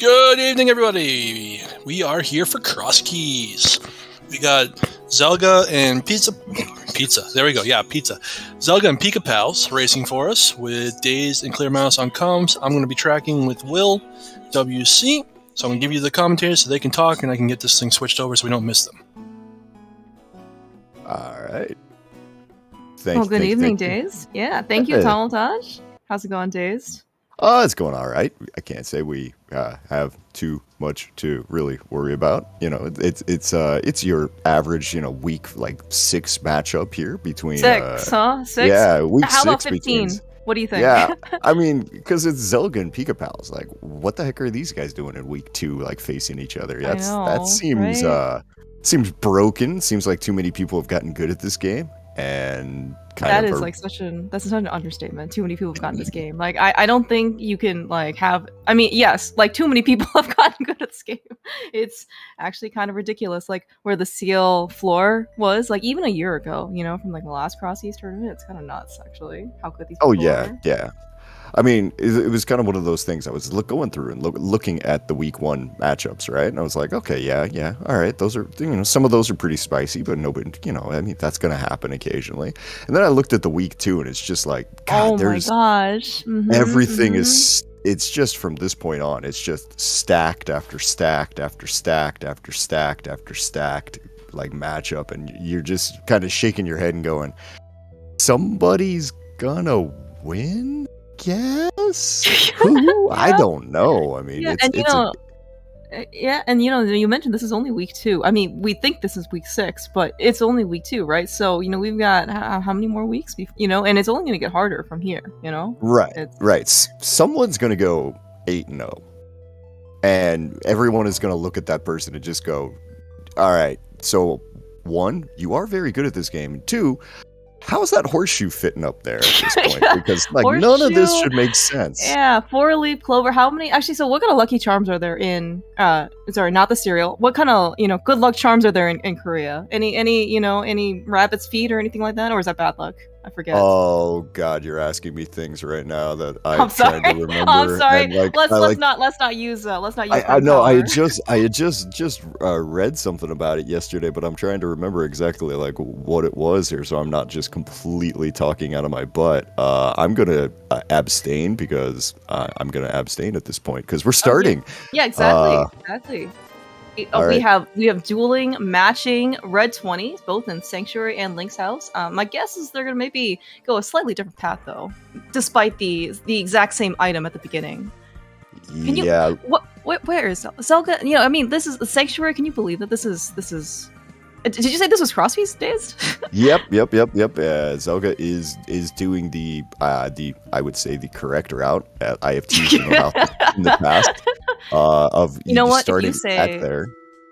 Good evening, everybody. We are here for Crosskeys. We got Zelda and Pizza. There we go. Yeah, Pizza. Zelda and Pikapals racing for us with Dazed and Clear Mouse on comms. I'm going to be tracking with Will, WC. So I'm going to give you the commentators so they can talk and I can get this thing switched over so we don't miss them. All right. Good evening, Dazed. Yeah, thank you, Talontage. How's it going, Dazed? It's going all right. I can't say we have too much to really worry about. You know, it's your average, week 6 matchup here between 6, huh? 6? Yeah, week 6. How about 15? What do you think? Yeah, I mean, because it's Zelda and Pikapals. Like, what the heck are these guys doing in week 2, facing each other? That seems right? Seems broken. Seems like too many people have gotten good at this game, and such an understatement. Too many people have gotten this game. I don't think you can have. I mean, yes, too many people have gotten good at this game. It's actually kind of ridiculous. Where the seal floor was, even a year ago. From the last Crosskeys tournament, it's kind of nuts actually. How good these people are. Yeah. I mean, it was kind of one of those things. I was going through and looking at the week 1 matchups, right? And I was like, okay, yeah, all right. Those are, some of those are pretty spicy, but nobody, I mean, that's going to happen occasionally. And then I looked at the week 2, and it's just like, God, there's gosh, everything is. It's just from this point on, it's just stacked after stacked after stacked after stacked after stacked matchup, and you're just kind of shaking your head and going, somebody's gonna win. Guess who? I don't know. I mean, you mentioned this is only week 2. I mean, we think this is week 6, but it's only week 2, right? So we've got how many more weeks? And it's only going to get harder from here. Right. Someone's going to go 8-0, and everyone is going to look at that person and just go, "All right, so 1, you are very good at this game, and 2." How's that horseshoe fitting up there at this point? Because none of this should make sense. Yeah, 4-leaf clover. How many? Actually, so what kind of lucky charms are there in? Sorry, not the cereal. What kind of good luck charms are there in Korea? Any rabbit's feet or anything like that, or is that bad luck? I forget. Oh God, you're asking me things right now that I'm trying to remember. I'm sorry. Let's not use. I know. I had just read something about it yesterday, but I'm trying to remember exactly what it was here, so I'm not just completely talking out of my butt. I'm gonna abstain because I'm gonna abstain at this point because we're starting. Okay. Yeah, exactly. We have dueling, matching red 20s, both in Sanctuary and Link's house. My guess is they're gonna maybe go a slightly different path though, despite the exact same item at the beginning. Where is Zelda? I mean, this is Sanctuary. Can you believe that this is? Did you say this was Crosskeys, Dazed? Yep. Zelda is doing the I would say the correct route. I have teased him about in the past of starting at there.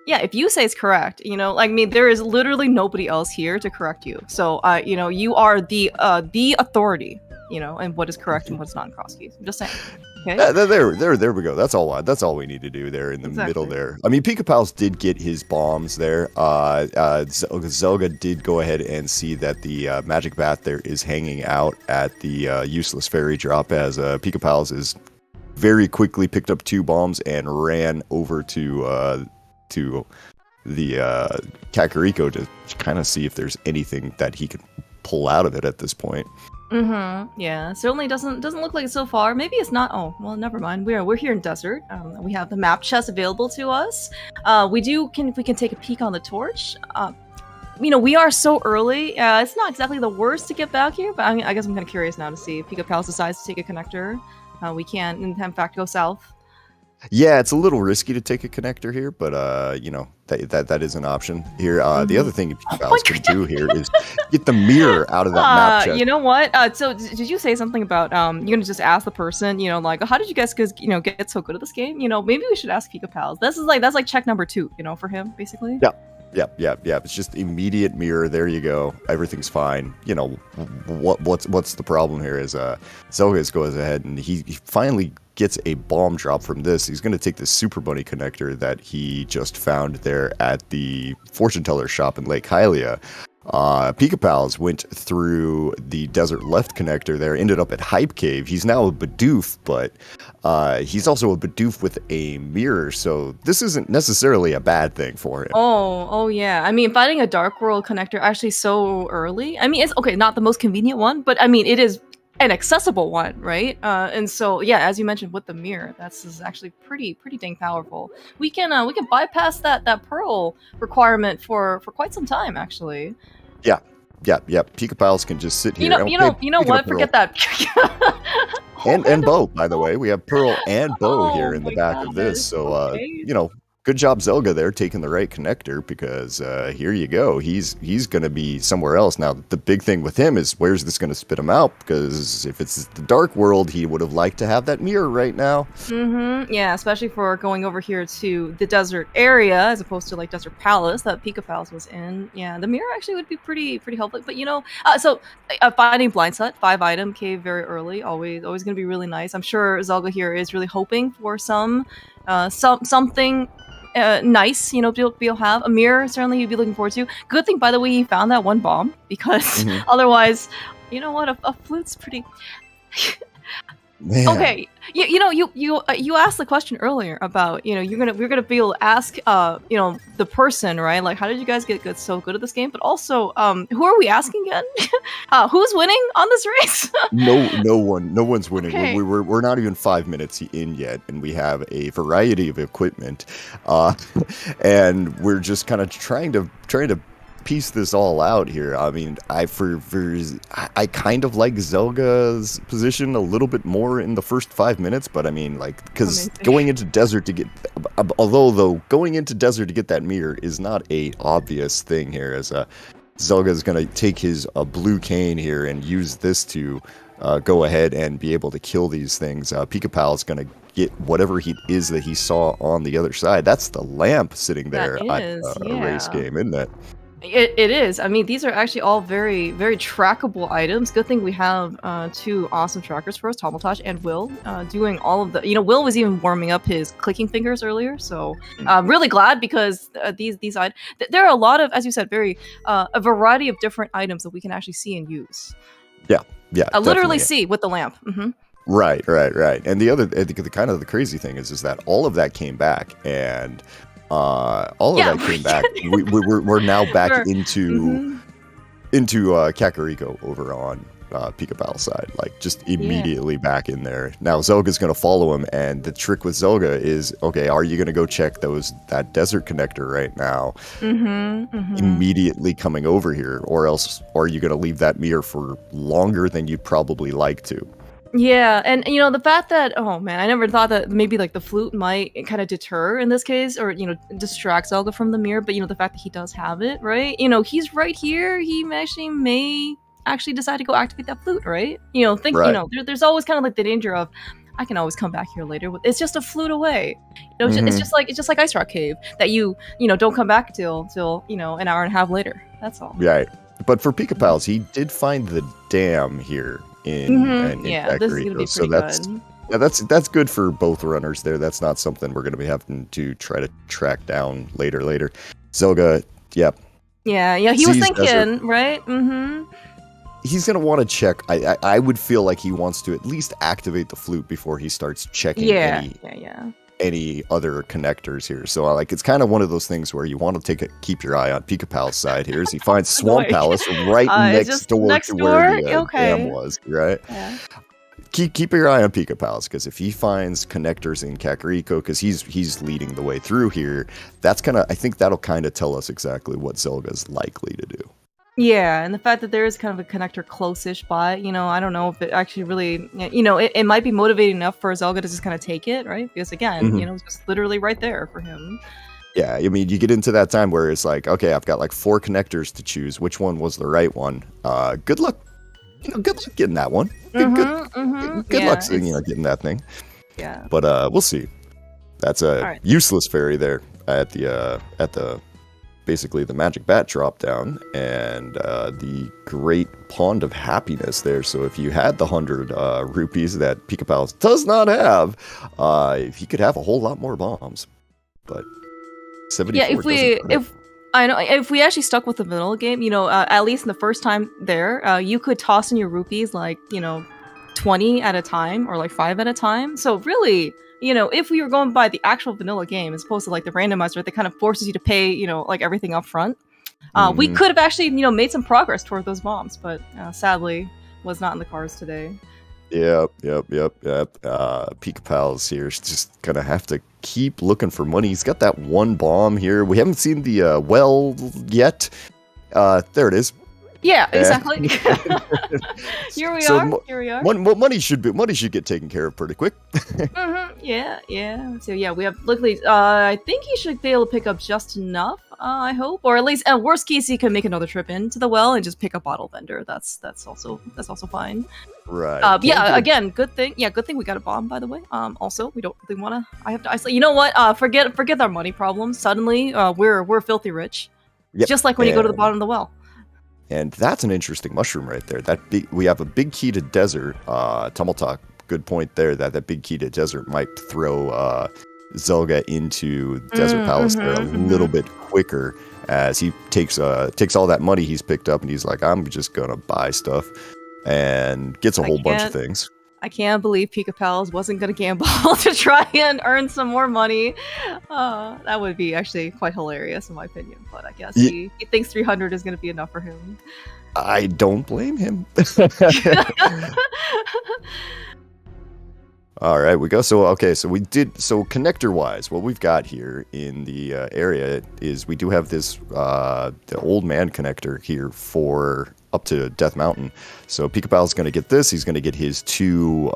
Yeah, if you say it's correct, there is literally nobody else here to correct you. So, you are the authority, and what is correct and what's not in Crosskeys. I'm just saying. Okay. There we go. That's all we need to do there in the middle there. I mean, Pikapals did get his bombs there. Zelda did go ahead and see that the magic bat there is hanging out at the useless fairy drop as Pikapals is very quickly picked up 2 bombs and ran over to the Kakariko to kind of see if there's anything that he can pull out of it at this point. Yeah, certainly doesn't look like it so far. Maybe it's not. Oh, well, never mind. We're here in desert. We have the map chest available to us. We can take a peek on the torch. We are so early. It's not exactly the worst to get back here, but I guess I'm kind of curious now to see if Pikapals decides to take a connector. We can, in fact, go south. Yeah, it's a little risky to take a connector here, but that is an option here. The other thing Pikapals can do here is get the mirror out of that map check. You know what? So did you say something about you're gonna just ask the person, how did you guys get so good at this game? Maybe we should ask Pikapals. That's like check number 2, for him basically. Yeah. It's just immediate mirror. There you go. Everything's fine. What's the problem here is Zelda goes ahead and he finally gets a bomb drop from this. He's going to take the Super Bunny connector that he just found there at the fortune teller shop in Lake Hylia. Pikapals went through the desert left connector there, ended up at Hype Cave. He's now a Bidoof, but he's also a Bidoof with a mirror, so this isn't necessarily a bad thing for him. Oh yeah. I mean, finding a Dark World connector actually so early. I mean, it's okay, not the most convenient one, but I mean, it is an accessible one, right? And so yeah, as you mentioned with the mirror, is actually pretty dang powerful. We can bypass that pearl requirement for quite some time, actually. Yeah. Pikapals can just sit here. You know what? Forget that. and bow, by the way. We have Pearl and bow here in the back of gosh. this. So, Okay. good job, Zelga, there, taking the right connector, because here you go. He's going to be somewhere else. Now, the big thing with him is where's this going to spit him out? Because if it's the Dark World, he would have liked to have that mirror right now. Yeah, especially for going over here to the desert area as opposed to like Desert Palace that Pikapals was in. Yeah, the mirror actually would be pretty helpful. But finding blind set 5-item cave very early, always going to be really nice. I'm sure Zelga here is really hoping for something nice, to be able to have a mirror. Certainly, you'd be looking forward to. Good thing, by the way, he found that one bomb, because otherwise, you know what, a flute's pretty. Man. Okay, you asked the question earlier about we're gonna be able to ask the person, right? Like, how did you guys get so good at this game? But also, who are we asking again? Who's winning on this race? No one's winning. Okay. We're not even 5 minutes in yet, and we have a variety of equipment, and we're just kind of trying to piece this all out here. I mean, I kind of like Zelga's position a little bit more in the first 5 minutes, but I mean, like, because going into desert to get that mirror is not a obvious thing here, as Zelga is going to take his blue cane here and use this to go ahead and be able to kill these things. Pikapal is going to get whatever he is that he saw on the other side. That's the lamp sitting there at a race game, isn't it? It is. I mean, these are actually all very, very trackable items. Good thing we have two awesome trackers for us, Tomaltosh and Will, doing all of the... Will was even warming up his clicking fingers earlier, so I'm really glad, because these items... There are a lot of, as you said, a variety of different items that we can actually see and use. Yeah, literally see with the lamp. Right. And the kind of the crazy thing is that all of that came back, and... that came back. We're now back into Kakariko over on Pikapal's side, like just immediately back in there. Now Zelga's gonna follow him, and the trick with Zelga is, okay, are you gonna go check that desert connector right now? Immediately coming over here, or else are you gonna leave that mirror for longer than you'd probably like to? Yeah, and the fact that, oh man, I never thought that maybe like the flute might kind of deter in this case, or distract Zelda from the mirror, but the fact that he does have it, right? He's right here. He may actually decide to go activate that flute, right? There's always kind of like the danger of, I can always come back here later. It's just a flute away. It's just like Ice Rock Cave that you don't come back till an hour and a half later. That's all. Right. But for Pikapals, he did find the dam here in this is gonna be pretty good. That's good for both runners there. That's not something we're going to be having to try to track down later. Zelga, yep. Yeah, he was thinking, desert. Right? He's going to want to check. I would feel like he wants to at least activate the flute before he starts checking any other connectors here. So it's kind of one of those things where you want to keep your eye on Pikapal's side here, as he finds Swamp Palace right next door to where the dam was, right? Yeah. Keep your eye on Pikapals, because if he finds connectors in Kakariko, because he's leading the way through here, I think that'll kind of tell us exactly what Zelga's likely to do. Yeah, and the fact that there is kind of a connector close-ish by, I don't know if it actually really, it might be motivating enough for Zelga to just kind of take it, right? Because again, it's just literally right there for him. Yeah, I mean, you get into that time where it's like, okay, I've got like 4 connectors to choose. Which one was the right one? Good luck. Good luck getting that one. Good luck, getting that thing. Yeah. But we'll see. That's a useless fairy there at the basically the magic bat drop down, and the great pond of happiness there. So if you had the 100 rupees that Pikapals does not have, he could have a whole lot more bombs. But 74 if I know if we actually stuck with the vanilla game, at least in the first time there, you could toss in your rupees like 20 at a time or like 5 at a time. So really, if we were going by the actual vanilla game as opposed to like the randomizer that kind of forces you to pay, like everything up front, we could have actually, made some progress toward those bombs, but sadly was not in the cards today. Yep. Pikapals here is just gonna have to keep looking for money. He's got that one bomb here. We haven't seen the well yet. There it is. Yeah, exactly. Here we are. Money should get taken care of pretty quick. Yeah. So yeah, we have luckily. I think he should be able to pick up just enough. I hope, or at least, worst case, he can make another trip into the well and just pick a bottle vendor. That's also fine. Right. Again, good thing. Yeah, good thing we got a bomb. By the way. Also, we don't really want to. I have to isolate. You know what? Forget our money problems. Suddenly, we're filthy rich. Yep. Just like when you go to the bottom of the well. And that's an interesting mushroom right there. We have a big key to desert. Tummeltalk, good point there. That big key to desert might throw Zelda into Desert Palace there a little bit quicker, as he takes all that money he's picked up and he's like, I'm just gonna buy stuff, and gets a whole bunch of things. I can't believe Pikapals wasn't going to gamble to try and earn some more money. That would be actually quite hilarious in my opinion, but I guess he thinks 300 is going to be enough for him. I don't blame him. All right, we go. So connector-wise, what we've got here in the area is we do have this the old man connector here for up to Death Mountain. So Pikapal is going to get this. He's going to get his two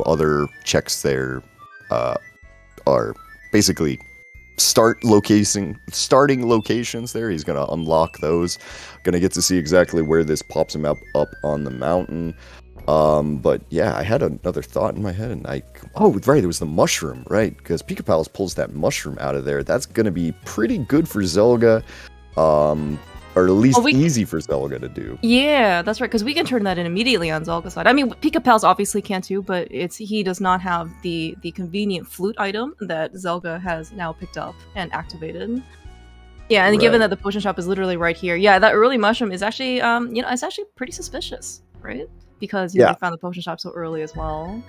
other checks there are basically starting locations there. He's going to unlock those. Going to get to see exactly where this pops him up on the mountain. But yeah, I had another thought in my head, and right, it was the mushroom, right? Because Pikapals pulls that mushroom out of there. That's going to be pretty good for Zelda. Or at least easy for Zelda to do. Yeah, that's right, because we can turn that in immediately on Zelda's side. I mean, Pikapals obviously can too, but he does not have the convenient flute item that Zelda has now picked up and activated. Yeah, and given that the potion shop is literally right here, yeah, that early mushroom is actually, it's actually pretty suspicious, right? Because we found the potion shop so early as well.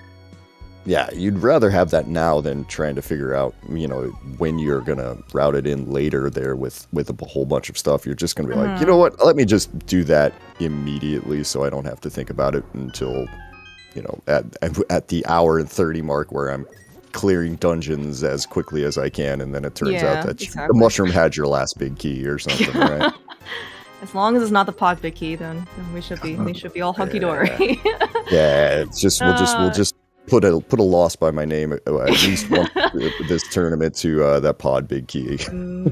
Yeah, you'd rather have that now than trying to figure out, when you're going to route it in later there with a whole bunch of stuff. You're just going to be like, you know what, let me just do that immediately so I don't have to think about it until, at the hour and 30 mark where I'm clearing dungeons as quickly as I can, and then it turns out that the mushroom had your last big key or something, right? As long as it's not the pod big key, then we should be all hunky dory. Yeah, it's just we'll just put a loss by my name at least once this tournament to that pod big key.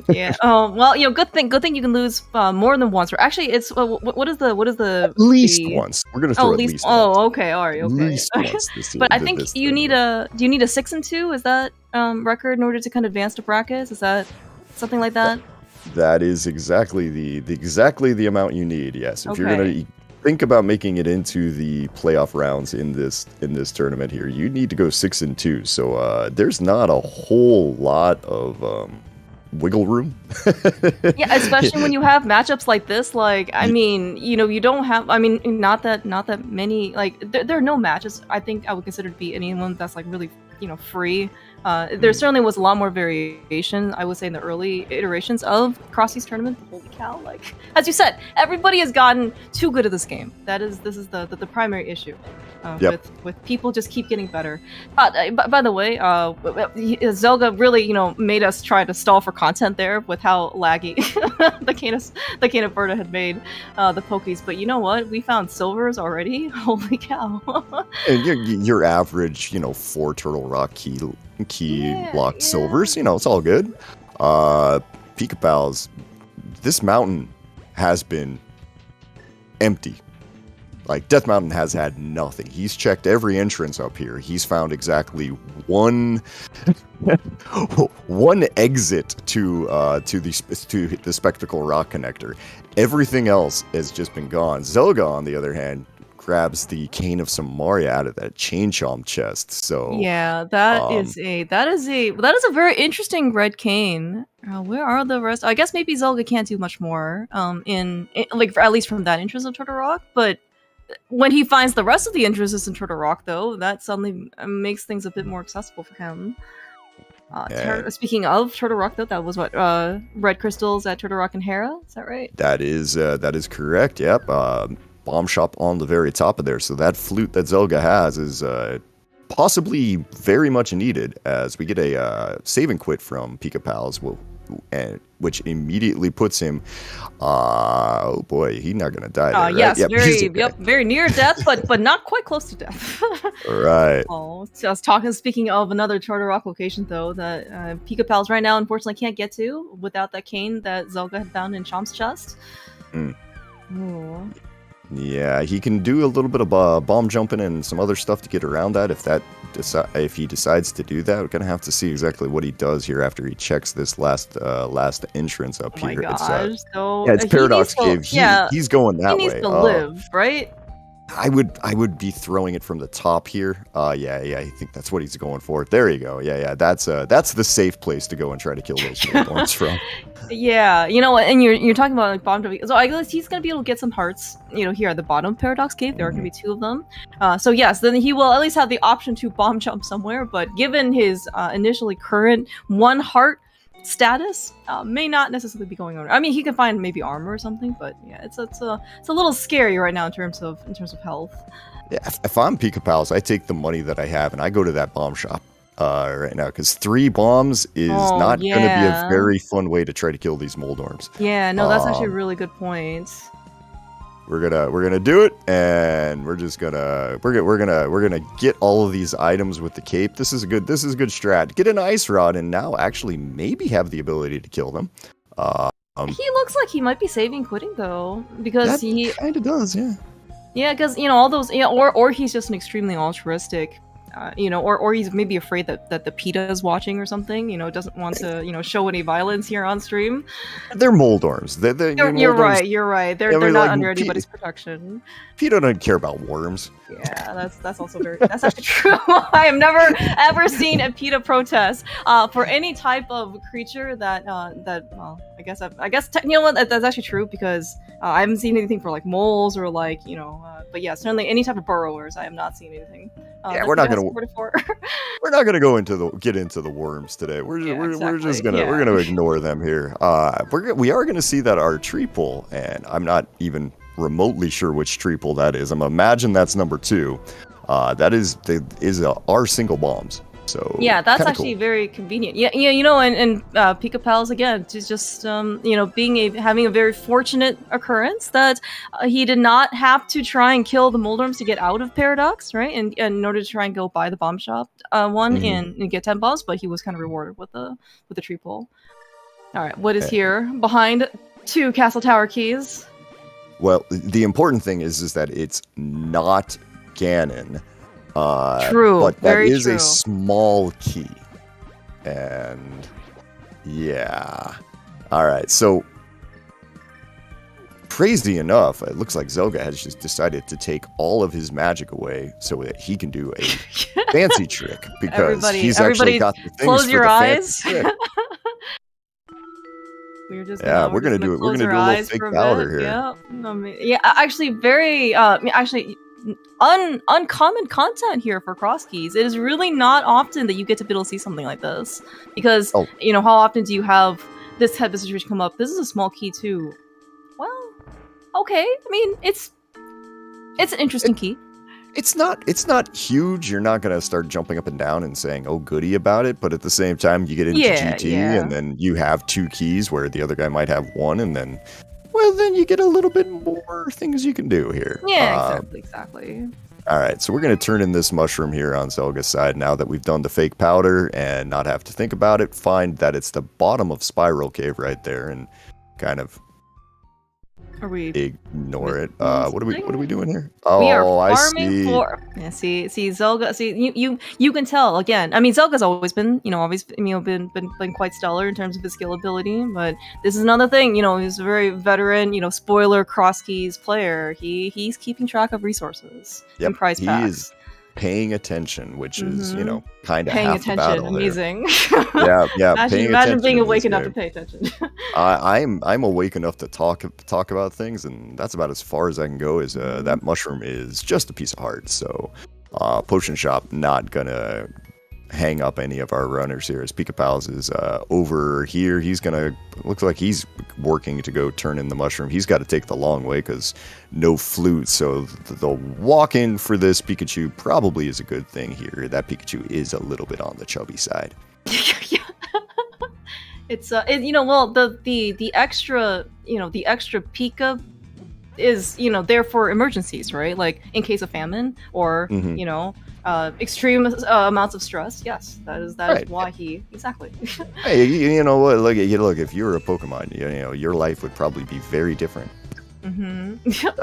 Yeah. Oh well, good thing you can lose more than once. Or actually, it's what is the at least once. We're gonna throw at least. Oh, okay, all right, okay. At least once but I think you need do you need a 6 and 2? Is that record in order to kind of advance to brackets? Is that something like that? That is exactly the amount you need. Yes, if you're gonna think about making it into the playoff rounds in this tournament here, you need to go 6 and 2. So there's not a whole lot of wiggle room. Yeah, especially when you have matchups like this. Like, I mean, you don't have. I mean, not that many. Like, there are no matches I think I would consider to be anyone that's like really free. There certainly was a lot more variation, I would say, in the early iterations of Crosskeys tournament. Holy cow! Like, as you said, everybody has gotten too good at this game. This is the primary issue. With people just keep getting better. By the way, Zelda really made us try to stall for content there with how laggy the Cane of Berta had made the Pokies. But you know what? We found silvers already. Holy cow! And your average 4 Turtle Rock key blocked silvers. It's all good. Pikapals, this mountain has been empty. Like, Death Mountain has had nothing. He's checked every entrance up here. He's found exactly one exit to the Spectacle Rock connector. Everything else has just been gone. Zelda, on the other hand, grabs the Cane of Samaria out of that Chain Chomp chest. So yeah, that is a very interesting red cane. Where are the rest? I guess maybe Zelda can't do much more. Like at least from that interest of Turtle Rock. But when he finds the rest of the interests in Turtle Rock, though, that suddenly makes things a bit more accessible for him. Speaking of Turtle Rock, though, that was what red crystals at Turtle Rock and Hera. Is that right? That is correct. Yep. Bomb shop on the very top of there. So that flute that Zelda has is possibly very much needed, as we get a save and quit from Pikapals, which immediatly puts him. Oh boy, he's not gonna die. There, right? Yes, okay. very near death, but not quite close to death. Right. Oh, so I was speaking of another Turtle Rock location, though, that Pikapals right now unfortunately can't get to without that cane that Zelda had found in Chomp's chest. Ooh. Yeah, he can do a little bit of bomb jumping and some other stuff to get around that. If he decides to do that, we're gonna have to see exactly what he does here after he checks this last entrance up here. Oh my gosh! It's Paradox Cave. He's going that way. He needs to live, right? I would be throwing it from the top here. Yeah, I think that's what he's going for. There you go. Yeah, that's the safe place to go and try to kill those thorns from. Yeah, and you're talking about like bomb jumping. So I guess he's gonna be able to get some hearts. Here at the bottom of Paradox Cave, there are gonna be 2 of them. So yes, then he will at least have the option to bomb jump somewhere. But given his initially current 1 heart status, may not necessarily be going on. I mean, he can find maybe armor or something, but yeah, it's a little scary right now in terms of health. Yeah, if I'm Pikapals, I take the money that I have and I go to that bomb shop right now, because 3 bombs is not going to be a very fun way to try to kill these Moldorms. Yeah, no, that's actually a really good point. We're gonna do it, and we're gonna get all of these items with the cape. This is a good strat. Get an ice rod, and now actually maybe have the ability to kill them. He looks like he might be saving quitting though, because he kind of does, yeah. Yeah, because all those, or he's just an extremely altruistic. Or he's maybe afraid that the PETA is watching or something. Doesn't want to show any violence here on stream. They're Moldorms. You're right. They're not under anybody's protection. PETA doesn't care about worms. Yeah, that's also that's actually true. I have never ever seen a PETA protest for any type of creature that well, I guess that's actually true, because I haven't seen anything for like moles or like but yeah, certainly any type of burrowers I have not seen anything. We're not gonna get into the worms today. We're just gonna ignore them here. We are gonna see that our tree pull, and I'm not even remotely sure which tree pull that is. I'm imagine that's number 2. That is our single bombs. So yeah, that's actually cool. Very convenient. Yeah, and Pikapals again, to just having a very fortunate occurrence that he did not have to try and kill the Moldorms to get out of Paradox, right? And in order to try and go buy the bomb shop and get 10 bombs, but he was kind of rewarded with the tree pull. All right, what is here behind 2 castle tower keys? Well, the important thing is that it's not Ganon. True, but that is true. A small key. And yeah. Alright, so crazy enough, it looks like Zelda has just decided to take all of his magic away so that he can do a fancy trick, because he's actually got the things close your eyes. We're gonna do a little fake powder here. Yeah, actually, very uncommon content here for Crosskeys. It is really not often that you get to be able to see something like this, because how often do you have this type of situation come up? This is a small key too. Well, okay. I mean, it's an interesting key. It's not huge. You're not gonna start jumping up and down and saying "oh goody" about it. But at the same time, you get into GT, and then you have 2 keys where the other guy might have 1, and then you get a little bit more things you can do here. Yeah, exactly. All right, so we're gonna turn in this mushroom here on Zelga's side now that we've done the fake powder and not have to think about it. Find that it's the bottom of Spiral Cave right there, and kind of ignore it. What are we doing here? Oh, we are farming I see. Yeah, see, Zelga. See, you can tell again. I mean, Zelga's always been, been quite stellar in terms of his skill ability. But this is another thing. He's a very veteran. Spoiler Crosskeys player. He's keeping track of resources and prize packs. paying attention, which is, you know, kind of paying half the attention. battle there. Amazing. Yeah, Imagine being awake enough to pay attention. I'm awake enough to talk about things, and that's about as far as I can go. Is that mushroom is just a piece of heart. So, potion shop not gonna hang up any of our runners here. As Pikapals is over here, he's gonna looks like he's working to go turn in the mushroom. He's got to take the long way because no flute. So the walk in for this Pikachu probably is a good thing here. That Pikachu is a little bit on the chubby side. Yeah. It's you know, well, the extra, you know, the extra Pika is, you know, there for emergencies, right? Like in case of famine or you know, extreme amounts of stress. Yes, that is why he exactly. Hey, you know what? Look, if you were a Pokemon, you know, your life would probably be very different.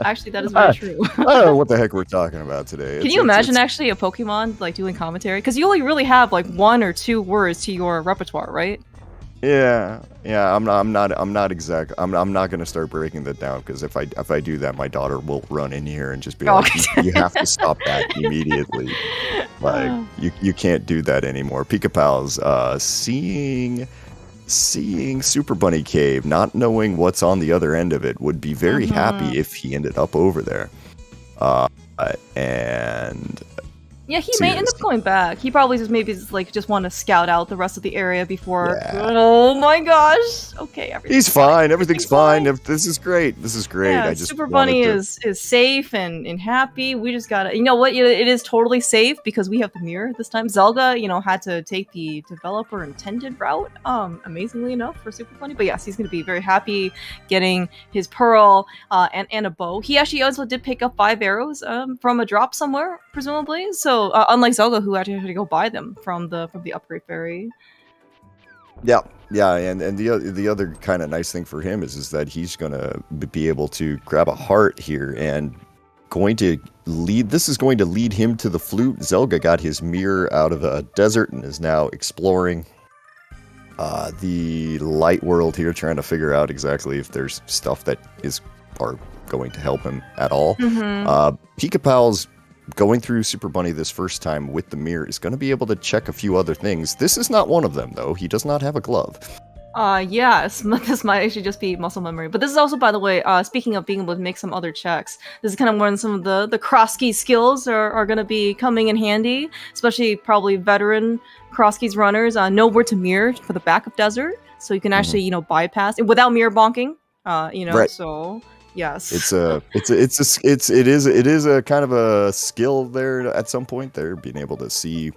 Actually, that is very true. I don't know what the heck we're talking about today. Can you imagine actually a Pokemon like doing commentary? Because you only really have like 1 or 2 words to your repertoire, right? Yeah. I'm not gonna start breaking that down because if I do that, my daughter will run in here and just be like, you have to stop that immediately. Like you can't do that anymore. Pikapals, seeing Super Bunny Cave, not knowing what's on the other end of it, would be very happy if he ended up over there. And yeah, he may end up going back. He probably just want to scout out the rest of the area before. Yeah. Oh my gosh! Okay, he's fine. Everything's fine. This is great. Yeah, I just Super Bunny is safe and happy. We just gotta, you know what? It is totally safe because we have the mirror this time. Zelda, you know, had to take the developer intended route. Amazingly enough for Super Bunny, but yes, he's gonna be very happy getting his pearl and a bow. He actually also did pick up 5 arrows from a drop somewhere, presumably. So unlike Zelda, who actually had to go buy them from the upgrade fairy. Yeah, and the other kind of nice thing for him is that he's gonna be able to grab a heart here and this is going to lead him to the flute. Zelda got his mirror out of a desert and is now exploring the light world here, trying to figure out exactly if there's stuff that are going to help him at all. Pikapals going through Super Bunny this first time with the mirror is going to be able to check a few other things. This is not one of them, though. He does not have a glove. Yes, this might actually just be muscle memory. But this is also, by the way, speaking of being able to make some other checks, this is kind of when some of the Crosskeys skills are going to be coming in handy, especially probably veteran Crosskeys runners know where to mirror for the backup desert, so you can actually, you know, bypass it without mirror bonking, you know, so... Yes. It is a kind of a skill there at some point there, being able to see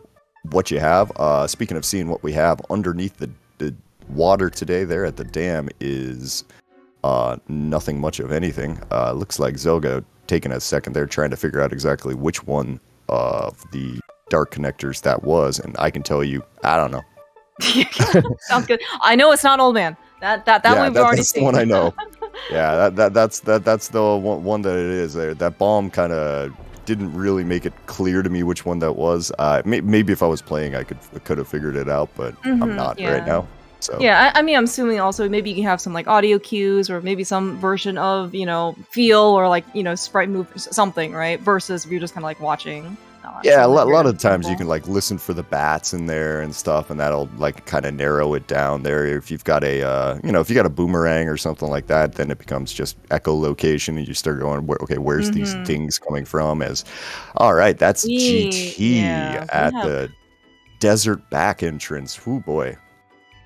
what you have. Speaking of seeing what we have, underneath the water today there at the dam is nothing much of anything. Looks like Zelda taking a second there trying to figure out exactly which one of the dark connectors that was, and I can tell you, I don't know. Sounds good. I know it's not Old Man. That we've already seen. That's the one I know. Yeah, that's the one that it is there. That bomb kind of didn't really make it clear to me which one that was. Maybe if I was playing, I could have figured it out, but I'm not right now. So yeah, I mean, I'm assuming also maybe you can have some like audio cues or maybe some version of, you know, feel or like, you know, sprite move something, right? Versus if you're just kind of like watching. Yeah, a lot of times you can like listen for the bats in there and stuff, and that'll like kind of narrow it down there. If you've got a if you got a boomerang or something like that, then it becomes just echolocation, and you start going, where's these things coming from? All right, that's GT at the desert back entrance. Oh boy.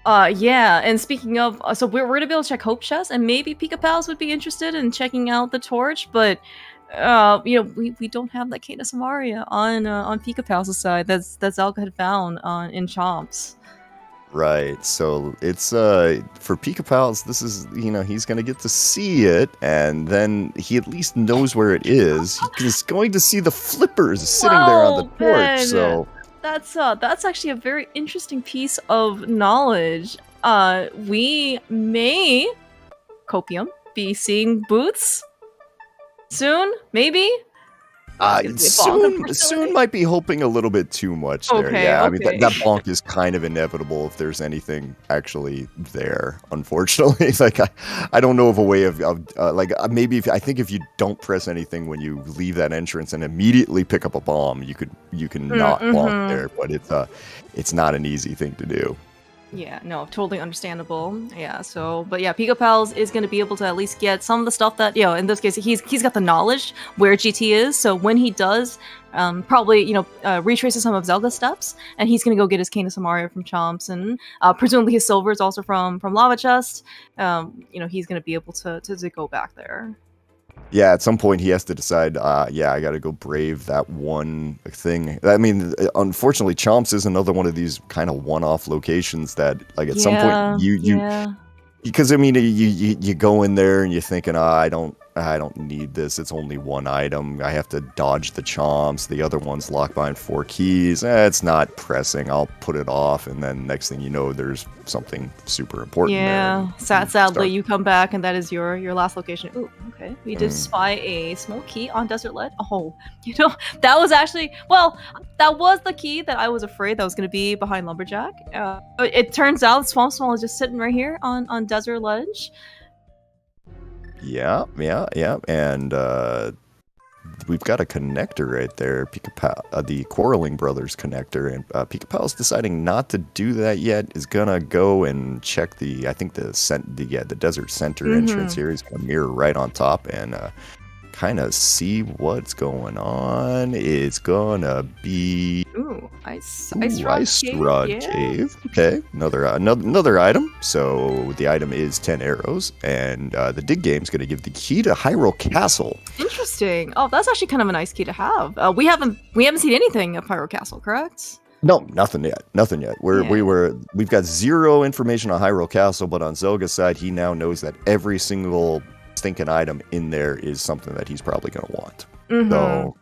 Yeah, and speaking of, so we're gonna be able to check Hope Chest, and maybe Pikapals would be interested in checking out the torch, but you know, we don't have that Cadence Samaria on Pikapals' side that Zelda had found in Chomps. Right, so it's for Pikapals, this is, you know, he's gonna get to see it, and then he at least knows where it is. He's going to see the flippers sitting there on the torch. So that's actually a very interesting piece of knowledge. We may, Copium, be seeing boots soon, maybe. Soon might be hoping a little bit too much there. Okay, Yeah, I mean okay. that bonk is kind of inevitable if there's anything actually there. Unfortunately, like I don't know of a way of maybe if you don't press anything when you leave that entrance and immediately pick up a bomb, you can not bonk there. But it's not an easy thing to do. Yeah, no, totally understandable. Yeah, so, but yeah, Pikapals is going to be able to at least get some of the stuff that, in this case, he's got the knowledge where GT is, so when he does, probably, retraces some of Zelda's steps, and he's going to go get his Cane of Samaria from Chomps, and presumably his silver is also from Lava Chest. He's going to be able to go back there. Yeah, at some point he has to decide, I got to go brave that one thing. I mean, unfortunately, Chomps is another one of these kind of one-off locations that, like, at some point because I mean, you go in there and you're thinking, I don't need this. It's only one item. I have to dodge the Chomps. The other one's locked behind 4 keys. It's not pressing. I'll put it off, and then next thing you know, there's something super important. Yeah, sadly, you come back, and that is your last location. Ooh, okay. We did spy a small key on Desert Ledge. Oh, that was actually that was the key that I was afraid that was going to be behind Lumberjack. It turns out Swamp Small is just sitting right here on Desert Ledge. Yeah, and we've got a connector right there, the Quarreling Brothers connector, and Pikapals deciding not to do that yet is gonna go and check the desert center entrance here. He's gonna mirror right on top and kind of see what's going on. It's gonna be Ice Rod Cave. Okay, another item. So the item is 10 arrows, and the dig game's gonna give the key to Hyrule Castle. Interesting. Oh, that's actually kind of a nice key to have. We haven't seen anything of Hyrule Castle, correct? No, nothing yet. We've got zero information on Hyrule Castle, but on Zelga's side, he now knows that every single stinking item in there is something that he's probably going to want. So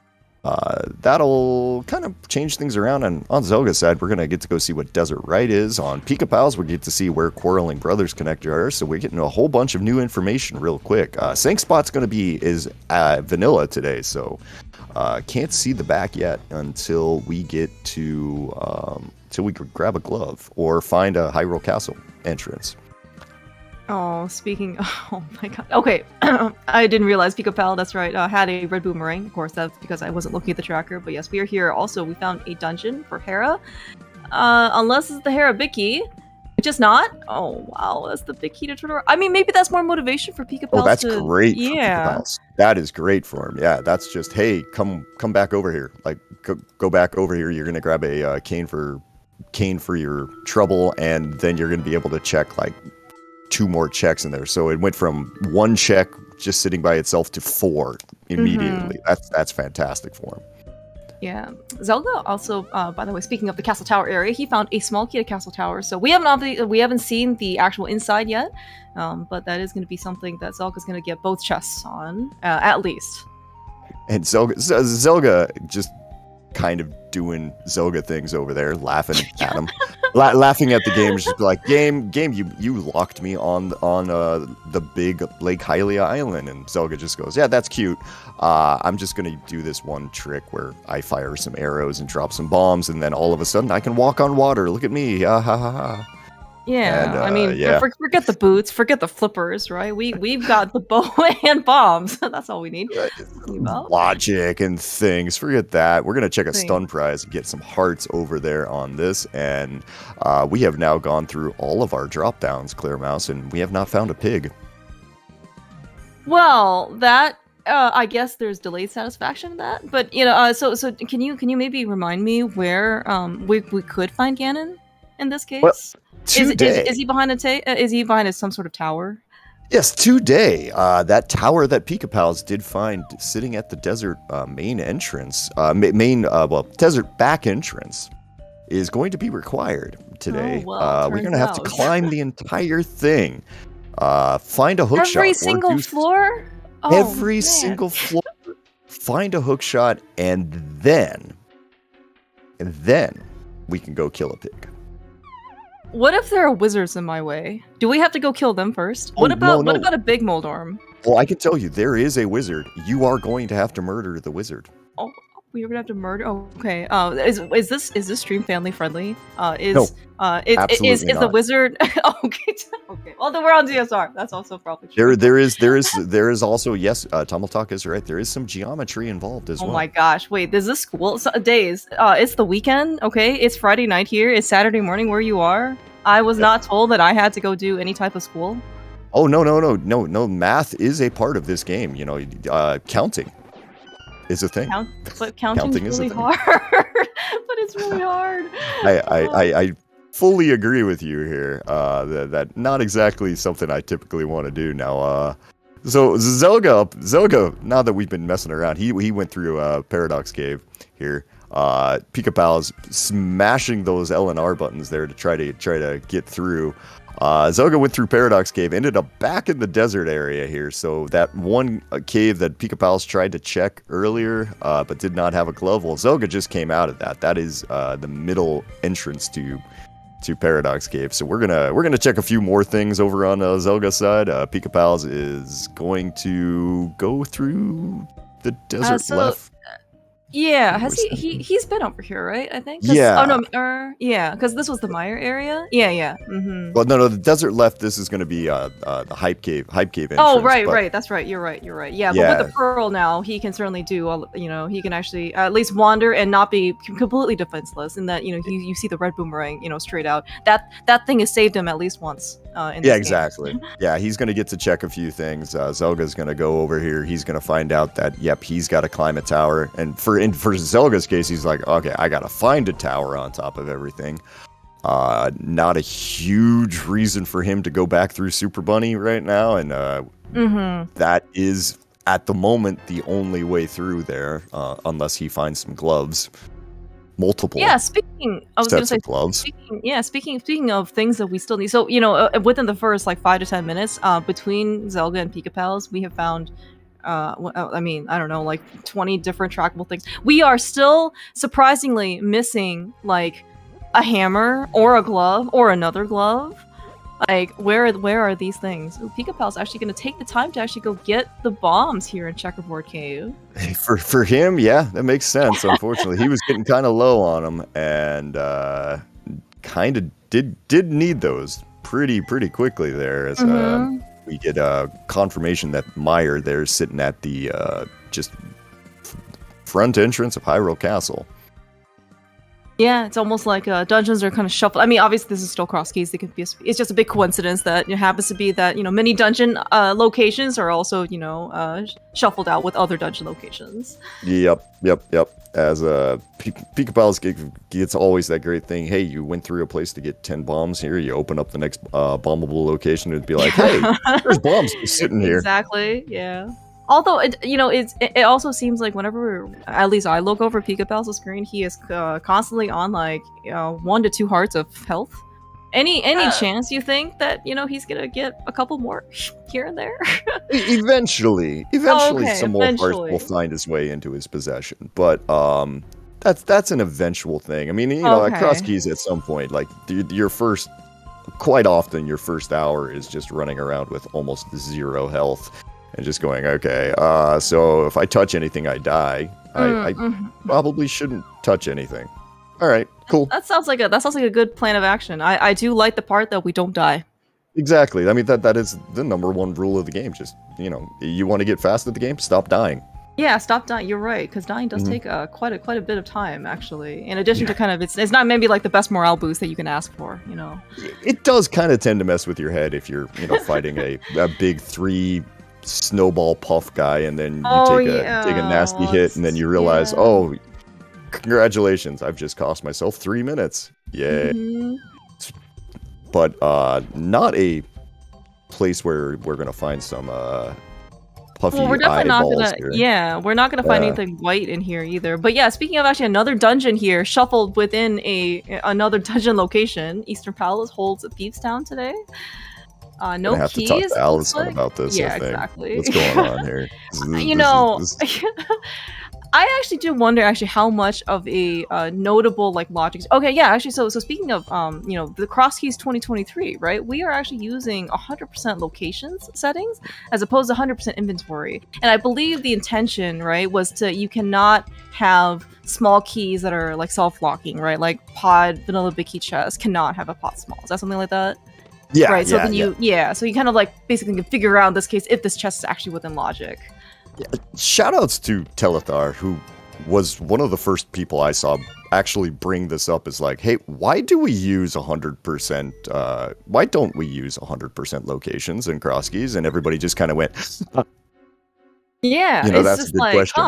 that'll kind of change things around. And on Zelga's side, we're going to get to go see what Desert Right is. On Pikapals, we get to see where Quarreling Brothers connector are. So we're getting a whole bunch of new information real quick. Sank Spot's going to be vanilla today, so can't see the back yet until we get to till we grab a glove or find a Hyrule Castle entrance. Oh my god. Okay, I didn't realize Pikapal, that's right, had a red boomerang. Of course, that's because I wasn't looking at the tracker, but yes, we are here. Also, we found a dungeon for Hera. Unless it's the Hera big key, which is not. Oh, wow, that's the big key to Totoro. I mean, maybe that's more motivation for Pikapal. Oh, that's great for Pikapals. That is great for him. Yeah, that's just, hey, come back over here. Like, go back over here. You're going to grab a cane for your trouble, and then you're going to be able to check, like, 2 more checks in there. So it went from 1 check just sitting by itself to 4 immediately. That's fantastic for him. Yeah. Zelda also, by the way, speaking of the Castle Tower area, he found a small key to Castle Tower. So we haven't seen the actual inside yet, but that is going to be something that Zelda's going to get both chests on, at least. And Zelda just kind of doing Zelda things over there, laughing at him. Laughing at the game, just like, game, you locked me on the big Lake Hylia Island, and Zelda just goes, yeah, that's cute. I'm just gonna do this one trick where I fire some arrows and drop some bombs, and then all of a sudden I can walk on water. Look at me, ha ha ha ha. Yeah, and, forget the boots, forget the flippers, right? We've got the bow and bombs. That's all we need. Logic and things. Forget that. We're gonna check a stun prize and get some hearts over there on this, and we have now gone through all of our drop downs, Clear Mouse, and we have not found a pig. Well, that I guess there's delayed satisfaction in that, but so can you maybe remind me where we could find Ganon in this case? Well, is he behind some sort of tower? Yes, today. That tower that Pikapals did find sitting at the desert main entrance, desert back entrance, is going to be required today. We're going to have to climb the entire thing. Find a hookshot. Every single floor? Every single floor. Find a hookshot, and then we can go kill a pig. What if there are wizards in my way? Do we have to go kill them first? What about a big Moldorm? Well, I can tell you, there is a wizard. You are going to have to murder the wizard. Oh, we're gonna have to murder. Oh, okay. Is this stream family friendly? No, Is absolutely the not. wizard? Okay, okay. Well, then we're on DSR. That's also probably true. There is also, yes, Tumbletalk is right. There is some geometry involved as well. Oh my gosh! Wait, is this school days? It's the weekend. Okay, it's Friday night here. It's Saturday morning where you are. I was not told that I had to go do any type of school. Oh no! Math is a part of this game. You know, counting is a thing. But counting is really hard. But it's really hard. I fully agree with you here. That not exactly something I typically want to do now. So Zelga, now that we've been messing around, he went through Paradox Cave here. Pikapals smashing those L and R buttons there to try to get through. Zelga went through Paradox Cave, ended up back in the desert area here. So that one cave that Pikapals tried to check earlier, but did not have a glove. Well, Zelga just came out of that. That is the middle entrance to Paradox Cave. So we're gonna check a few more things over on Zelga's side. Pikapals is going to go through the desert left. Yeah, has he's been over here, right? I think. Yeah. Oh no, yeah, because this was the Mire area. Yeah. Mm-hmm. Well, no, the desert left. This is going to be the hype cave entrance. Oh, right. That's right. You're right. Yeah, but with the pearl now, he can certainly do. He can actually at least wander and not be completely defenseless. In that, you see the red boomerang, straight out. That thing has saved him at least once. Exactly. Yeah, he's going to get to check a few things. Zelga's going to go over here. He's going to find out that, yep, he's got to climb a tower. And for Zelga's case, he's like, okay, I got to find a tower on top of everything. Not a huge reason for him to go back through Super Bunny right now. And that is, at the moment, the only way through there, unless he finds some gloves. Multiple. Yeah, speaking of gloves. Speaking of things that we still need. So, within the first 5 to 10 minutes, between Zelga and Pikapals, we have found I don't know, 20 different trackable things. We are still surprisingly missing a hammer or a glove or another glove. Where are these things? Ooh, Pikapal's actually going to take the time to actually go get the bombs here in Checkerboard Cave. For him, yeah, that makes sense. Unfortunately, he was getting kind of low on them, and kind of did need those pretty quickly there. As we get confirmation that Meyer there's sitting at the just front entrance of Hyrule Castle. Yeah, it's almost like dungeons are kind of shuffled. I mean, obviously this is still Crosskeys. It's just a big coincidence that it happens to be that many dungeon locations are also shuffled out with other dungeon locations. Yep. As Pikapals gets always that great thing. Hey, you went through a place to get 10 bombs here. You open up the next bombable location and be like, hey, there's bombs sitting here. Exactly. Yeah. Although it also seems like whenever at least I look over Pikapal's screen, he is constantly on 1 to 2 hearts of health. Any chance you think that he's gonna get a couple more here and there? Eventually, some more hearts will find his way into his possession. But that's an eventual thing. I mean, at Crosskeys at some point, quite often your first hour is just running around with almost 0 health. And just going, okay, so if I touch anything, I die. I probably shouldn't touch anything. All right, cool. That sounds like a good plan of action. I do like the part that we don't die. Exactly. I mean, that is the number one rule of the game. Just, you want to get fast at the game, stop dying. Yeah, stop dying. You're right, because dying does take quite a bit of time, actually. In addition to it's not maybe the best morale boost that you can ask for, It does kind of tend to mess with your head if you're, fighting a big 3 snowball puff guy, and then you take a nasty hit, and then you realize, oh, congratulations, I've just cost myself 3 minutes. Yay. But not a place where we're gonna find some puffy we're definitely not gonna here. We're not gonna find anything white in here either. But yeah, speaking of actually another dungeon here shuffled within another dungeon location, Eastern Palace holds a Peepstown today. No have keys. To talk to Allison about this. Yeah, I think. exactly. What's going on here? I actually do wonder how much of a notable like logic. Okay, yeah, actually, so speaking of the Crosskeys 2023, right? We are actually using 100% locations settings as opposed to 100% inventory, and I believe the intention, right, was you cannot have small keys that are like self-locking, right? Like pod vanilla big key chest cannot have a pod small. Is that something like that? Yeah. Right. So then so you kind of like basically can figure out in this case if this chest is actually within logic. Yeah. Shoutouts to Telethar, who was one of the first people I saw actually bring this up. Is like, hey, why do we use 100%? Why don't we use 100% locations in Crosskeys? And everybody just kind of went. Yeah, that's a good question.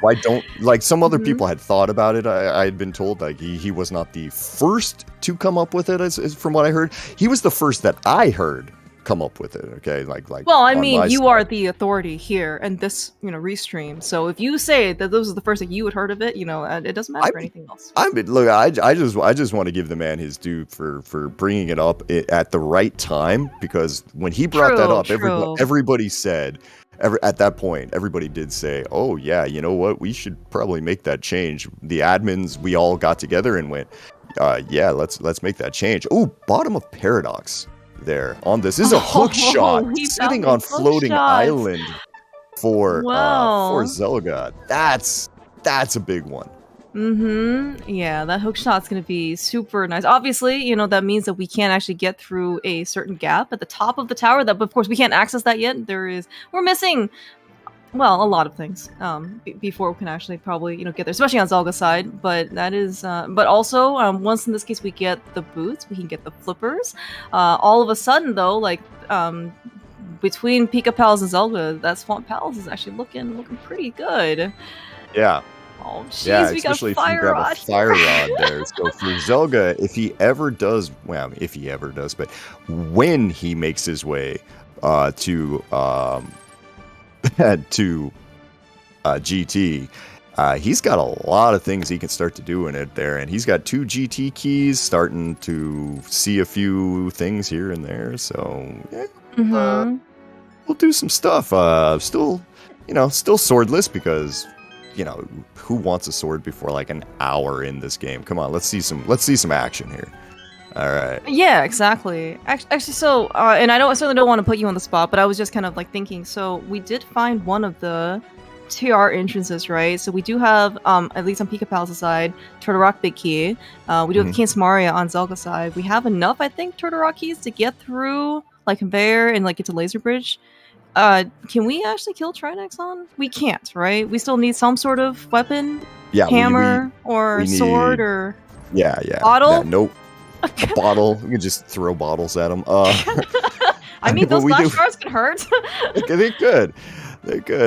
Why don't like some other people had thought about it. I had been told like he was not the first to come up with it, as from what I heard. He was the first that I heard come up with it. Okay, like. Well, I mean, you are the authority here and this restream. So if you say that this is the first that you had heard of it, it doesn't matter for anything else. I mean, look, I just want to give the man his due for bringing it up at the right time, because when he brought that up, everybody said. At that point, everybody did say, "Oh yeah, you know what? We should probably make that change." The admins, we all got together and went, "Yeah, let's make that change." Oh, bottom of paradox there on this. This is a hook shot sitting on floating island for Zelda. That's a big one. Yeah, that hook shot's gonna be super nice. Obviously, that means that we can't actually get through a certain gap at the top of the tower. That, of course, we can't access that yet. We're missing, well, a lot of things before we can actually probably get there, especially on Zelga's side. But that is, but also once in this case we get the boots, we can get the flippers. All of a sudden, though, like between Pikapals and Zelda, that Swamp Palace is actually looking pretty good. Yeah. Oh, jeez, we got a fire rod. Fire rod there. So for Zelda, if he ever does, but when he makes his way to GT, he's got a lot of things he can start to do in it there, and he's got 2 GT keys, starting to see a few things here and there. So yeah, we'll do some stuff. Still swordless because. Who wants a sword before like an hour in this game? Come on, let's see some action here. All right. Yeah, exactly. Actually, so and I certainly don't want to put you on the spot, but I was just kind of like thinking. So we did find one of the TR entrances, right? So we do have, at least on Pikapals' side, Turtle Rock Big Key. We do have King Samaria on Zelga's side. We have enough, I think, Turtle Rock keys to get through like conveyor and like get to Laser Bridge. Can we actually kill Trinex on? We can't, right? We still need some sort of weapon, hammer, or sword, or bottle. Yeah, nope. A bottle. We can just throw bottles at them. I mean, those glass shards can hurt. They could.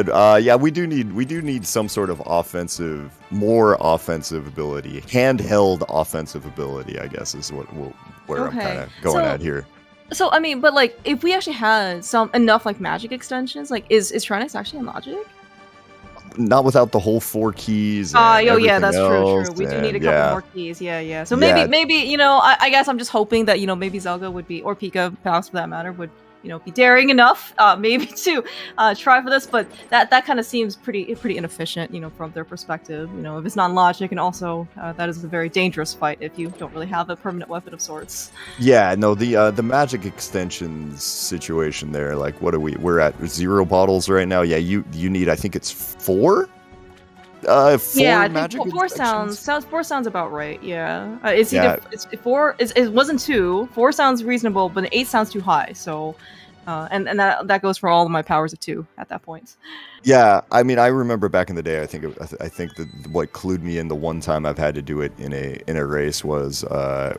Yeah, we do need some sort of more offensive ability, handheld offensive ability, I guess, is where I'm kind of going at here. So I mean, but like, if we actually had enough like magic extensions, like, is Trinex actually in logic? Not without the whole 4 keys. Yeah, that's true. We do need a couple more keys. Yeah. So maybe I guess I'm just hoping that maybe Zelda would be, or Pikapals for that matter, would be daring enough maybe to try for this, but that kind of seems pretty inefficient, from their perspective. If it's not logic, and also that is a very dangerous fight if you don't really have a permanent weapon of sorts. Yeah, no, the magic extensions situation there, like, what are we're at 0 bottles right now. Yeah, you need, I think it's 4. 4 magic. 4 sounds about right. Yeah, it's either 4. It wasn't 2. 4 sounds reasonable, but 8 sounds too high. So, and that goes for all of my powers of 2 at that point. Yeah, I mean, I remember back in the day. I think that what clued me in the one time I've had to do it in a race was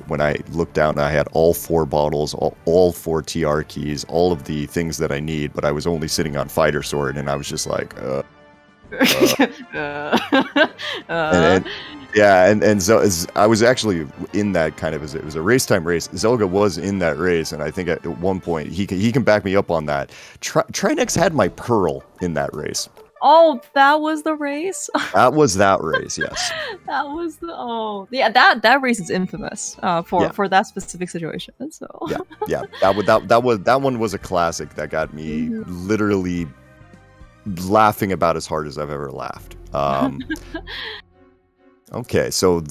when I looked down and I had all 4 bottles, all 4 TR keys, all of the things that I need, but I was only sitting on fighter sword, and I was just like. And so I was actually in that kind of, it was a race time race. Zelda was in that race, and I think at one point he can back me up on that. Trinex had my pearl in that race. Oh, that was the race. That was that race. Yes. That was that race is infamous for that specific situation. So yeah. That one was a classic that got me literally laughing about as hard as I've ever laughed. Okay, so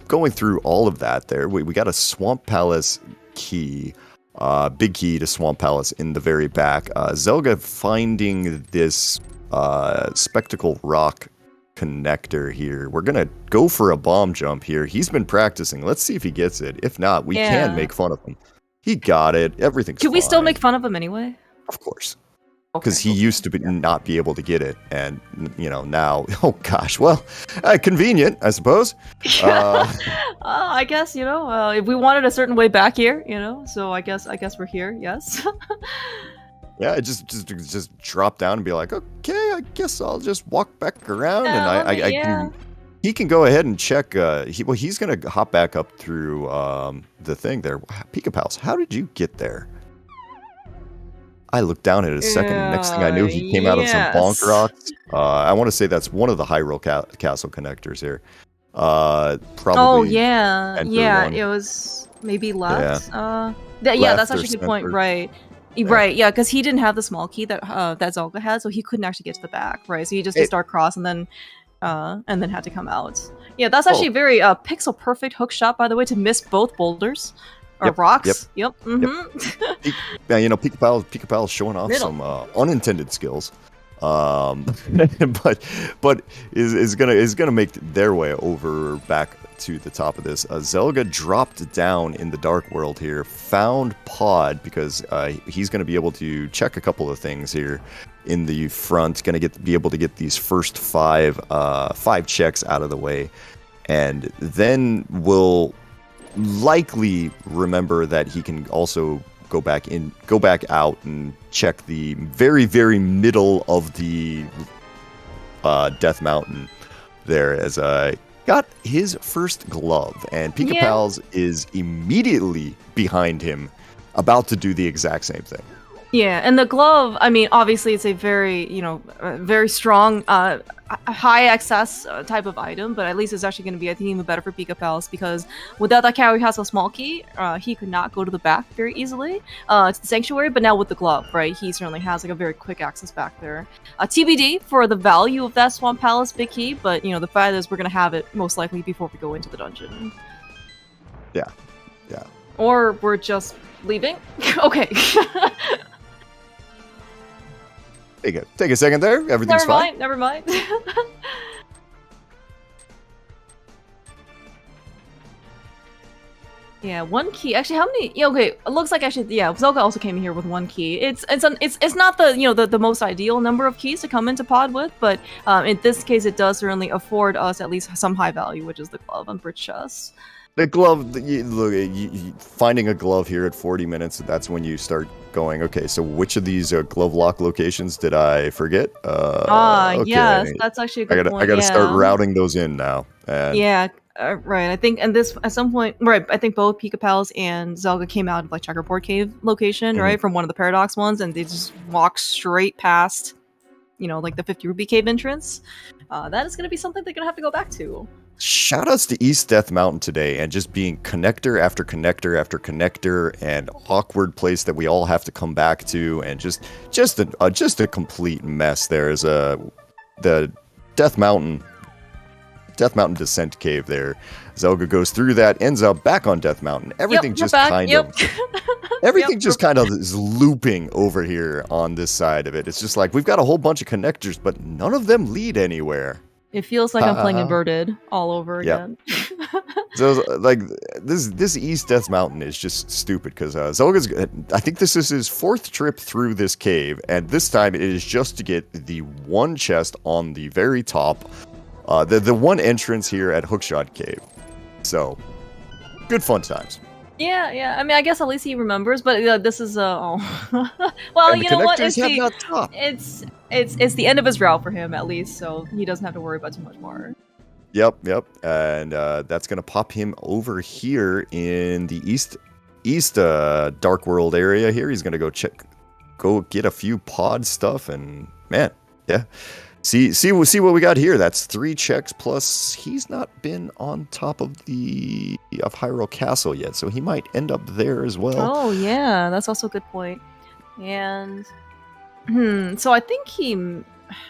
going through all of that there, we got a Swamp Palace key, big key to Swamp Palace in the very back. Zelda finding this spectacle rock connector here. We're going to go for a bomb jump here. He's been practicing. Let's see if he gets it. If not, we can make fun of him. He got it. Everything's fine. Can we still make fun of him anyway? Of course. Because he used to not be able to get it, and now, oh gosh, well, convenient, I suppose. I guess if we wanted a certain way back here, so I guess we're here. Yes. Yeah, just drop down and be like, okay, I guess I'll just walk back around, and he can go ahead and check. He's gonna hop back up through the thing there. Pikapals, how did you get there? I looked down at it a second, and next thing I knew, he came out of some bonk rocks. I want to say that's one of the Hyrule Castle connectors here. Probably. Oh, yeah. Yeah, it was maybe left. Yeah, that's actually a good point, right. Right, yeah, because he didn't have the small key that Zelda had, so he couldn't actually get to the back, right? So he just did Star Cross and then had to come out. Yeah, that's actually a very pixel-perfect hook shot, by the way, to miss both boulders. Or rocks. Yep. Mm-hmm. Yeah, Pikapals showing off some unintended skills, but is gonna make their way over back to the top of this. Zelda dropped down in the Dark World here, found Pod because he's gonna be able to check a couple of things here in the front. Gonna be able to get these first five checks out of the way, and then we'll likely remember that he can also go back out and check the very, very middle of the Death Mountain there, as got his first glove, and Pikapals is immediately behind him, about to do the exact same thing. Yeah, and the glove, I mean, obviously it's a very, very strong, high access type of item, but at least it's actually going to be, I think, even better for Pikapals, because without that character who has a small key, he could not go to the back very easily to the Sanctuary, but now with the glove, right, he certainly has like a very quick access back there. TBD for the value of that Swamp Palace big key, but, the fact is we're going to have it most likely before we go into the dungeon. Yeah. Or we're just leaving? Okay. Take a second there. Everything's fine. Never mind. Yeah, one key. Actually, how many? Yeah, okay. It looks like Zelda also came in here with one key. It's not the the most ideal number of keys to come into Pod with, but in this case, it does certainly afford us at least some high value, which is the glove and bridge chest. The glove, finding a glove here at 40 minutes, that's when you start going, okay, so which of these glove lock locations did I forget? Okay. Yes, that's actually a good point. I gotta start routing those in now. Right. I think, and this, at some point, right, I think both Pikapals and Zelda came out of like Checkerboard Cave location, right, from one of the Paradox ones, and they just walked straight past, like the 50 Rupee Cave entrance. That is going to be something they're going to have to go back to. Shoutouts to East Death Mountain today, and just being connector after connector after connector, and awkward place that we all have to come back to, and just a complete mess. There is the Death Mountain Descent Cave there. Zelda goes through that, ends up back on Death Mountain. Everything just kind of is looping over here on this side of it. It's just like we've got a whole bunch of connectors, but none of them lead anywhere. It feels like I'm playing Inverted all over again. So, like, this East Death Mountain is just stupid, because Zelda's, I think this is his fourth trip through this cave, and this time it is just to get the one chest on the very top, the one entrance here at Hookshot Cave. So, good fun times. Yeah. I mean, I guess at least he remembers, but this is well, you know what? It's the end of his route for him, at least, so he doesn't have to worry about too much more. Yep, and that's gonna pop him over here in the east Dark World area. Here, he's gonna go get a few pod stuff, and man, yeah. See what we got here. That's 3 checks, plus he's not been on top of Hyrule Castle yet, so he might end up there as well. Oh yeah, that's also a good point. And so I think he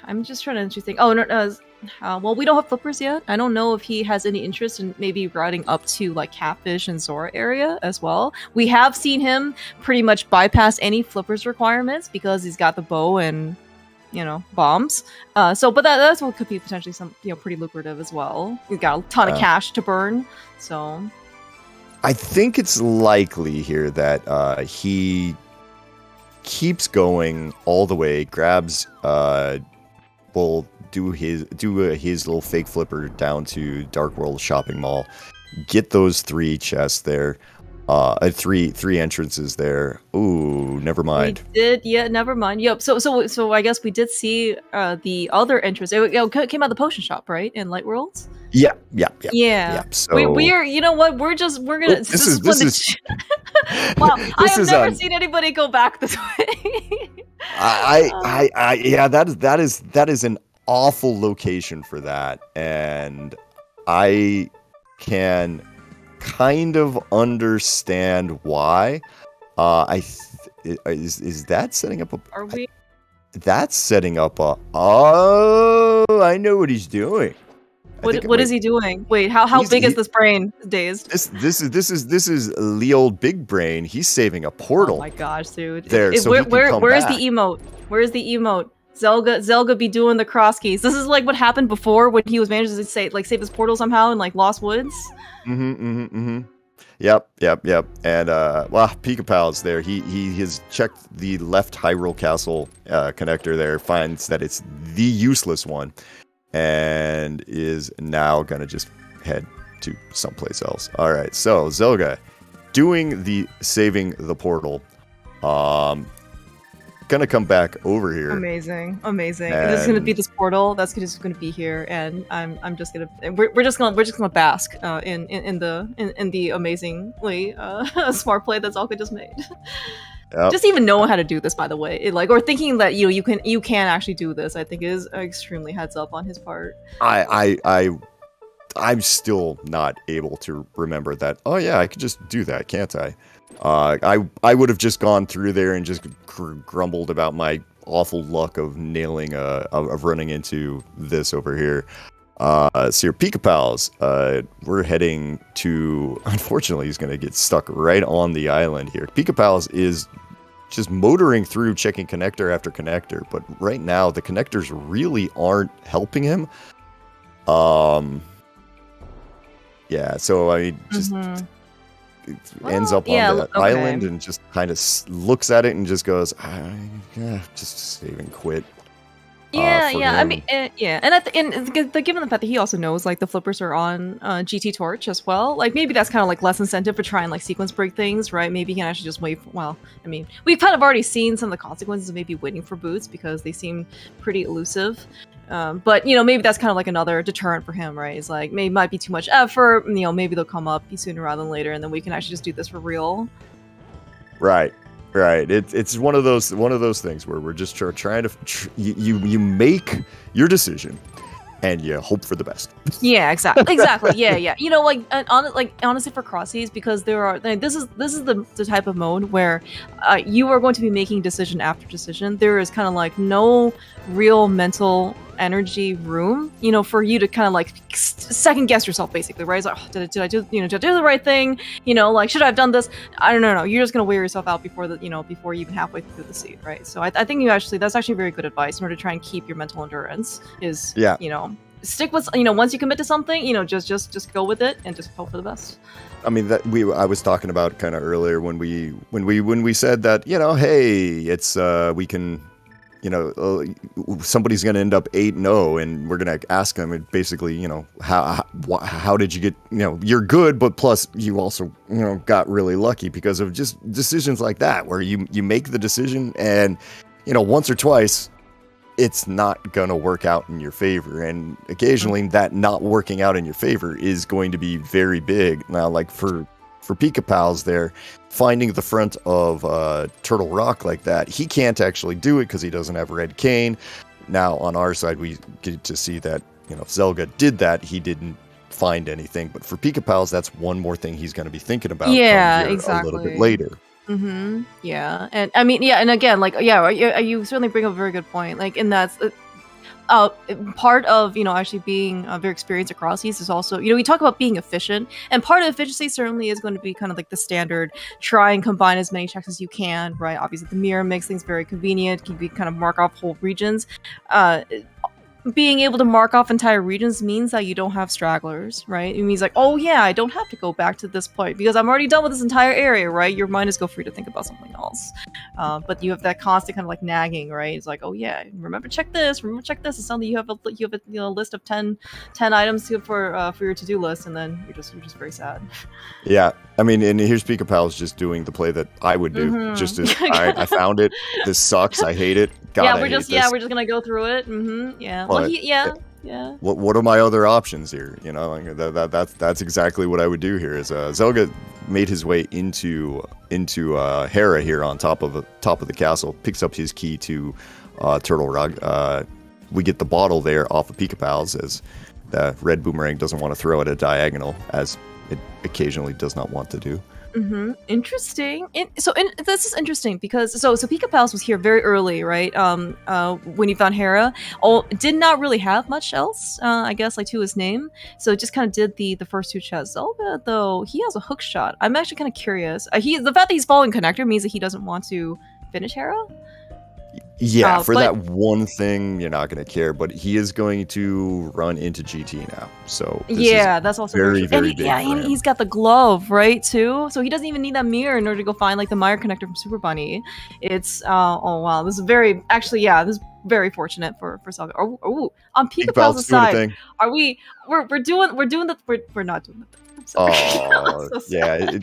I'm just trying to think. Oh no, well, we don't have flippers yet. I don't know if he has any interest in maybe riding up to like Catfish and Zora area as well. We have seen him pretty much bypass any flippers requirements because he's got the bow and bombs. But that's what could be potentially some pretty lucrative as well. He's got a ton of cash to burn, so. I think it's likely here that he keeps going all the way, grabs will do his little fake flipper down to Dark World Shopping Mall, get those 3 chests there, three entrances there. Ooh, never mind. We did, yeah, never mind. Yep. So I guess we did see the other entrance. It came out of the potion shop, right, in Light Worlds. Yeah. So we're you know what? We're gonna. Oh, this is wow, I have never seen anybody go back this way. Yeah, that is an awful location for that, and I can kind of understand why. Is that setting up a? Are we? That's setting up a. Oh, I know what he's doing. What is he doing? Wait, how big is this brain? Dazed. This is the old big brain. He's saving a portal. Oh my gosh, dude! There, so where is the emote? Where is the emote? Zelga be doing the Crosskeys. This is like what happened before when he was managed to save his portal somehow in like Lost Woods. Yep. And Pikapals there. He has checked the left Hyrule Castle connector there, finds that it's the useless one, and is now gonna just head to someplace else. All right, so Zelga doing the saving the portal. Gonna come back over here. Amazing. This is gonna be this portal that's just gonna be here, and I'm just gonna we're just gonna bask in the amazingly smart play that Zelda just made. Yep. Just even knowing how to do this, by the way, or thinking that you can actually do this, I think is extremely heads up on his part. I'm still not able to remember that. Oh yeah, I could just do that, can't I? I would have just gone through there and just grumbled about my awful luck of nailing of running into this over here. So your Pikapals, we're heading to. Unfortunately, he's going to get stuck right on the island here. Pikapals is just motoring through, checking connector after connector, but right now the connectors really aren't helping him. Yeah. So I mean, just. Ends up on the island and just kind of looks at it and just goes, just save and quit. I mean, and given the fact that he also knows like the flippers are on GT Torch as well, like maybe that's kind of like less incentive for trying like sequence break things, right? Maybe he can actually just wait. I mean, we've kind of already seen some of the consequences of maybe waiting for boots because they seem pretty elusive. But maybe that's kind of like another deterrent for him, right? It's like maybe might be too much effort. Maybe they'll come up sooner rather than later, and then we can actually just do this for real. Right. It's one of those things where we're just trying to you make your decision and you hope for the best. Yeah, exactly. Yeah. Honestly, for Crosskeys, because this is the type of mode where you are going to be making decision after decision. There is kind of like no real mental energy room, for you to kind of like second guess yourself, basically, right? It's like, oh, did I do the right thing? Should I have done this? I don't know. You're just gonna wear yourself out before you even halfway through the seat, right? So I think that's actually very good advice in order to try and keep your mental endurance. Stick with once you commit to something, just go with it and just hope for the best. I mean I was talking about kind of earlier when we said that hey, it's we can. Somebody's going to end up 8-0, and we're going to ask them, and basically, how did you get, you're good, but plus you also, got really lucky because of just decisions like that, where you make the decision and, once or twice, it's not going to work out in your favor. And occasionally that not working out in your favor is going to be very big. Now, like for Pikapals there, finding the front of Turtle Rock like that, he can't actually do it because he doesn't have Red Cane. Now, on our side, we get to see that, if Zelda did that, he didn't find anything. But for Pikapals, that's one more thing he's going to be thinking about a little bit later. Yeah. And I mean, and again, you certainly bring up a very good point. Like, and that's part of actually being very experienced at Crosskeys is also we talk about being efficient, and part of efficiency certainly is going to be kind of like the standard try and combine as many checks as you can, right? Obviously the mirror makes things very convenient, can be kind of mark off whole regions. Being able to mark off entire regions means that you don't have stragglers, right? It means like, oh yeah, I don't have to go back to this point because I'm already done with this entire area, right? Your mind is go free to think about something else. But you have that constant kind of like nagging, right? It's like, oh yeah, remember check this, remember check this. It's something you have a list of 10 items for your to-do list, and then you're just very sad. Yeah, I mean, and here's Pikapals just doing the play that I would do. Just as, all right, I found it. This sucks. I hate it. God, we're just gonna go through it. Yeah. But, yeah. What are my other options here? Like that's exactly what I would do here. Is Zelda made his way into Hera here on top of the castle, picks up his key to Turtle Rock. We get the bottle there off of Pikapals, as the red boomerang doesn't want to throw at a diagonal, as it occasionally does not want to do. Interesting. This is interesting because so Pikapals was here very early, right? When he found Hera, did not really have much else, I guess, like to his name. So just kind of did the first two chests. Zelda, though, he has a hook shot. I'm actually kind of curious. The fact that he's following connector means that he doesn't want to finish Hera. Yeah, that one thing, you're not going to care, but he is going to run into GT now. So that's also very big. And he's got the glove, right, too? So he doesn't even need that mirror in order to go find like the Meyer connector from Super Bunny. It's oh wow, this is very very fortunate for Zelda. Oh, on Pikapals' side, we're not doing the thing. Oh, so yeah,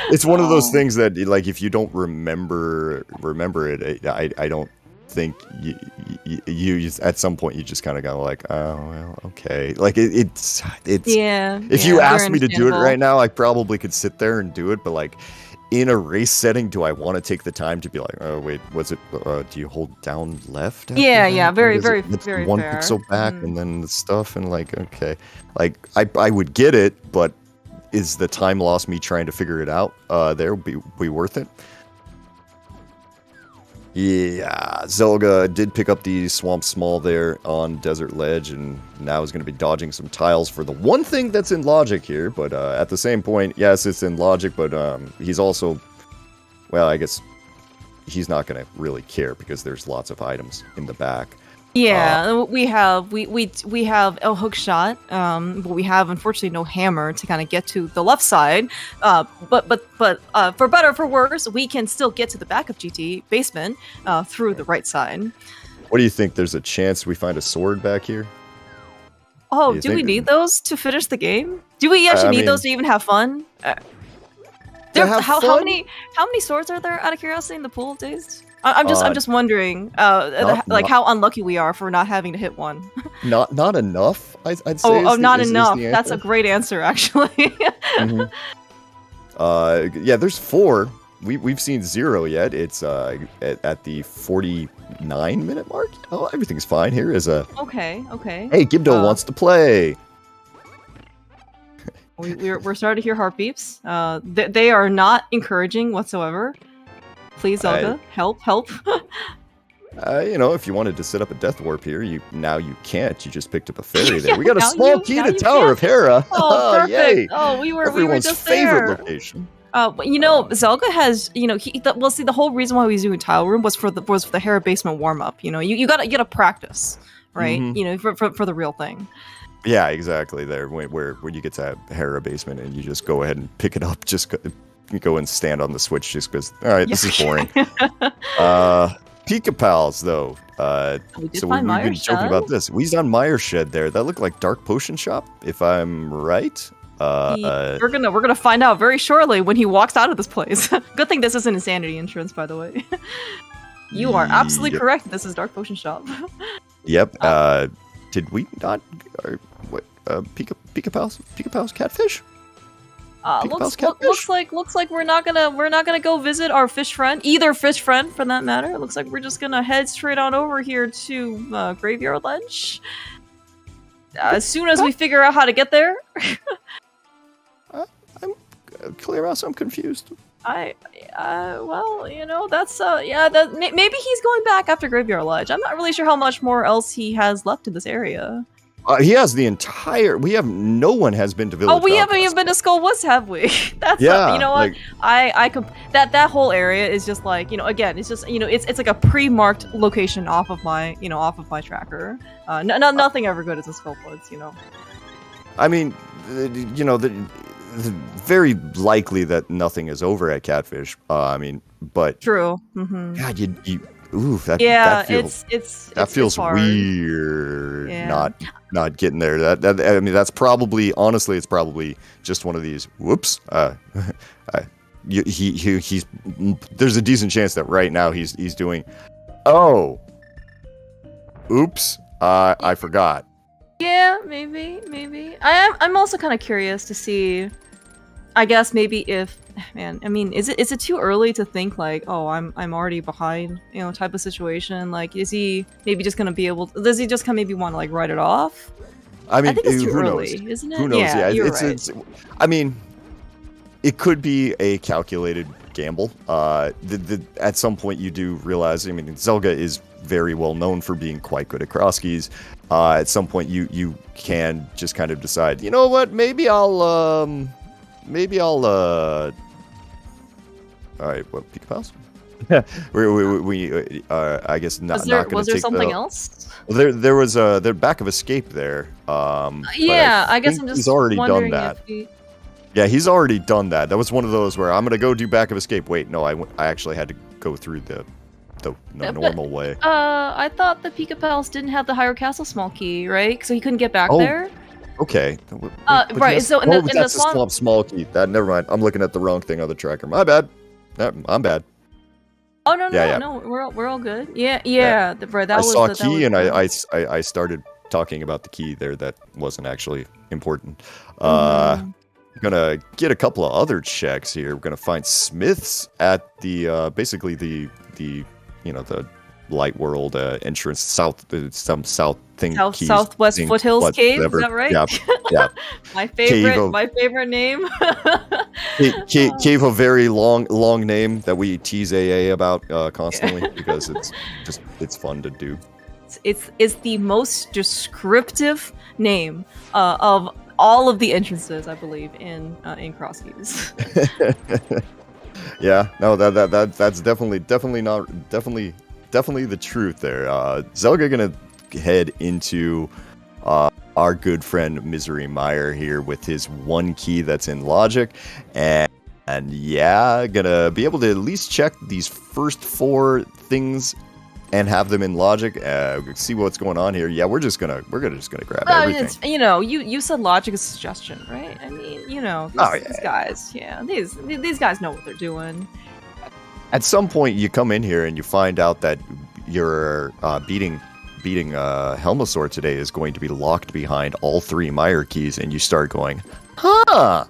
it's one of those things that, like, if you don't remember it, I don't think you at some point you just kind of go like, oh well, okay, like it's if you asked me to do it right now, I probably could sit there and do it, but like in a race setting, do I want to take the time to be like, oh wait, was it do you hold down left? Very one fair. pixel back and then the stuff, and like, okay, like I would get it, but is the time lost me trying to figure it out there be worth it? Yeah, Zelda did pick up the Swamp Small there on Desert Ledge, and now is going to be dodging some tiles for the one thing that's in logic here, but at the same point, yes, it's in logic, but he's also, well, I guess he's not going to really care because there's lots of items in the back. Yeah, we have a hook shot, but we have unfortunately no hammer to kind of get to the left side. But for better or for worse, we can still get to the back of GT basement through the right side. What do you think? There's a chance we find a sword back here? Oh, do we need those to finish the game? Do we actually need those to even have fun? How many swords are there, out of curiosity, in the pool of Dazed? I'm just wondering, how unlucky we are for not having to hit one. not enough, I'd say. Not enough. That's a great answer, actually. Mm-hmm. Yeah, there's 4. We've seen 0 yet. It's at the 49-minute mark. Oh, everything's fine. Here is a. Okay. Hey, Gibdo wants to play. We're starting to hear heartbeeps. They are not encouraging whatsoever. Please, Zelda, help. If you wanted to set up a death warp here, you can't. You just picked up a fairy there. We got a small key to Tower of Hera. Oh, perfect. Yay. Oh, we were just favorite there. Location. Zelda has, the whole reason why we was doing Tile Room was for the Hera basement warm up. You gotta practice, right? Mm-hmm. For the real thing. Yeah, exactly. There, where you get to Hera basement and you just go ahead and pick it up. Just go and stand on the switch just because. All right, this is boring. Pikapals though. We've been joking about this. We's on Meyer Shed there. That looked like Dark Potion Shop, if I'm right. We're gonna find out very shortly when he walks out of this place. Good thing this isn't Insanity Insurance, by the way. You are absolutely correct. This is Dark Potion Shop. Yep. Did we not? Pikapals catfish? Looks like we're not gonna go visit our fish friend, either fish friend for that matter. It looks like we're just gonna head straight on over here to Graveyard Ledge. As soon as we figure out how to get there. I'm clear out. I'm confused. Well, that's yeah. That maybe he's going back after Graveyard Lodge. I'm not really sure how much more else he has left in this area. He has the entire. No one has been to Village. Oh, we haven't even been to Skull Woods, have we? That's yeah. You know what? That whole area is just like again, it's just it's like a pre-marked location off of my tracker. Nothing ever good as a Skull Woods, I mean, very likely that nothing is over at Catfish. I mean, but true. Mm-hmm. God, ooh, that feels it's weird. Yeah. Not getting there. I mean, that's probably honestly, it's probably just one of these. Whoops. He's there's a decent chance that right now he's doing. Oh. Oops. I forgot. Yeah, maybe. I'm also kind of curious to see. I guess maybe if is it too early to think like, oh, I'm already behind, type of situation? Like, is he maybe just gonna be able? Does he just kind of maybe want to like write it off? I mean, I think it's too who early, knows? isn't it? Who knows? Yeah, you're it's, right. it's. I mean, it could be a calculated gamble. At some point, you do realize. I mean, Zelda is very well known for being quite good at Crosskeys. At some point, you can just kind of decide. You know what? Maybe I'll. All right, what Pikapals? we I guess not. Was there something else? There was the back of escape there. Yeah, I guess I'm just. He's already done that. If Yeah, he's already done that. That was one of those where I'm gonna go do back of escape. Wait, no, I actually had to go through the normal way. I thought the Pikapals didn't have the Hyrule Castle small key, right? So he couldn't get back there. Okay. Right. So in the that's a small key. Never mind. I'm looking at the wrong thing on the tracker. My bad. I'm bad. Oh no, we're all good. Yeah. Right. I saw a key and I started talking about the key there. That wasn't actually important. I'm gonna get a couple of other checks here. We're gonna find smiths at the basically the Light World entrance south thing. Southwest thing, Foothills Cave, whatever. is that right? Yeah. my favorite name. Cave, a very long name that we tease AA about constantly because it's fun to do. It's the most descriptive name of all of the entrances, I believe, in Crosskeys. Yeah, no, that's definitely the truth there. Zelda gonna head into our good friend Misery Meyer here with his one key that's in Logic, and yeah, gonna be able to at least check these first 4 things and have them in Logic. See what's going on here. Yeah, we're just gonna grab everything. You said Logic is a suggestion, right? I mean, these guys, these guys know what they're doing. At some point, you come in here and you find out that your beating Helmasaur today is going to be locked behind all 3 Meyer keys, and you start going, huh?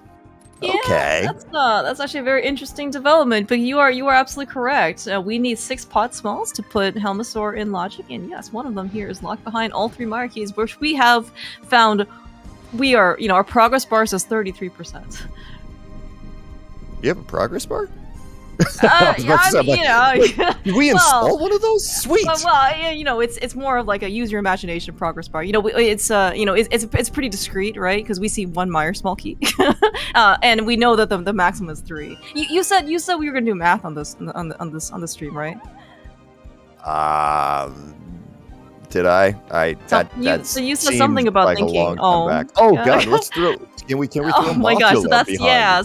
Yeah, okay. That's actually a very interesting development, but you are absolutely correct. We need 6 pot smalls to put Helmasaur in Logic, and yes, one of them here is locked behind all 3 Meyer keys, which we have found. We are, our progress bar says 33%. You have a progress bar? Did we install one of those? Sweet. It's more of like a use your imagination progress bar. It's pretty discreet, right? Because we see 1 Meyer small key, and we know that the maximum is 3. You said we were gonna do math on this on the stream, right? Did I? So you said something about like thinking. God, let's throw. Can we throw? Oh my gosh! So that's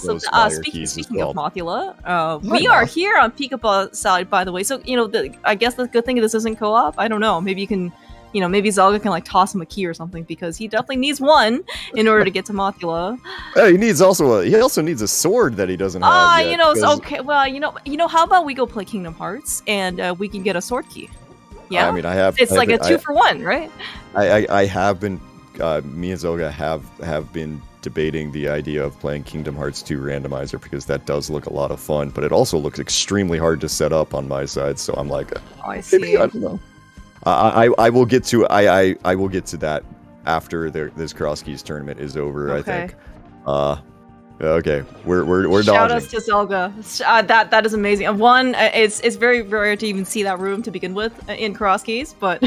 So speaking of Mothula, we are here on Pikapals side, by the way. So I guess the good thing this isn't co-op. I don't know. Maybe you can, maybe Zelda can like toss him a key or something because he definitely needs 1 in order to get to Mothula. He also needs a sword that he doesn't have. Okay. Well, how about we go play Kingdom Hearts and we can get a sword key. Yeah, I mean, I have. It's like a 2 for 1, right? I have been. Me and Zelda have been debating the idea of playing Kingdom Hearts 2 Randomizer because that does look a lot of fun, but it also looks extremely hard to set up on my side. So I'm like, I see. Maybe, I don't know. I will get to I will get to that after this Crosskeys tournament is over. Okay. I think. Okay, we're Shout dodging. outs to Zelda. That is amazing. One, it's very rare to even see that room to begin with in Crosskeys, but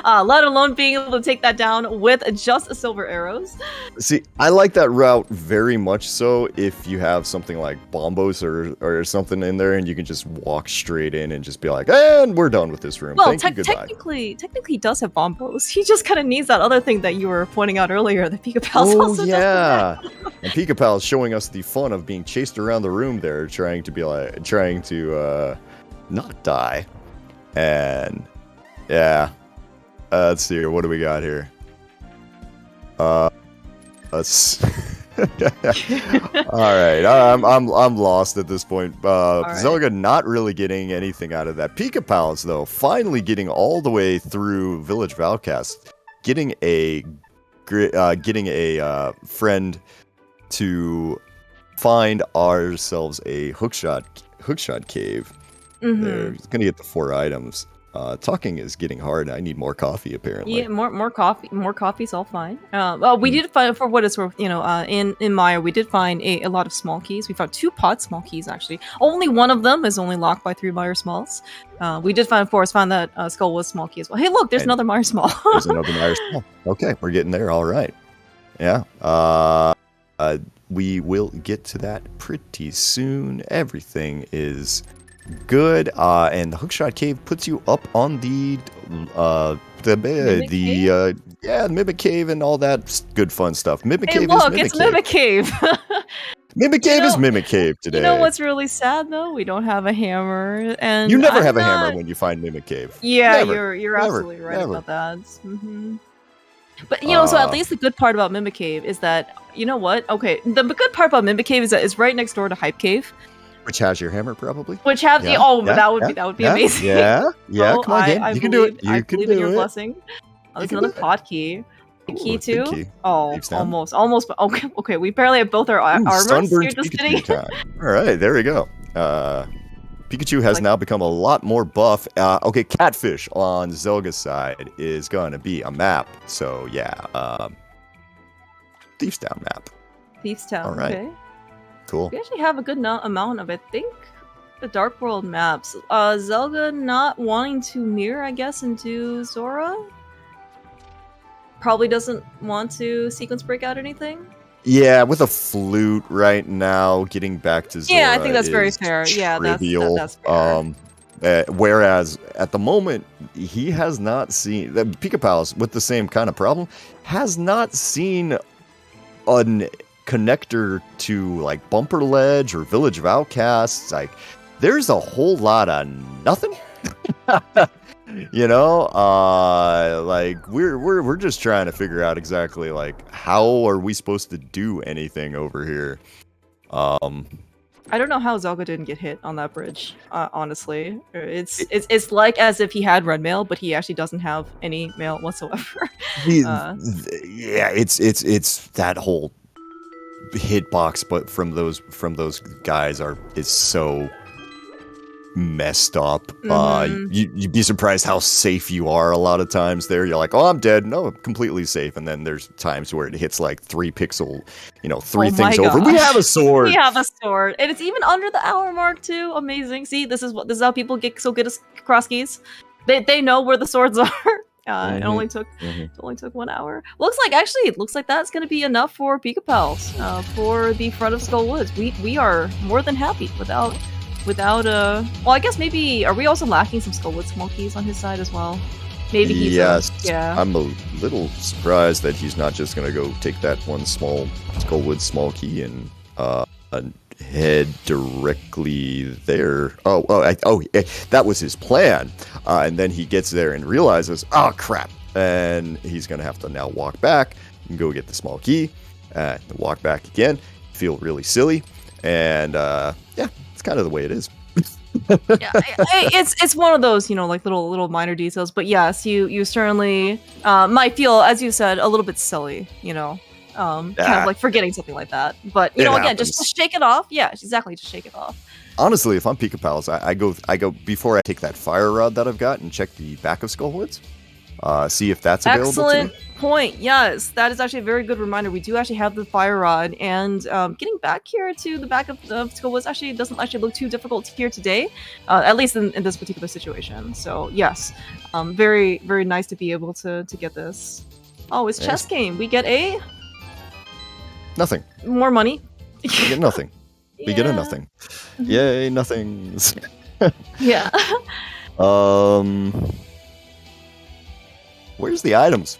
let alone being able to take that down with just silver arrows. See, I like that route very much so if you have something like bombos or something in there and you can just walk straight in and just be like, and we're done with this room. Well, Thank you, goodbye. technically he does have bombos. He just kind of needs that other thing that you were pointing out earlier, the Pikapals also yeah. does. And Pikapals showing us the fun of being chased around the room there, trying to not die. And yeah. Let's see here. What do we got here? Let's all right. I'm lost at this point. right. Zelda not really getting anything out of that. Pikapals though, finally getting all the way through Village of Outcasts, getting a friend to find ourselves a hookshot cave. They're gonna get the 4 items. Talking is getting hard. I need more coffee, apparently. Yeah, more coffee. More coffee's all fine. Well, we did find, for what it's worth, in Maya, we did find a lot of small keys. We found 2 pod small keys, actually. Only one of them is only locked by 3 Meyer smalls. We did found that skull was small key as well. Hey, look, there's another Meyer small. There's another Meyer small. Okay, we're getting there. All right. Yeah. We will get to that pretty soon. Everything is good, and the hookshot cave puts you up on the Mimic Cave and all that good fun stuff. Mimic Cave look, is Mimic it's Cave. Mimic Cave. Mimic Cave is Mimic Cave today. You know what's really sad though? We don't have a hammer, and you never have a hammer when you find Mimic Cave. Yeah, Never. you're Never. absolutely right Never. about that. But so at least the good part about Mimic Cave is that, you know what? Okay, the good part about Mimic Cave is that it's right next door to Hype Cave. Which has your hammer, probably. Which have that would be amazing. Yeah, Oh, come on, game. You can do it. You can believe do in your it. blessing. Oh, there's another pod key. The key Ooh, too? big key. Oh, Deep down. almost. But okay. We barely have both our armors. Sunburned You're just Pikachu kidding. time. All right, there we go. Pikachu has now become a lot more buff. Okay, Catfish on Zelga's side is going to be a map. So, yeah. Thief's Town map. Thief's Town. All right. Okay. Cool. We actually have a good amount of, I think, the Dark World maps. Zelda not wanting to mirror, I guess, into Zora. Probably doesn't want to sequence break out anything. Yeah, with a flute right now, getting back to Zora. Yeah, I think that's very fair. Yeah, trivial. that's fair. Whereas at the moment, he has not seen the Pikapals with the same kind of problem. Has not seen a connector to like Bumper Ledge or Village of Outcasts. Like, there's a whole lot of nothing. Like we're just trying to figure out exactly like how are we supposed to do anything over here. I don't know how Zelda didn't get hit on that bridge. Honestly, it's like as if he had red mail, but he actually doesn't have any mail whatsoever. Yeah, it's that whole hitbox, but from those guys is so messed up. You'd be surprised how safe you are a lot of times there. You're like, oh, I'm dead. No, I'm completely safe. And then there's times where it hits like 3 pixel, 3 things over. We have a sword. We have a sword. And it's even under the hour mark too. Amazing. See, this is how people get so good at Crosskeys. They know where the swords are. It only took 1 hour. Looks like that's going to be enough for Pikapals for the front of Skull Woods. We are more than happy without well, I guess maybe are we also lacking some Skullwood small keys on his side as well? Maybe he's I'm a little surprised that he's not just gonna go take that one small Skullwood small key and head directly there. That was his plan. And then he gets there and realizes, oh crap, and he's gonna have to now walk back and go get the small key, walk back again, feel really silly, and it's kind of the way it is. It's one of those, like little minor details. But yes, you certainly might feel, as you said, a little bit silly. Kind of like forgetting something like that. But again, just shake it off. Yeah, exactly. Just shake it off. Honestly, if I'm Pikapals, I go before I take that fire rod that I've got and check the back of Skullwoods. see if that's available Excellent to me. point. Yes, that is actually a very good reminder. We do actually have the fire rod, and getting back here to the back of the school doesn't actually look too difficult here today, at least in this particular situation. So yes, very very nice to be able to get this. Oh, it's chess game. We get Nothing. more money. We get nothing. We get a Yeah. nothing. Yay, nothings. Yeah. Where's the items?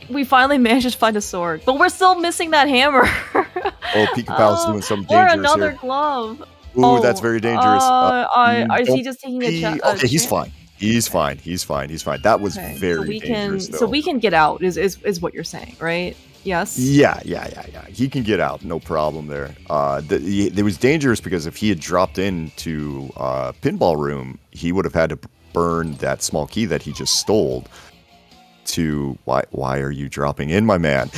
We finally managed to find a sword, but we're still missing that hammer. Oh, Pikapals doing something or dangerous another here. glove. Ooh, that's very dangerous. Is he don't just taking a chance? Okay, he's fine. He's fine. That was very dangerous. So we can get out. Is what you're saying, right? Yes. Yeah. He can get out, no problem there. It was dangerous because if he had dropped into pinball room, he would have had to burn that small key that he just stole. To why are you dropping in, my man?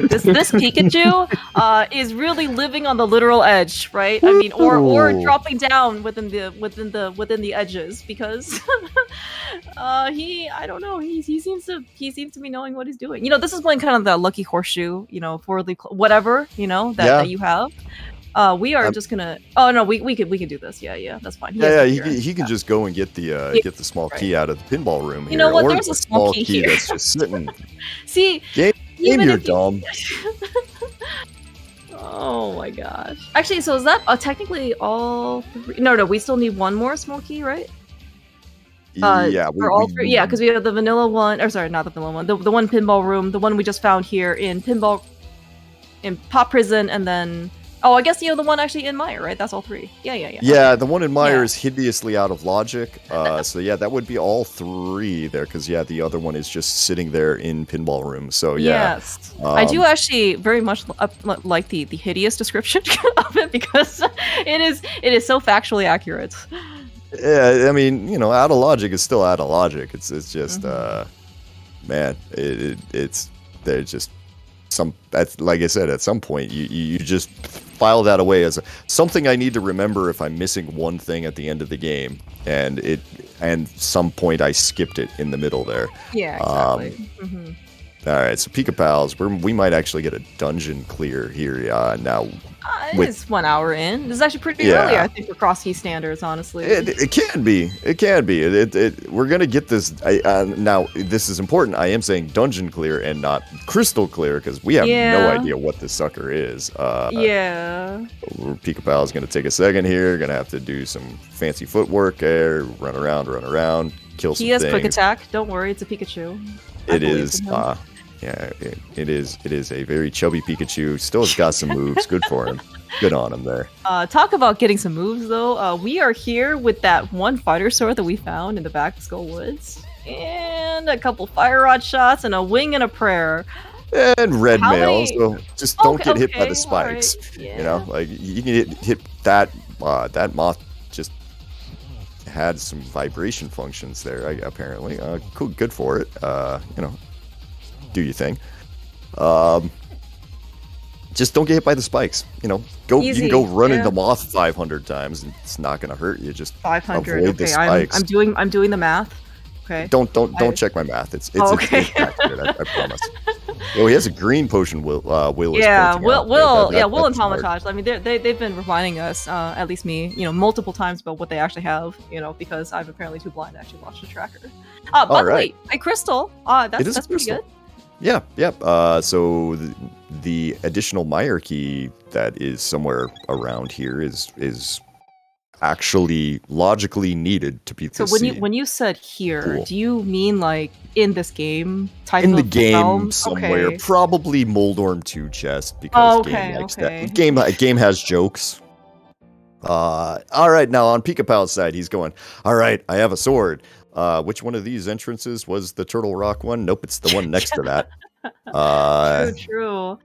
This Pikachu is really living on the literal edge, right? I mean, or dropping down within the edges because I don't know, he seems to be knowing what he's doing. You know, this is playing kind of the lucky horseshoe, you know, whatever, you know, that you have. We are just gonna. Oh no, we could do this. Yeah, that's fine. He can just go and get the small key out of the pinball room here. You know what? Or There's a small key here. that's just sitting. See, Game, even you're if dumb. Oh my gosh. Actually, so is that technically all three? No, we still need one more small key, right? Yeah, for all three. Yeah, because we have the vanilla one. Or sorry, not the vanilla one. The one pinball room. The one we just found here in Pop Prison, and then. Oh, I guess, you know, the one actually in Meyer, right? That's all three. Yeah. Yeah, the one in Meyer is hideously out of logic. So yeah, that would be all three there, because the other one is just sitting there in pinball room. So yeah. Yes, I do actually very much like the hideous description of it, because it is so factually accurate. Yeah, I mean, you know, out of logic is still out of logic. It's just man, it's they're just like I said, at some point you just file that away as something I need to remember if I'm missing one thing at the end of the game, and some point I skipped it in the middle there. Yeah, exactly. All right, so Pikapals, we might actually get a dungeon clear here now. It's 1 hour in. This is actually pretty early, I think, for Crosskeys standards, honestly. It can be. We're going to get this. Now, this is important. I am saying dungeon clear and not crystal clear, because we have no idea what this sucker is. Pikapal is going to take a second here. Going to have to do some fancy footwork there. Run around, kill some things. He has quick attack. Don't worry, it's a Pikachu. It is. Yeah, it is a very chubby Pikachu. Still has got some moves. Good for him. Good on him there. Talk about getting some moves, though. We are here with that one fighter sword that we found in the back of Skull Woods, and a couple fire rod shots, and a wing and a prayer. And red mail, so just don't get hit by the spikes. Right. Yeah. You know, like you can hit that. That moth just had some vibration functions there, apparently. Cool, good for it. You know. Do your thing. Just don't get hit by the spikes. You know, you can go run into moth 500 times, and it's not going to hurt you. Just 500. avoid the spikes. I'm doing the math. Okay. Don't check my math. It's accurate. I promise. Oh, he has a green potion. Will is Will and Palmatage. I mean, they've been reminding us, at least me, you know, multiple times about what they actually have. You know, because I'm apparently too blind to actually watch the tracker. But wait, a crystal. That's pretty good. Yeah. So the additional Meyer key that is somewhere around here is actually logically needed to be. So when you said here, do you mean like in this game type in of the game realm? somewhere? Okay. Probably Moldorm 2 chest, because game likes that. Game has jokes. All right, now on Pikapal's side, he's going, all right, I have a sword. Which one of these entrances was the Turtle Rock one? Nope, it's the one next to that. True.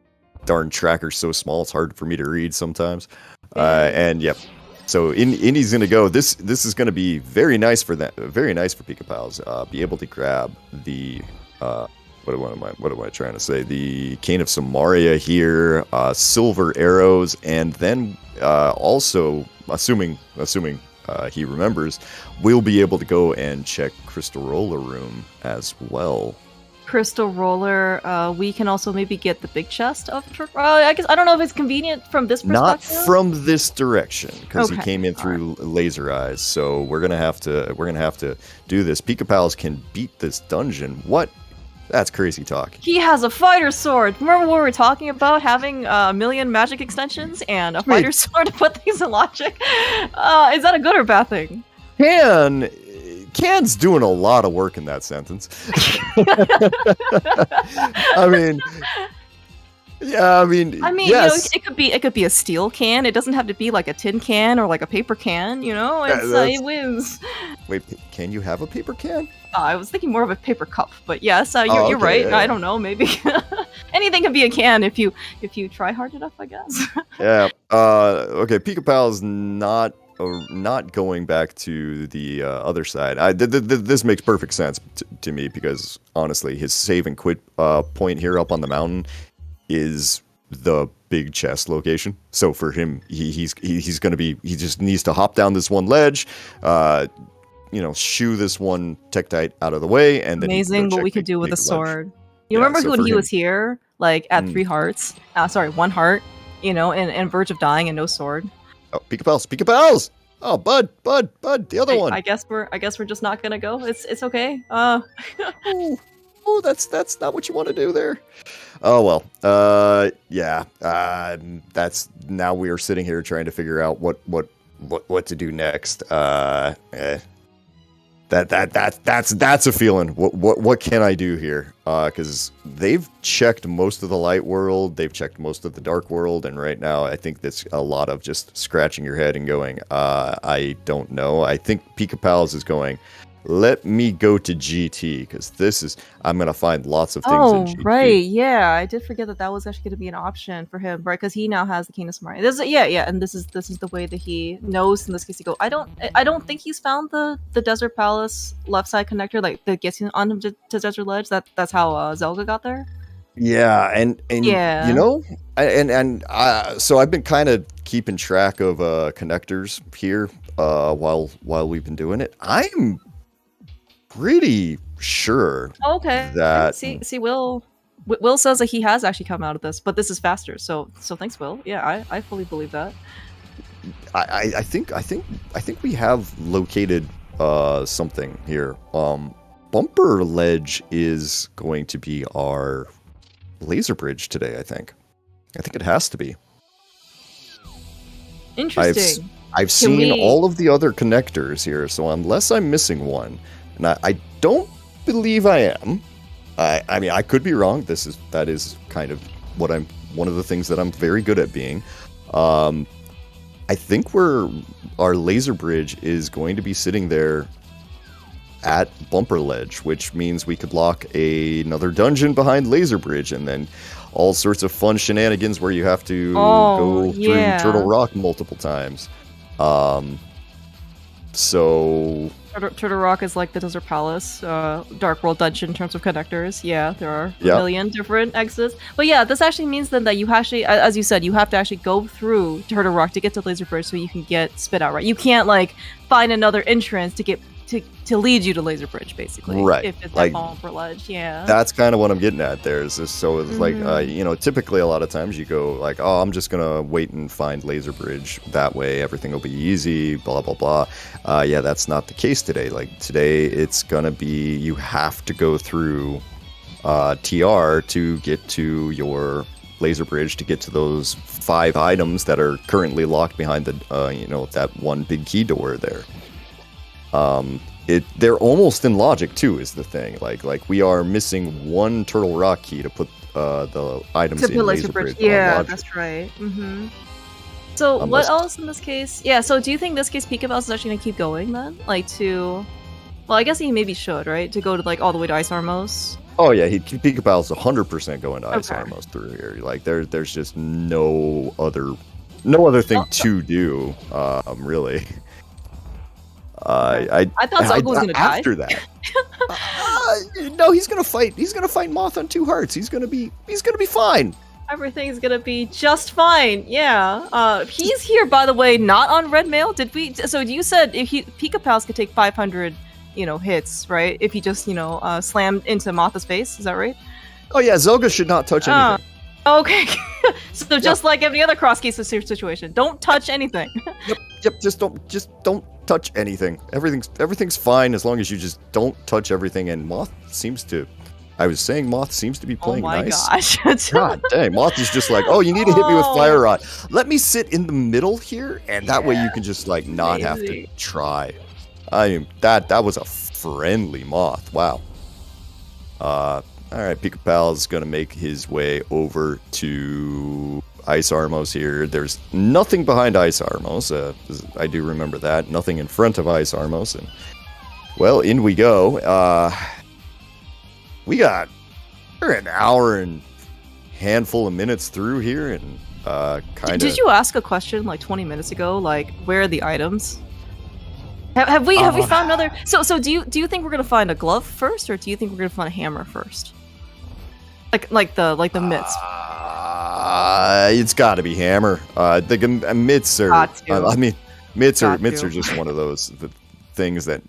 Darn tracker's so small, it's hard for me to read sometimes. And yep. So Indy's gonna go. This is gonna be very nice for that. Very nice for Pikapals. Be able to grab the what am I trying to say? The Cane of Samaria here, silver arrows, and then also assuming he remembers, we'll be able to go and check Crystal Roller Room as well. Crystal Roller, we can also maybe get the big chest of I guess I don't know if it's convenient from this perspective. Not from this direction, because he Okay, came in through laser eyes. So we're gonna have to do this. Pikapals can beat this dungeon. What? That's crazy talk. He has a fighter sword. Remember what we were talking about having a million magic extensions and a fighter sword to put things in logic? Is that a good or bad thing? Can's doing a lot of work in that sentence. I mean, yes. You know, it could be a steel can. It doesn't have to be like a tin can or like a paper can. You know, it wins. Wait, can you have a paper can? I was thinking more of a paper cup, but yes, you're right. Yeah. I don't know, maybe anything can be a can if you try hard enough, I guess. Yeah. Okay. Pikapal's not going back to the other side. This makes perfect sense to me because honestly, his save and quit point here up on the mountain is the big chest location. So for him, he's gonna be. He just needs to hop down this one ledge. Shoo this one Tektite out of the way, and then amazing what we could do with a sword. You remember when he was here, like at 3 hearts? 1 heart. You know, and verge of dying and no sword. Oh, Pikapals! Oh, Bud, the other one. I guess we're just not gonna go. It's okay. That's not what you want to do there. Oh well. Yeah. That's now we are sitting here trying to figure out what to do next. That's a feeling. What can I do here? Because they've checked most of the light world, they've checked most of the dark world, and right now I think that's a lot of just scratching your head and going, I don't know. I think Pikapals is going, let me go to GT because I'm gonna find lots of things in GT. Right, yeah, I did forget that was actually gonna be an option for him, right? Because he now has the Kingdom Samurai. And this is the way that he knows in this case to go. I don't think he's found the Desert Palace left side connector like that gets him on him to Desert Ledge. That's how Zelda got there. Yeah, and yeah. You know, so I've been kind of keeping track of connectors here while we've been doing it. I'm pretty sure that see Will says that he has actually come out of this, but this is faster, so thanks, Will. Yeah, I fully believe that. I think we have located something here. Bumper Ledge is going to be our laser bridge today. I think it has to be. Interesting. I've seen all of the other connectors here, so unless I'm missing one, and I don't believe I am. I mean, I could be wrong. That is kind of one of the things that I'm very good at being. I think our laser bridge is going to be sitting there at Bumper Ledge, which means we could lock another dungeon behind laser bridge, and then all sorts of fun shenanigans where you have to go through Turtle Rock multiple times. So Turtle Rock is like the Desert Palace, Dark World dungeon in terms of connectors. Yeah, there are a million different exits. But yeah, this actually means then that you actually, as you said, you have to actually go through Turtle Rock to get to Laser Bridge so you can get spit out, right? You can't like find another entrance to get to lead you to Laser Bridge, basically. Right. If it's like, Bumper Ledge, yeah. That's kind of what I'm getting at there. Is this, so it's like, typically a lot of times you go like, oh, I'm just going to wait and find Laser Bridge. That way everything will be easy, blah, blah, blah. Yeah, that's not the case today. Like today it's going to be, you have to go through TR to get to your Laser Bridge, to get to those 5 items that are currently locked behind the, that one big key door there. They're almost in logic too, is the thing. Like we are missing 1 Turtle Rock key to put the items in Laser Bridge. Yeah, that's right. Mm-hmm. So what else in this case? Yeah. So do you think this case Pikapals is actually gonna keep going then, like to? Well, I guess he maybe should, right? To go to like all the way to Ice Armos. Oh yeah, Pikapals 100% going to Ice Armos through here. Like there's just no other thing to do, really. I thought Zelda was gonna die after that. No, he's gonna fight. He's gonna fight Moth on 2 hearts. He's gonna be fine. Everything's gonna be just fine. Yeah. He's here, by the way, not on red mail. Did we? So you said if Pikapals could take 500, hits, right? If he just, slammed into Martha's face. Is that right? Oh yeah, Zelda should not touch anything. Okay. So just like every other Crosskeys situation, don't touch anything. Yep. Just don't touch anything. Everything's fine as long as you just don't touch everything. And Moth seems to be playing nice. Oh my gosh. God dang, Moth is just like, oh, you need to hit me with Fire Rod. Let me sit in the middle here, and that way you can just like not have to try. I mean, that was a friendly Moth. Wow. All right, Pikapal's gonna make his way over to Ice Armos here. There's nothing behind Ice Armos. I do remember that. Nothing in front of Ice Armos. And, well, in we go. We're an hour and handful of minutes through here, and kind of. Did you ask a question like 20 minutes ago? Like, where are the items? Have we found another? So do you think we're gonna find a glove first, or do you think we're gonna find a hammer first? Like the mitts. It's got to be hammer. The mitts are. Mitts are just one of those things that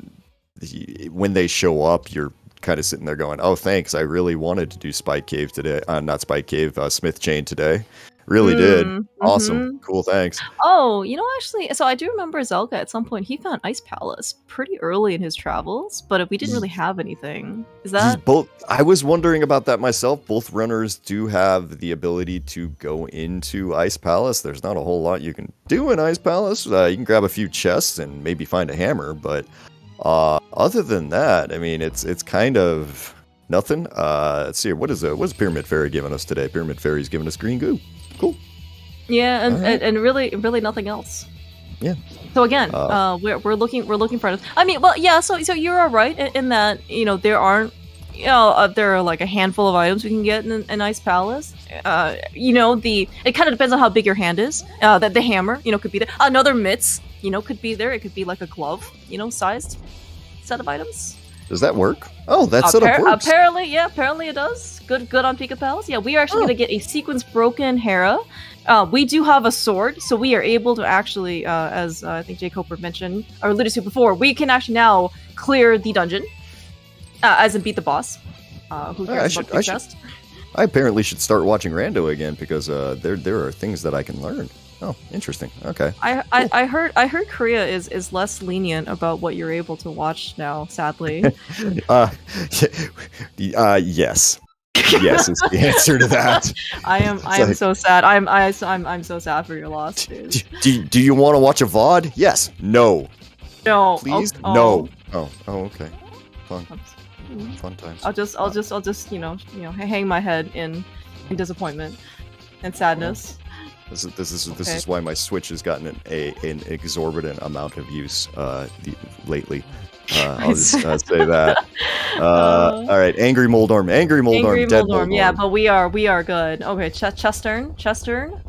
when they show up, you're kind of sitting there going, "Oh, thanks. I really wanted to do Spike Cave today. Not Spike Cave. Smith Chain today. Really did. Awesome. Cool. Thanks." Oh, actually, so I do remember Zelda at some point. He found Ice Palace pretty early in his travels, but we didn't really have anything. Is that both? I was wondering about that myself. Both runners do have the ability to go into Ice Palace. There's not a whole lot you can do in Ice Palace. You can grab a few chests and maybe find a hammer, but other than that, I mean, it's kind of nothing. Let's see. What's Pyramid Fairy giving us today? Pyramid Fairy's giving us green goo. Cool. Yeah, and really nothing else. Yeah. So again, we're looking for. I mean, well, yeah. So you're all right in that there aren't there are like a handful of items we can get in Ice Palace. It kind of depends on how big your hand is. That the hammer could be there. Another mitts could be there. It could be like a glove sized set of items. Does that work? Oh, that setup works. Apparently it does. Good on Pikapals. Yeah, we are actually going to get a sequence broken Hera. We do have a sword, so we are able to actually, as I think Jay Coper mentioned, or alluded to before, we can actually now clear the dungeon, as in beat the boss. Who cares about the chest? I apparently should start watching Rando again, because there are things that I can learn. Oh, interesting. Okay. I heard Korea is less lenient about what you're able to watch now, sadly. Yes. Yes is the answer to that. I am so sad. I'm so sad for your loss, dude. Do you want to watch a VOD? Yes. No. No. Please? Oh. No. Oh, okay. Fun times. I'll just hang my head in disappointment and sadness. This is why my Switch has gotten an exorbitant amount of use lately. I'll just say that. All right, Angry Moldorm, dead Moldorm. Yeah, but we are good. Okay, chest turn,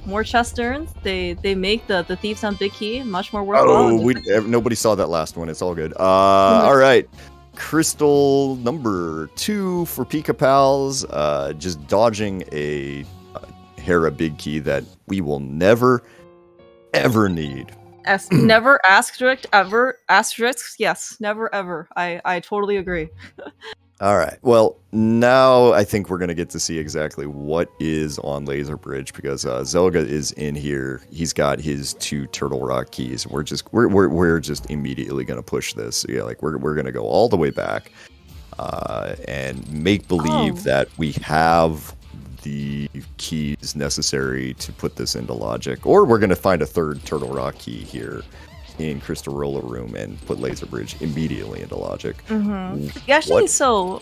more chest turns. They make the thief sound big key much more worthwhile. Oh, nobody saw that last one. It's all good. All right. Crystal number 2 for Pikapals. Just dodging a Hera big key that we will never ever need. Never asterisk ever asterisk. Yes, never ever. I totally agree. All right. Well, now I think we're gonna get to see exactly what is on Laser Bridge, because Zelda is in here. He's got his 2 Turtle Rock keys. We're just immediately gonna push this. So yeah, like we're gonna go all the way back and make believe that we have the keys necessary to put this into logic, or we're going to find a 3rd Turtle Rock key here in Crystal Roller Room and put Laser Bridge immediately into logic. Actually, so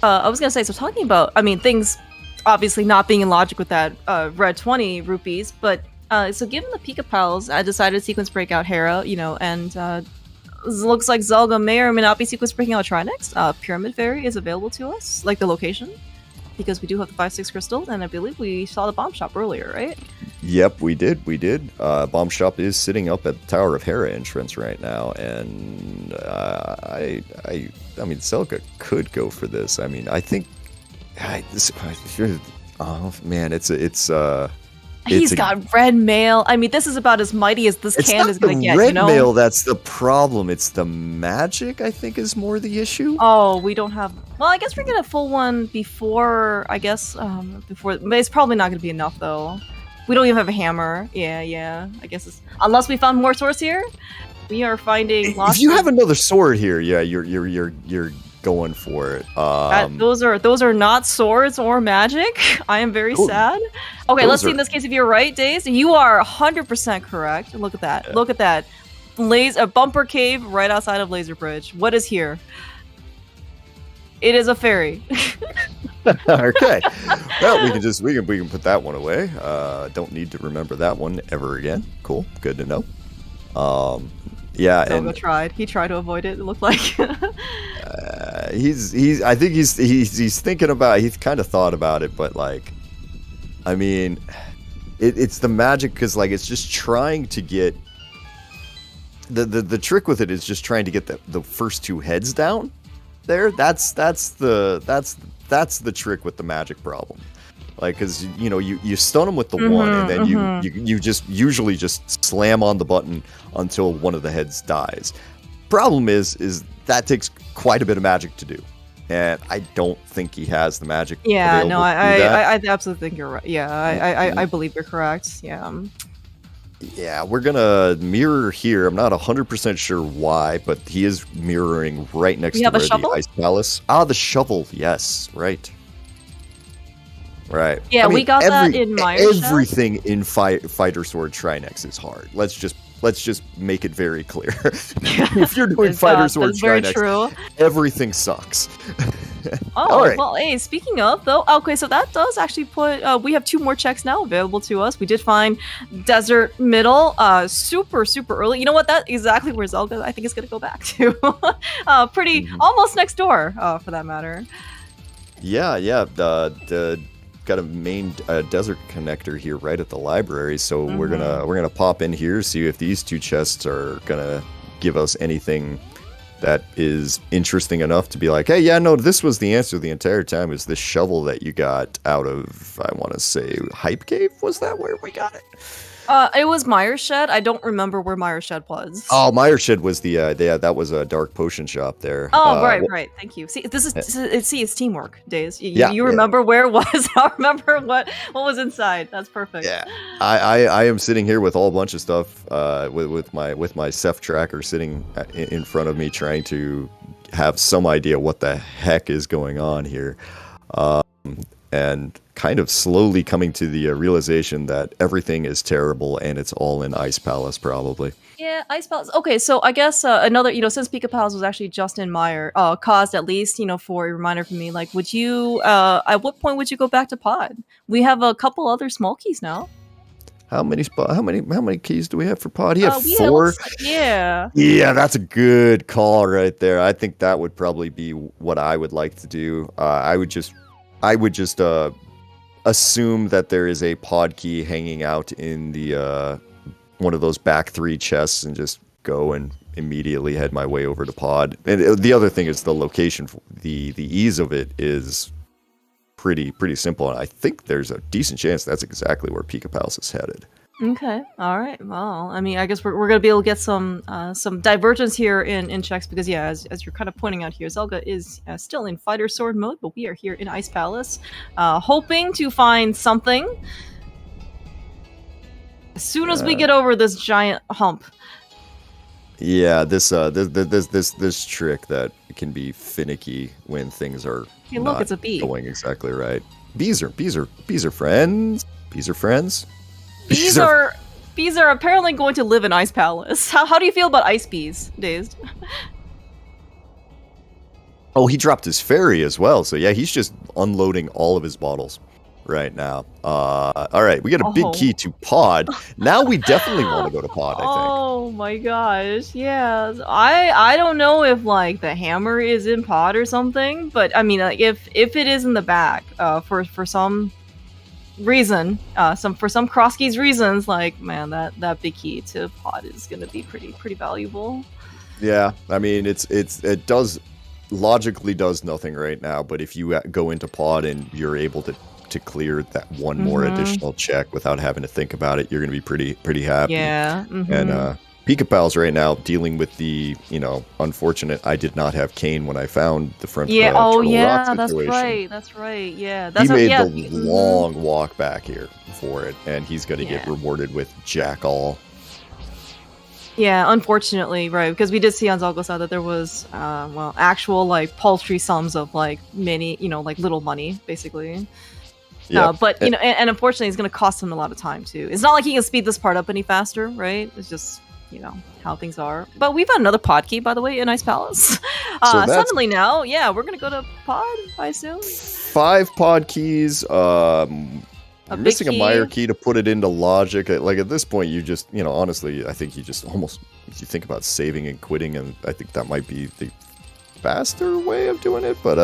I was going to say, so talking about, things obviously not being in logic with that red 20 rupees, but so given the Pikapals, I decided to sequence break out Hera, and looks like Zelda may or may not be sequence breaking out Trinex. Pyramid Fairy is available to us, like the location, because we do have the 5-6 crystal, and I believe we saw the bomb shop earlier, right? Yep, we did. Bomb shop is sitting up at the Tower of Hera entrance right now, and I mean, Zelda could go for this. I mean, I think Oh man, it's He's got red mail. I mean, this is about as mighty as this can is going to get, red you know? mail that's the problem. It's the magic, I think, is more the issue. Oh, we don't have... Well, I guess we're going to full one before, I guess, before... But it's probably not going to be enough, though. We don't even have a hammer. Yeah. I guess it's... Unless we found more swords here, we are finding lots If you have another sword here, yeah, you're going for it. Those are not swords or magic. I am very sad. Okay, let's see in this case if you're right, Days. You are 100% correct. Look at that. Yeah. Look at that. A bumper cave right outside of Laser Bridge. What is here? It is a ferry. Okay. Well, we can put that one away. Don't need to remember that one ever again. Cool. Good to know. Yeah, Zelda tried. He tried to avoid it. It looked like. I think he's thinking about. He's kind of thought about it, but like, I mean, it's the magic because like it's just trying to get the trick with it is just trying to get the first two heads down. There, that's the trick with the magic problem. Like, because you stun them with the one, and then you just usually just slam on the button until one of the heads dies. Problem is that takes quite a bit of magic to do, and I don't think he has the magic. Yeah, no, I absolutely think you're right. Yeah, I believe you're correct. Yeah. Yeah, we're gonna mirror here. I'm not 100% sure why, but he is mirroring right next to where the Ice Palace. Ah, the shovel. Yes, right. Right. Yeah, I mean, we got that in Myers. Everything in Fighter Sword Trinex is hard. Let's just make it very clear. If you're doing Fighter Sword Trinex, everything sucks. Oh, right. Well, hey, speaking of, though, okay, so that does actually put, we have 2 more checks now available to us. We did find Desert Middle, super early. You know what, that's exactly where Zelda, I think, is going to go back to. Almost next door, for that matter. Yeah, got a main desert connector here right at the library, so we're gonna pop in here, see if these 2 chests are gonna give us anything that is interesting enough to be like, hey, yeah, no, this was the answer the entire time. Is this shovel that you got out of, I want to say, Hype Cave? Was that where we got it? It was Myers Shed. I don't remember where Myers Shed was. Oh, Myers Shed was that was a dark potion shop there. Oh, right. Thank you. See, it's teamwork, Days. You remember where it was. I remember what was inside. That's perfect. Yeah, I am sitting here with a whole bunch of stuff, with my Ceph tracker sitting in front of me, trying to have some idea what the heck is going on here, and kind of slowly coming to the realization that everything is terrible and it's all in Ice Palace, probably. Yeah, Ice Palace. Okay, so I guess another, since Pikapals was actually just in Meyer, caused at least, for a reminder for me, like, would you, at what point would you go back to Pod? We have a couple other small keys now. How many keys do we have for Pod? He had 4. Yeah. Yeah, that's a good call right there. I think that would probably be what I would like to do. I would just assume that there is a pod key hanging out in the one of those back 3 chests and just go and immediately head my way over to Pod. And the other thing is the location. The ease of it is pretty simple, and I think there's a decent chance that's exactly where Pikapals is headed. Okay. All right. Well, I mean, I guess we're gonna be able to get some divergence here in checks because, yeah, as you're kind of pointing out here, Zelda is still in Fighter Sword mode, but we are here in Ice Palace, hoping to find something as soon as we get over this giant hump. Yeah, this trick that can be finicky when things are it's a bee going exactly right. Bees are friends. Bees are friends. Bees are apparently going to live in Ice Palace. How do you feel about ice bees, Dazed? Oh, he dropped his ferry as well. So yeah, he's just unloading all of his bottles right now. All right, we got a big key to Pod. Now we definitely want to go to Pod, I think. Oh my gosh, yeah. I don't know if like the hammer is in Pod or something, but I mean, like, if it is in the back, for some reason, for some Crosskeys reasons, like, man, that big key to Pod is gonna be pretty valuable. Yeah, I mean, it does logically does nothing right now, but if you go into Pod and you're able to to clear that one more additional check without having to think about it, you're going to be pretty happy. Yeah. And Pikapals right now dealing with the, unfortunate I did not have Kane when I found the front. Yeah. That's situation. right. That's right. Yeah. He made the long walk back here for it, and he's going to get rewarded with jack all. Yeah, unfortunately, right, because we did see on Zelga's side that there was, actual, like, paltry sums of, like, many, like, little money, basically. Yeah. But, and unfortunately, it's going to cost him a lot of time, too. It's not like he can speed this part up any faster, right? It's just, how things are. But we've got another pod key, by the way, in Ice Palace. Suddenly now, we're going to go to pod, I assume. 5 pod keys, I'm missing a Meyer key to put it into logic. Like at this point, you just, honestly, I think you just almost, you think about saving and quitting, and I think that might be the faster way of doing it. But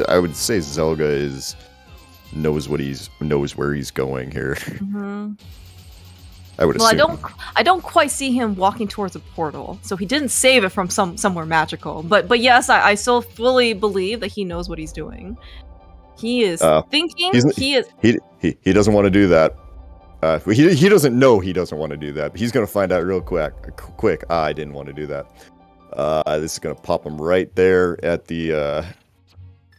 I would say Zelga knows where he's going here. I would assume. I don't quite see him walking towards a portal, so he didn't save it from somewhere magical. But yes, I still fully believe that he knows what he's doing. He is thinking. He doesn't want to do that. He doesn't know he doesn't want to do that. But he's going to find out real quick. I didn't want to do that. This is going to pop him right there at the. Are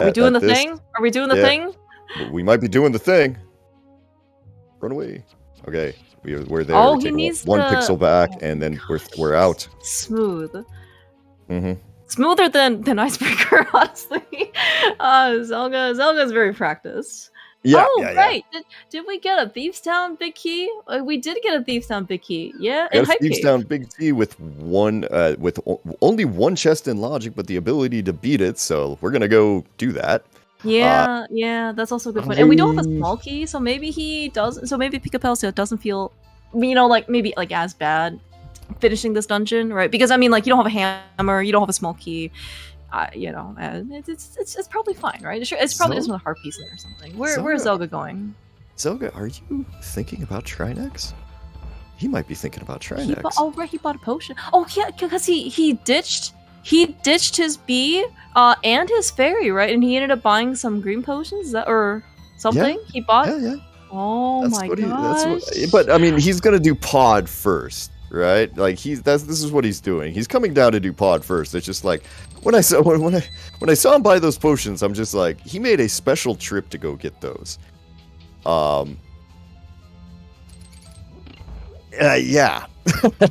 we doing the thing? Are we doing the thing? We might be doing the thing. Run away. Okay, we're there. Oh, he needs one pixel back, and then we're out. Smooth. Smoother than Icebreaker, honestly. Zelga's very practiced. Right. Did we get a Thieves Town big key? We did get a Thieves Town big key. Yeah, and Thieves Town big key with only one chest in logic, but the ability to beat it. So we're gonna go do that. Yeah, that's also a good point. And we don't have a small key, so maybe he doesn't. So maybe Pikapals doesn't feel, maybe as bad finishing this dungeon, right? Because you don't have a hammer, you don't have a small key, it's probably fine, right? It's probably just with a heart piece in it or something. Where is Zelga going? Zelga, are you thinking about Trinex? He might be thinking about Trinex. He bought a potion. Oh yeah, because he ditched his bee and his fairy, right? And he ended up buying some green potions or something. He bought. Yeah. Oh my gosh. But he's gonna do pod first. Right, like this is what he's doing. He's coming down to do pod first. It's just like when I saw him buy those potions, I'm just like, he made a special trip to go get those. Yeah.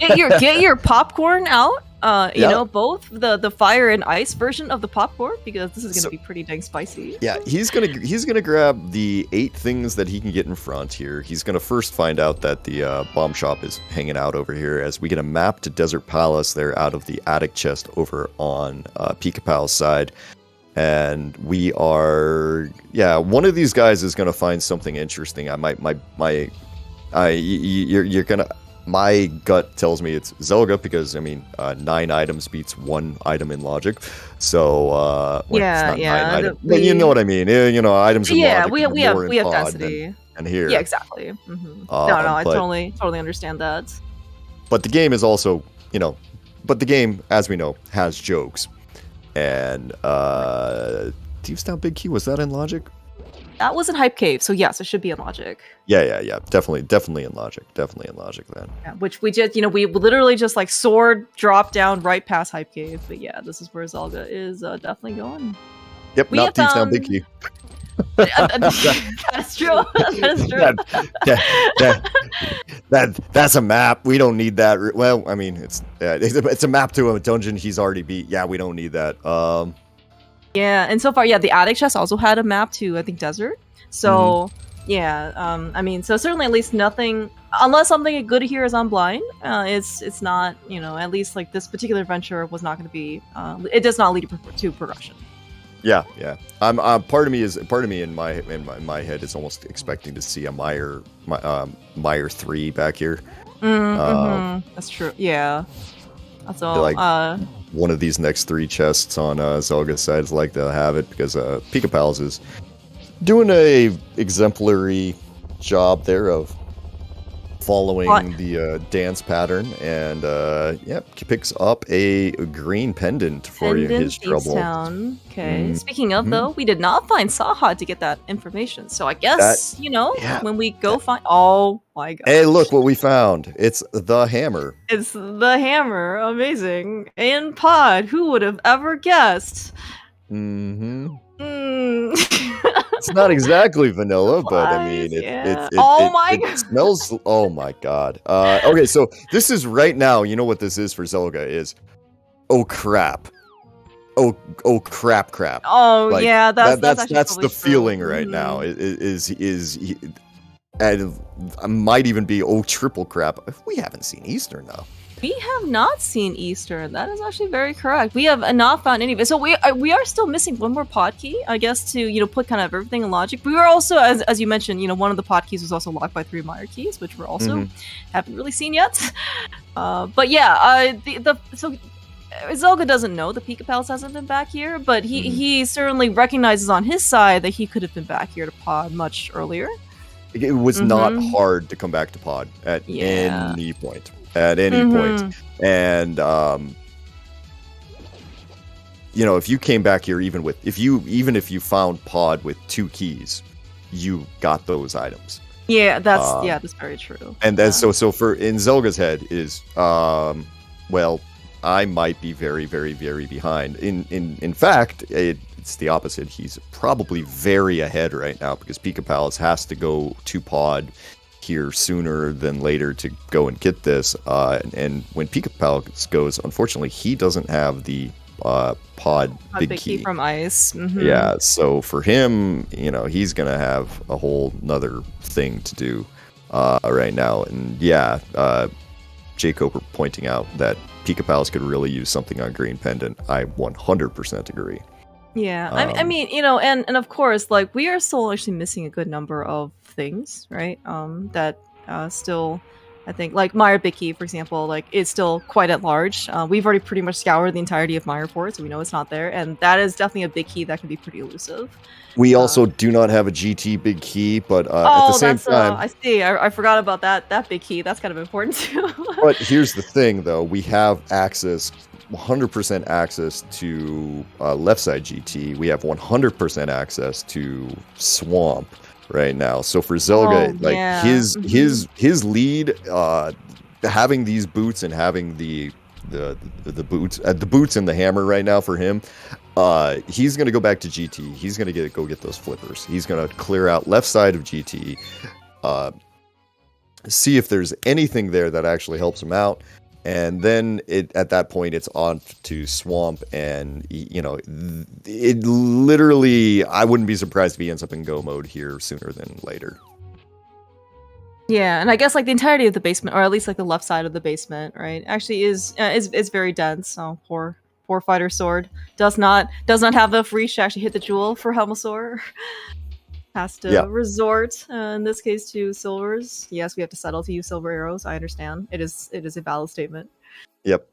Get your popcorn out. Both the fire and ice version of the popcorn, because this is gonna be pretty dang spicy. Yeah, he's gonna grab the 8 things that he can get in front here. He's gonna first find out that the bomb shop is hanging out over here, as we get a map to Desert Palace there out of the attic chest over on Pikapal's side. And we are, one of these guys is gonna find something interesting. My gut tells me it's Zelga, because 9 items beats 1 item in logic. So but you know what I mean. Items in logic. we have density. And here. Yeah, exactly. I totally understand that. But the game is also, but the game, as we know, has jokes. And Thieves Town Big Key, was that in logic? That was in Hype Cave, so yes, it should be in logic. Yeah. Definitely in logic. Definitely in logic then. Yeah, which we just, we literally just like sword drop down right past Hype Cave. But yeah, this is where Zelda is definitely going. Yep, not Thieves Town Big Key. That's true. That's a map. We don't need that. Well, it's a map to a dungeon he's already beat. Yeah, we don't need that. Yeah, and so far, the attic chest also had a map to, I think, Desert. So, so certainly at least nothing, unless something good here is on blind, it's not, at least like this particular adventure was not going to be, it does not lead to progression. Yeah. I'm part of me in my head is almost expecting to see a Meyer 3 back here. That's true. Yeah. That's all. One of these next 3 chests on Zelga's side is like they'll have it, because Pikapals is doing a exemplary job there of following the dance pattern, and picks up a green pendant for his trouble. Town. Okay. Speaking of, though, we did not find Saha to get that information, so I guess when we go find. Oh my god! Hey, look what we found! It's the hammer. It's the hammer. Amazing. And Pod. Who would have ever guessed? It's not exactly vanilla, but I mean, it smells. Oh my god. Okay, so this is right now. You know what this is for Zelda is? Oh crap. Oh crap. Oh like, yeah, that's the feeling right now. And I might even be triple crap. We haven't seen Eastern though. We have not seen Easter. That is actually very correct. We have not found any of it. So we are still missing one more pod key, I guess, to put kind of everything in logic. We were also, as you mentioned, one of the pod keys was also locked by 3 Meyer keys, which we're also haven't really seen yet. But yeah, so Zelda doesn't know the Pikapals hasn't been back here, but he certainly recognizes on his side that he could have been back here to pod much earlier. It was not hard to come back to pod at any point. At any point. And if you came back here even if you found pod with 2 keys, you got those items. Yeah, that's very true. And then so for in Zelga's head is well, I might be very, very, very behind. In fact, it's the opposite. He's probably very ahead right now because Pikapals has to go to pod here sooner than later to go and get this. And when Pikapals goes, unfortunately, he doesn't have the pod big key from ice. Yeah, so for him, he's gonna have a whole nother thing to do right now. And Jay Coper pointing out that Pikapals could really use something on Green Pendant. I 100% agree. Yeah, I mean, and of course, like, we are still actually missing a good number of things, right? That still, I think, like Meyer Bicky, for example, like, is still quite at large. We've already pretty much scoured the entirety of Meyer for it, so we know it's not there, and that is definitely a big key that can be pretty elusive. We also do not have a GT big key, but at the same time... I see. I forgot about that big key. That's kind of important, too. But here's the thing, though. We have access... 100% access to left side GT. We have 100% access to Swamp right now. So for Zelda, his lead, having these boots and having the boots, the boots and the hammer right now for him, he's gonna go back to GT. He's gonna go get those flippers. He's gonna clear out left side of GT, see if there's anything there that actually helps him out. And then at that point, it's on to Swamp, and it literally, I wouldn't be surprised if he ends up in go mode here sooner than later. Yeah, and I guess like the entirety of the basement, or at least like the left side of the basement, right, actually is very dense. So poor fighter sword does not have enough reach to actually hit the jewel for Helmasaur. Has to resort, in this case, to silvers. Yes, we have to settle to use silver arrows. I understand. It is a valid statement. Yep.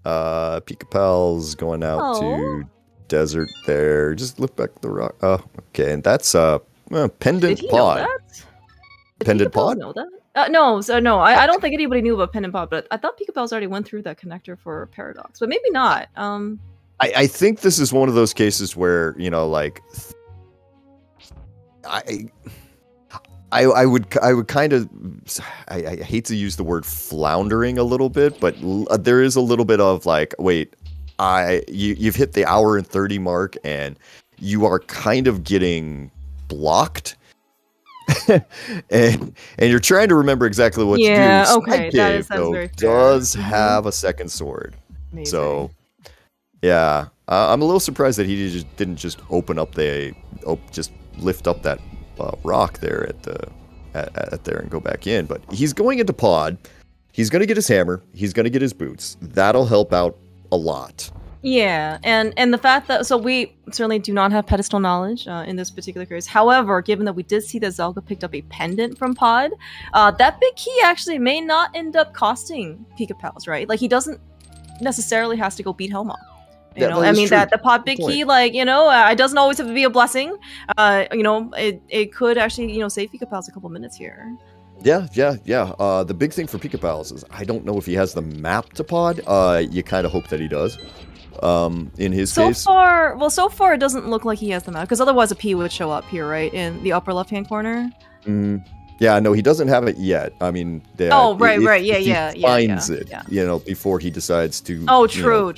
Pikapals going out to desert there. Just look back at the rock. Oh, okay. And that's Pendant Pod. Pendant Pod? Know that? No. I don't think anybody knew about Pendant Pod, but I thought Pikapals already went through that connector for Paradox, but maybe not. I think this is one of those cases where, like... I would kind of, I hate to use the word floundering a little bit, but there is a little bit of like, wait, you've hit the hour and 30 mark and you are kind of getting blocked. and you're trying to remember exactly what to do. Okay, that though, does have a second sword. Amazing. So yeah, I'm a little surprised that he didn't just open up just lift up that rock there at there and go back in. But he's going into pod. He's going to get his hammer. He's going to get his boots. That'll help out a lot. Yeah, and the fact that, so we certainly do not have pedestal knowledge in this particular case. However, given that we did see that Zelda picked up a pendant from pod, that big key actually may not end up costing Pikapals, right? Like, he doesn't necessarily has to go beat Helma. That the pod big key, like, it doesn't always have to be a blessing. It could actually, save Pikapals a couple minutes here. Yeah. The big thing for Pikapals is I don't know if he has the map to pod. You kind of hope that he does. In his case. So far it doesn't look like he has the map, because otherwise a P would show up here, right, in the upper left-hand corner. Yeah, no, he doesn't have it yet. I mean, right. He finds it, before he decides to. Oh, true.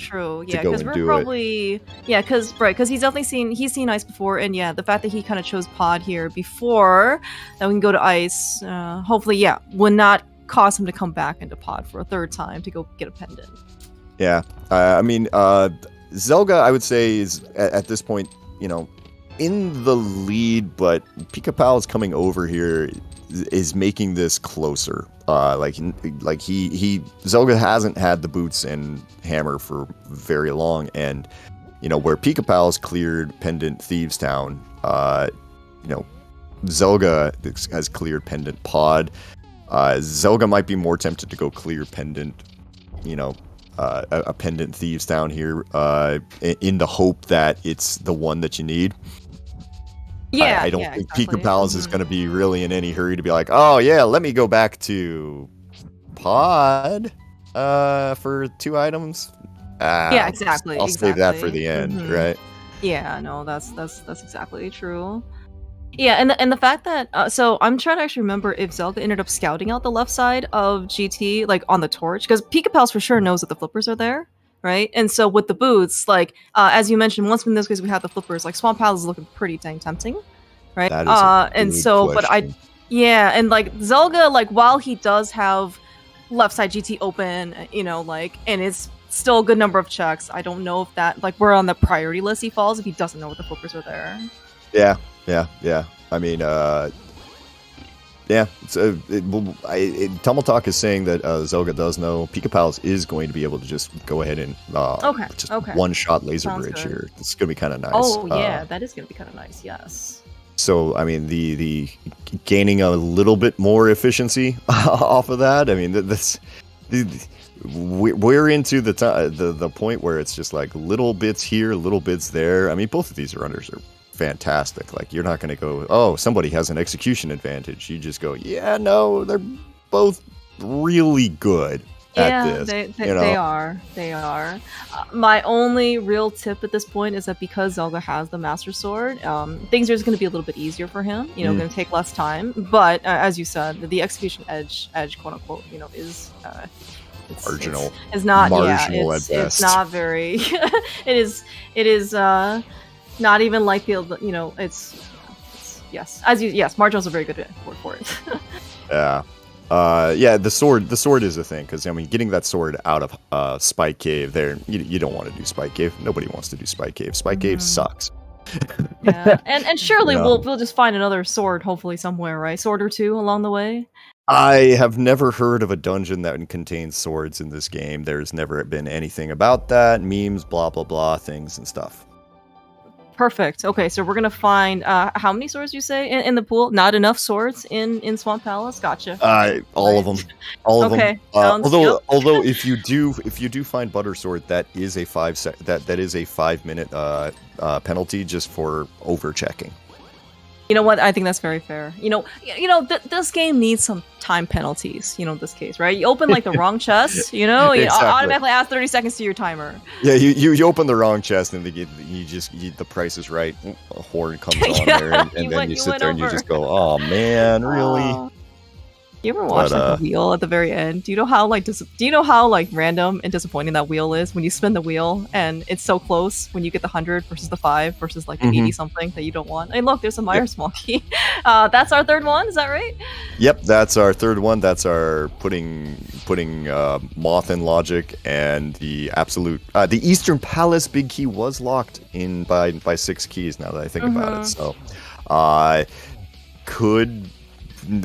Yeah, because we're probably because he's definitely seen ice before, and the fact that he kind of chose pod here before that we can go to ice, hopefully, would not cause him to come back into pod for a third time to go get a pendant. Yeah, I mean, Zelda, I would say, is at this point, in the lead, but Pikapals coming over here is making this closer. Zelda hasn't had the boots and hammer for very long, and where Pikapals cleared Pendant Thieves Town, Zelda has cleared Pendant Pod. Zelda might be more tempted to go clear Pendant, a Pendant Thieves Town here, in the hope that it's the one that you need. Yeah, I don't think Pikapals is going to be really in any hurry to be like, oh yeah, let me go back to pod for 2 items. Exactly. I'll save that for the end, right? Yeah, no, that's exactly true. Yeah, and the fact that so I'm trying to actually remember if Zelda ended up scouting out the left side of GT, like on the torch, because Pikapals for sure knows that the flippers are there. Right, and so with the boots, like as you mentioned, once in this case we have the flippers, like Swamp Palace is looking pretty dang tempting, right? That is and like Zelda, like while he does have left side GT open, and it's still a good number of checks. I don't know if that we're on the priority list he falls if he doesn't know what the flippers are there. Yeah. I mean, Tumble Talk is saying that Zelda does know. Pikapals is going to be able to just go ahead and one-shot laser Sounds bridge good. here. It's going to be kind of nice. Oh yeah, that is going to be kind of nice. Yes. So I mean, the gaining a little bit more efficiency off of that. I mean, we're into the point where it's just like little bits here, little bits there. I mean, both of these runners are fantastic. Like, you're not going to go, oh, somebody has an execution advantage. You just go, yeah, no, they're both really good at this. They are. My only real tip at this point is that because Zelda has the Master Sword, things are just going to be a little bit easier for him. Going to take less time. But as you said, the execution edge, quote unquote, is. Marginal. It's not. Marginal It's at best. not very. It is. Not even like the, marginal is a very good word for it. The sword is a thing, because I mean, getting that sword out of Spike Cave there, you don't want to do Spike Cave. Nobody wants to do Spike Cave. Spike Cave sucks. and surely we'll just find another sword, hopefully somewhere, right? Sword or two along the way. I have never heard of a dungeon that contains swords in this game. There's never been anything about that. Memes, blah blah blah, things and stuff. Perfect. Okay, so we're gonna find how many swords you say in the pool? Not enough swords in Swamp Palace. Gotcha. All of them. All of them. Although if you do find Butter Sword, that is a 5-minute penalty just for over checking. You know what? I think that's very fair. This game needs some time penalties. In this case, right? You open the wrong chest. You automatically add 30 seconds to your timer. Yeah, you open the wrong chest and the Price is Right horn comes on there, and then you sit there and you just go, oh man, really? You ever watch the wheel at the very end? Do you know how random and disappointing that wheel is when you spin the wheel and it's so close when you get the 100 versus the 5 versus the 80 something that you don't want? Hey, look, there's a Meyer small key. That's our third one. Is that right? Yep, that's our third one. That's our putting Moth in logic, and the absolute the Eastern Palace big key was locked in by 6 keys. Now that I think about it, so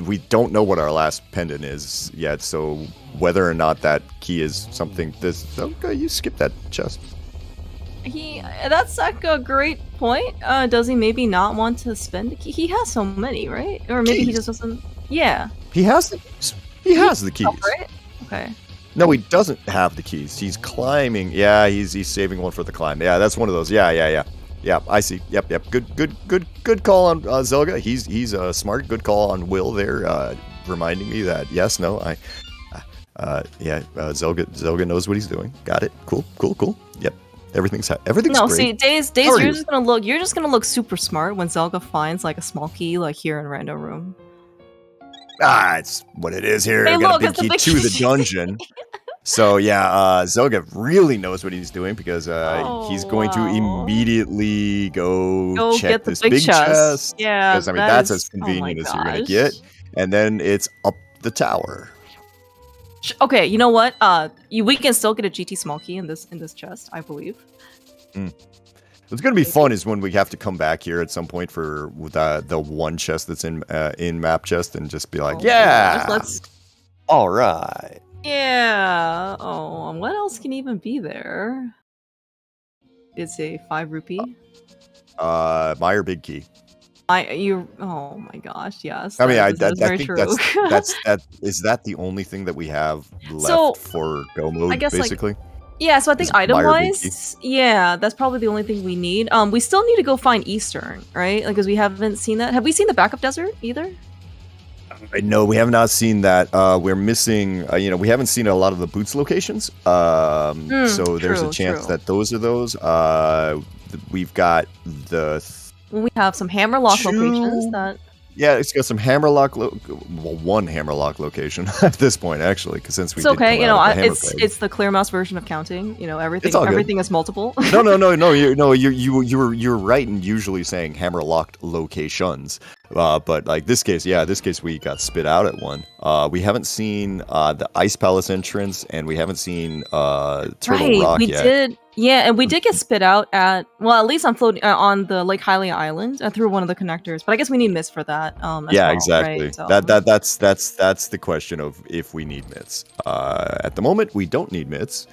we don't know what our last pendant is yet, so whether or not that key is something you skip that chest. That's a great point. Does he maybe not want to spend the key? He has so many, right? Or maybe keys. He just doesn't. Yeah. He has the keys. Oh, right? Okay. No, he doesn't have the keys. He's climbing. Yeah, he's saving one for the climb. Yeah, that's one of those. Yeah, I see. Yep. Good call on Zelda. He's smart. Good call on Will there. reminding me that yes, no, Zelga knows what he's doing. Got it. Cool. Yep. Everything's No, great. see, Days, you're just gonna look super smart when Zelga finds like a small key like here in Rando Room. It's what it is here. Hey, I got look, a it's big the key big to the key. dungeon. So yeah, Zelga really knows what he's doing because he's going to immediately go check get the this big chest. Yeah, because I mean that's as convenient as you're gonna get, and then it's up the tower. Okay, you know what? We can still get a GT small key in this chest, I believe. What's gonna be fun is when we have to come back here at some point for the one chest that's in map chest and just be like, let's. All right. Yeah. Oh, what else can even be there? It's a 5 rupee. Meyer big key. Oh my gosh, yes. I mean, I that's think is that the only thing that we have left for go mode, I guess, basically? Yeah, so I think item-wise, yeah, that's probably the only thing we need. We still need to go find Eastern, right? Because we haven't seen that. Have we seen the backup desert either? No, we have not seen that. We're missing, we haven't seen a lot of the boots locations. So there's a chance that those are those. We've got we have some hammerlock locations that... Yeah, it's got some hammerlock, one hammerlock location at this point, actually, because since we it's okay, it's the clear mouse version of counting. Everything is multiple. No, you're right in usually saying hammerlocked locations, but like this case we got spit out at one. We haven't seen the Ice Palace entrance, and we haven't seen Turtle Rock yet. And we did get spit out at least on on the Lake Hylia Island through one of the connectors. But I guess we need Mist for that. Exactly. Right? So. That's the question of if we need Mits. At the moment, we don't need Mits.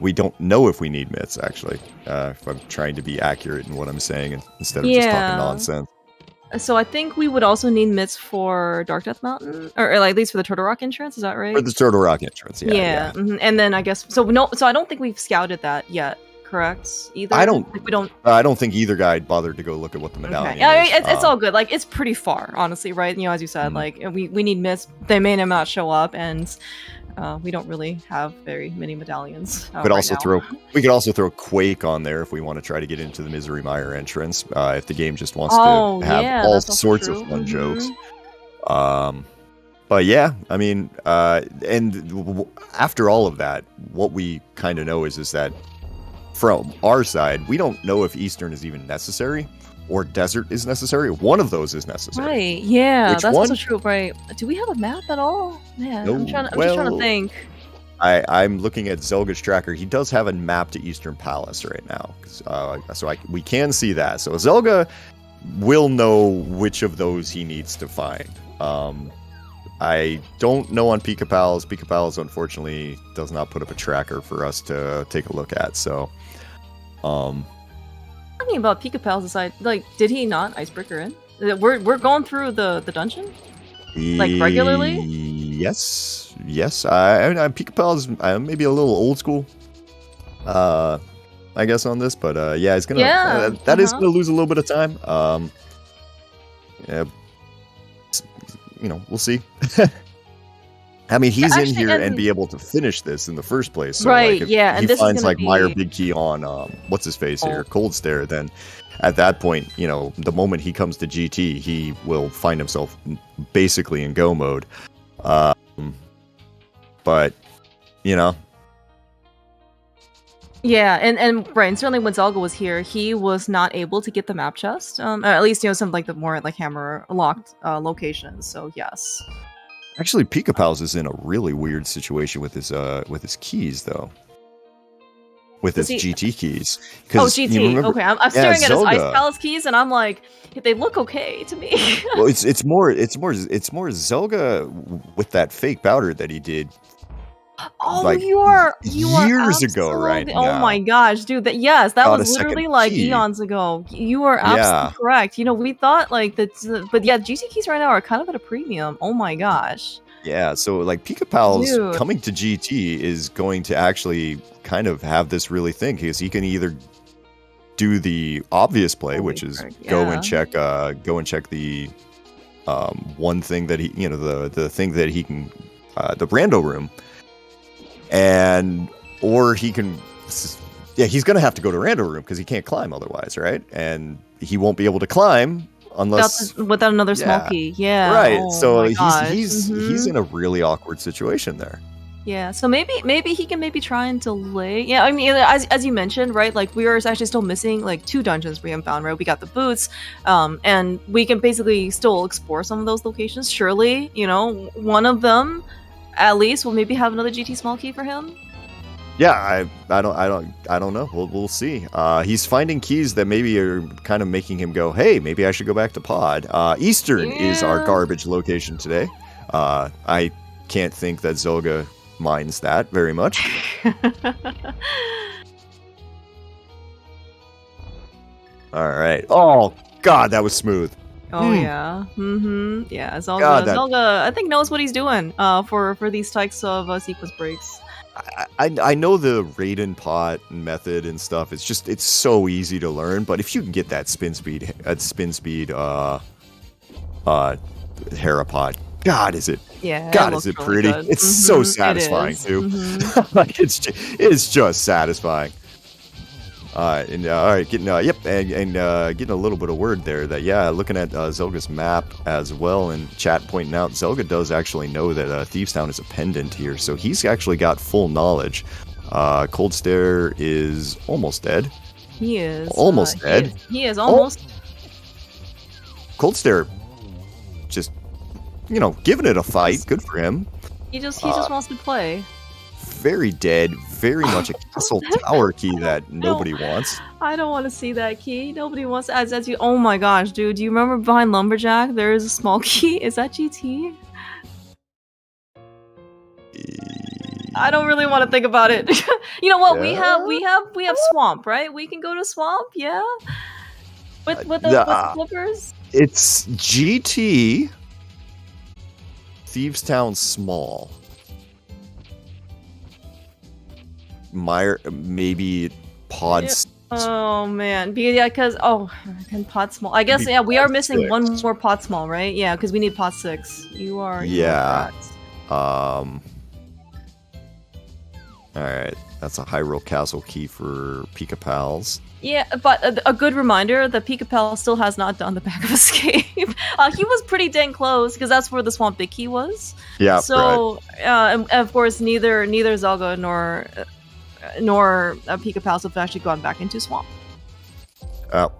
We don't know if we need Mits, actually. If I'm trying to be accurate in what I'm saying instead of just talking nonsense. So I think we would also need Mits for Dark Death Mountain, or at least for the Turtle Rock entrance. Is that right? For the Turtle Rock entrance, yeah. Mm-hmm. And then I guess so. So I don't think we've scouted that yet. Correct? Either I don't. we don't. I don't think either guy bothered to go look at what the medallion is. Yeah, it's all good. Like it's pretty far, honestly, right? As you said, like we need Mits. They may not show up, and we don't really have very many medallions. We could also throw Quake on there if we want to try to get into the Misery Mire entrance. If the game just wants to have all sorts of fun jokes. But yeah, I mean, and after all of that, what we kind of know is that from our side, we don't know if Eastern is even necessary or Desert is necessary. One of those is necessary. Right, yeah, Which that's one? also true, right? Do we have a map at all? Man, No, I'm just trying to think. I'm looking at Zelga's tracker. He does have a map to Eastern Palace right now. We can see that. So Zelga will know which of those he needs to find. I don't know on Pikapals. Pikapals, unfortunately, does not put up a tracker for us to take a look at. So, Talking about Pikapals aside, like, did he not icebreaker in? We're going through the dungeon, like regularly. Yes. Pikapals maybe a little old school. I guess on this, but it's gonna that is gonna lose a little bit of time. We'll see. I mean, he's in here and be able to finish this in the first place. So, right, if and he this finds is like Meyer Big Key on what's his face here, Cold Stare, then at that point, the moment he comes to GT, he will find himself basically in go mode. But Yeah, and right, and certainly when Zelga was here, he was not able to get the map chest. Or at least some like the more like hammer locked locations. So yes. Actually, Pikapals is in a really weird situation with his keys though. With his GT keys. Oh, GT. Okay, I'm staring at his Ice Palace keys, and I'm like, they look okay to me. Well, it's more Zelga with that fake powder that he did. Oh, like you are years ago, right? Oh my gosh, dude! That was literally like eons ago. You are absolutely correct. We thought like that, but yeah, GT keys right now are kind of at a premium. Oh my gosh. Yeah, so like Pikapals coming to GT is going to actually kind of have this really thing because he can either do the obvious play, which is go and check the one thing that he, the thing that he can, the rando room, or he can, he's gonna have to go to rando room because he can't climb otherwise, right? And he won't be able to climb unless without another small key. Yeah, right. Oh, so my he's in a really awkward situation there. Yeah, so maybe he can try and delay. Yeah, I mean, as you mentioned, right? Like we are actually still missing like 2 dungeons we haven't found, right? We got the boots, and we can basically still explore some of those locations. Surely, one of them, at least, will maybe have another GT small key for him. Yeah, I don't know. We'll see. He's finding keys that maybe are kind of making him go, hey, maybe I should go back to Pod. Eastern is our garbage location today. I can't think that Zelda minds that very much. All right. Oh God, that was smooth. Oh yeah. Yeah. Zelda, I think knows what he's doing. For these types of sequence breaks. I know the Raiden pot method and stuff. It's so easy to learn. But if you can get that spin speed, Hera pod. God, is it? Yeah. God, is it pretty? Really it's so satisfying too. Like it's just satisfying. All right, getting getting a little bit of word there that looking at Zelga's map as well, and chat pointing out Zelga does actually know that Thievestown is a pendant here, so he's actually got full knowledge. Cold Stare is almost dead. He is almost dead. He is almost. Cold Stare, just giving it a fight. Good for him. He just wants to play. Very dead, very much a castle tower key that nobody wants. I don't want to see that key. Nobody wants as you. Oh my gosh, dude! Do you remember behind Lumberjack there is a small key? Is that GT? I don't really want to think about it. You know what? Yeah. We have Swamp, right? We can go to Swamp, yeah. With the flippers. It's GT. Thievestown small. Maybe Pod. Yeah. Oh man, because can Pod small. I guess we are missing 6. One more Pod small, right? Yeah, because we need Pod 6. You are. All right, that's a Hyrule Castle key for Pikapals. Yeah, but a good reminder: the Pikapal still has not done the back of escape. He was pretty dang close because that's where the Swamp Big Key was. Yeah. So, and of course, neither Zelda nor Pikapals have actually gone back into Swamp.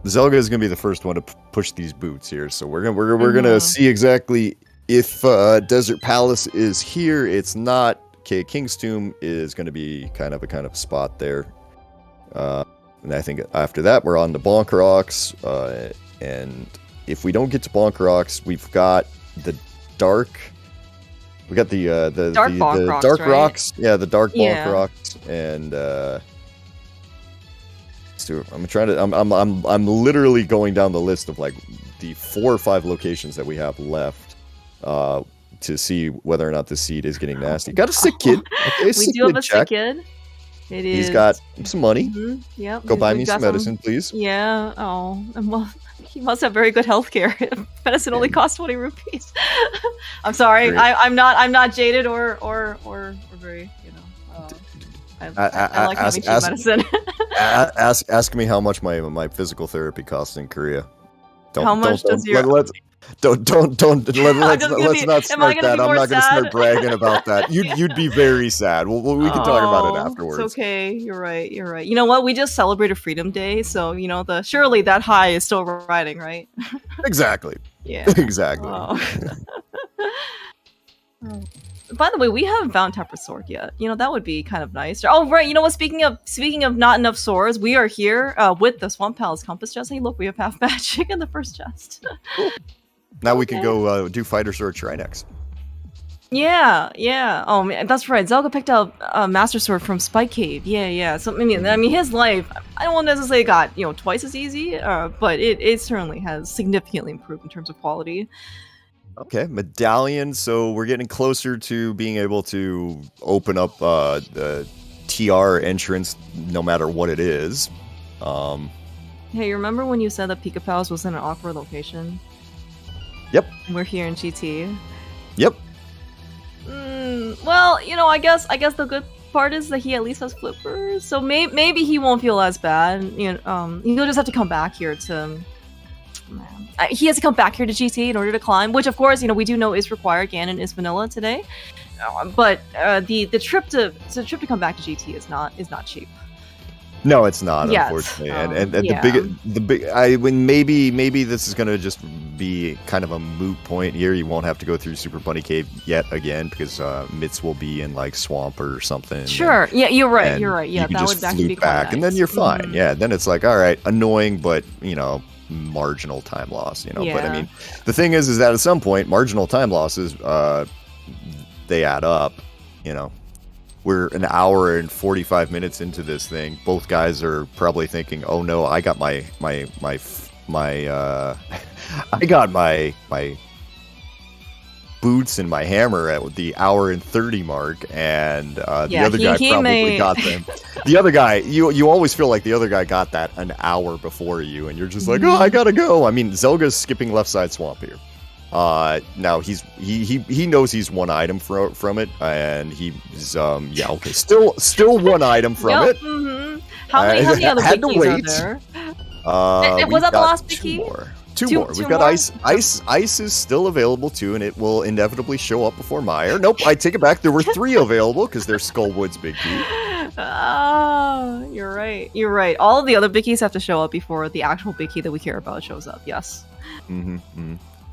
Zelda is going to be the first one to push these boots here, so we're gonna see exactly if Desert Palace is here. It's not. Okay, King's Tomb is going to be kind of a spot there, and I think after that we're on to Bonk Rocks, and if we don't get to Bonk Rocks, we've got the dark. We got the dark rocks, right? Rocks, yeah, the dark Bonk Rocks, and I'm literally going down the list of like the 4 or 5 locations that we have left, to see whether or not the seed is getting nasty. Got a sick kid. Okay, we do have a sick kid. It is. He's got some money. Yep. Go buy me some medicine, please. Yeah. Oh, well. He must have very good health care. Medicine only costs 20 rupees. I'm sorry. I'm not jaded or very, I like having cheap medicine. ask me how much my physical therapy costs in Korea. Let's not start that. I'm not going to start bragging about that. You'd be very sad. We can talk about it afterwards. It's okay. You're right. You know what? We just celebrated Freedom Day, so surely that high is still riding, right? Exactly. Yeah. Exactly. Oh. By the way, we haven't found Temper's sword yet. That would be kind of nice. Oh, right. You know what? Speaking of not enough swords, we are here with the Swamp Palace compass chest. Hey, look, we have half magic in the first chest. Cool. Now we can go do Fighter Sword Trinex. Yeah. Oh man, that's right. Zelda picked up a Master Sword from Spike Cave. Yeah. So I mean, his life, I don't necessarily got twice as easy, but it certainly has significantly improved in terms of quality. Okay, medallion. So we're getting closer to being able to open up the TR entrance, no matter what it is. Hey, you remember when you said that Pikapals was in an awkward location? Yep. We're here in GT. Yep. Well, you know, I guess the good part is that he at least has flippers, so maybe he won't feel as bad. You know, he'll just have to come back here to. He has to come back here to GT in order to climb, which of course, you know, we do know is required. Ganon is vanilla today, but the trip to come back to GT is not cheap. No, it's not, Yes. unfortunately. And yeah. the big maybe this is gonna just be kind of a moot point here. You won't have to go through Super Bunny Cave yet again because Mitz will be in like swamp or something. Sure. Yeah, you're right. and Yeah, you can that just would actually be flute quite back, and then nice. you're fine. Mhm. Yeah, then it's like, all right, annoying, but you know, marginal time loss. You know, but I Yeah. mean, the thing is that at some point, marginal time losses they add up. You know. We're an hour and 45 minutes into this thing. Both guys are probably thinking, "Oh no, I got my I got my boots and my hammer at the hour and 30 mark," and the other guy probably got them. The other guy, you always feel like the other guy got that an hour before you, and you're just like, "Oh, I gotta go." I mean, Zelga's skipping left side swamp here. Now he knows he's one item from it, and he's yeah, okay, still one item from it. Mm-hmm. How many other had to big keys wait. are there? Was Was that the last big two key? more? Two Two- more. two We've got more? ice is still available too, and it will inevitably show up before Meyer. Nope, I take it back. There were 3 available because there's Skullwood's big key. Oh, you're right. You're right. All of the other big keys have to show up before the actual big key that we care about shows up. Yes.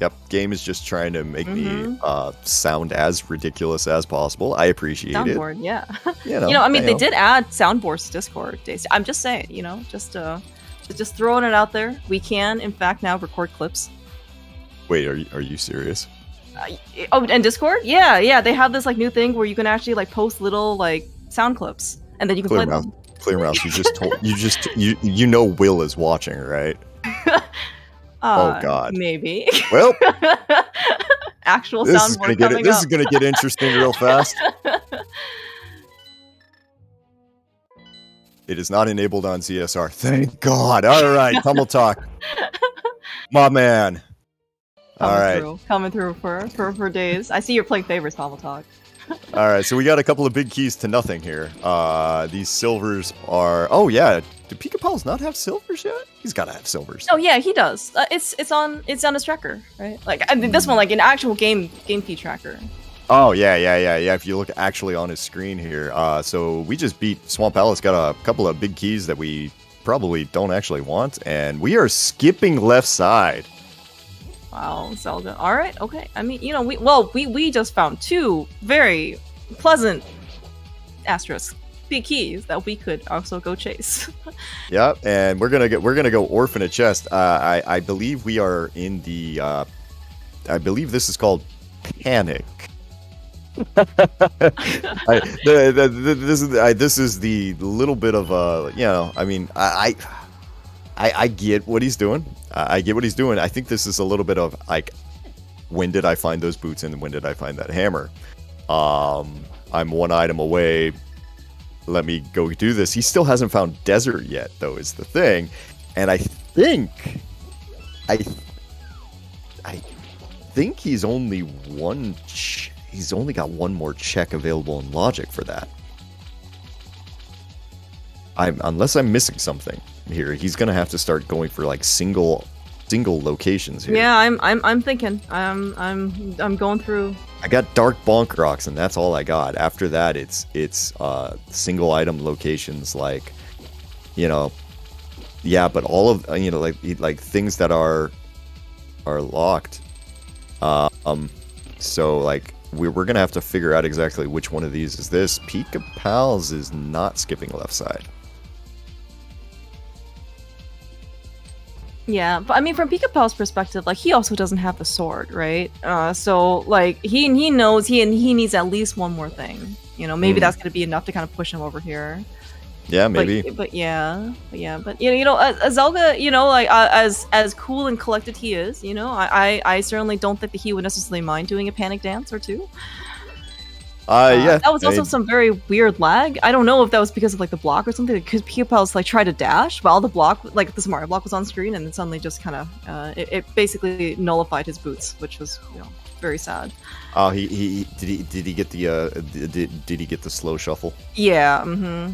Yep, game is just trying to make me Mm-hmm. sound as ridiculous as possible. I appreciate Soundboard, yeah. it. You know, I mean, they did add soundboards to Discord. I'm just saying, you know, just throwing it out there. We can, in fact, now record clips. Wait, are you serious? And Discord? Yeah. They have this like new thing where you can actually like post little like sound clips, and then you can play them. Clear mouse. You just told you know Will is watching, right? Oh God. Maybe. Well, Actual this is soundboard gonna coming this up. is gonna get interesting real fast. It is not enabled on CSR. Thank God. All right, Tumble Talk, my man. Coming through for days. I see you're playing favorites, Pavel Talk. All right, so we got a couple of big keys to nothing here. These silvers are. Oh yeah, do Pikapals not have silvers yet? He's got to have silvers. Oh yeah, he does. It's on his tracker, right? Like I mean, this one, like an actual game feed tracker. Oh yeah. If you look actually on his screen here, so we just beat Swamp Palace. Got a couple of big keys that we probably don't actually want, and we are skipping left side. Wow, Zelda. All right, okay. I mean, you know, we just found 2 very pleasant asterisk big keys that we could also go chase. Yep, and we're gonna go orphan a chest. I believe we are in the. I believe this is called Panic. This is the little bit of you know. I mean, I get what he's doing. I get what he's doing. I think this is a little bit of like, when did I find those boots and when did I find that hammer? I'm 1 item away. Let me go do this. He still hasn't found desert yet, though, is the thing. And I think he's only he's only got 1 more check available in logic for that. Unless I'm missing something here, he's gonna have to start going for like single locations here. Yeah, I'm thinking. I'm going through. I got Dark Bonk Rocks, and that's all I got. After that, it's single item locations, like, you know, yeah, but all of you know, like things that are locked. So like we're gonna have to figure out exactly which one of these is this. Pikapals is not skipping left side. Yeah, but I mean, from Pikapal's perspective, like he also doesn't have the sword, right? So like he knows he needs at least 1 more thing. You know, maybe that's gonna be enough to kind of push him over here. Yeah, maybe. But you know, Zelda, you know, like as cool and collected he is, you know, I certainly don't think that he would necessarily mind doing a panic dance or 2. Yeah. That was also some very weird lag. I don't know if that was because of like the block or something. Because Pikapals like tried to dash while the block, like the Mario block, was on screen, and then suddenly just kind of it basically nullified his boots, which was very sad. Oh, did he get the did he get the slow shuffle? Yeah.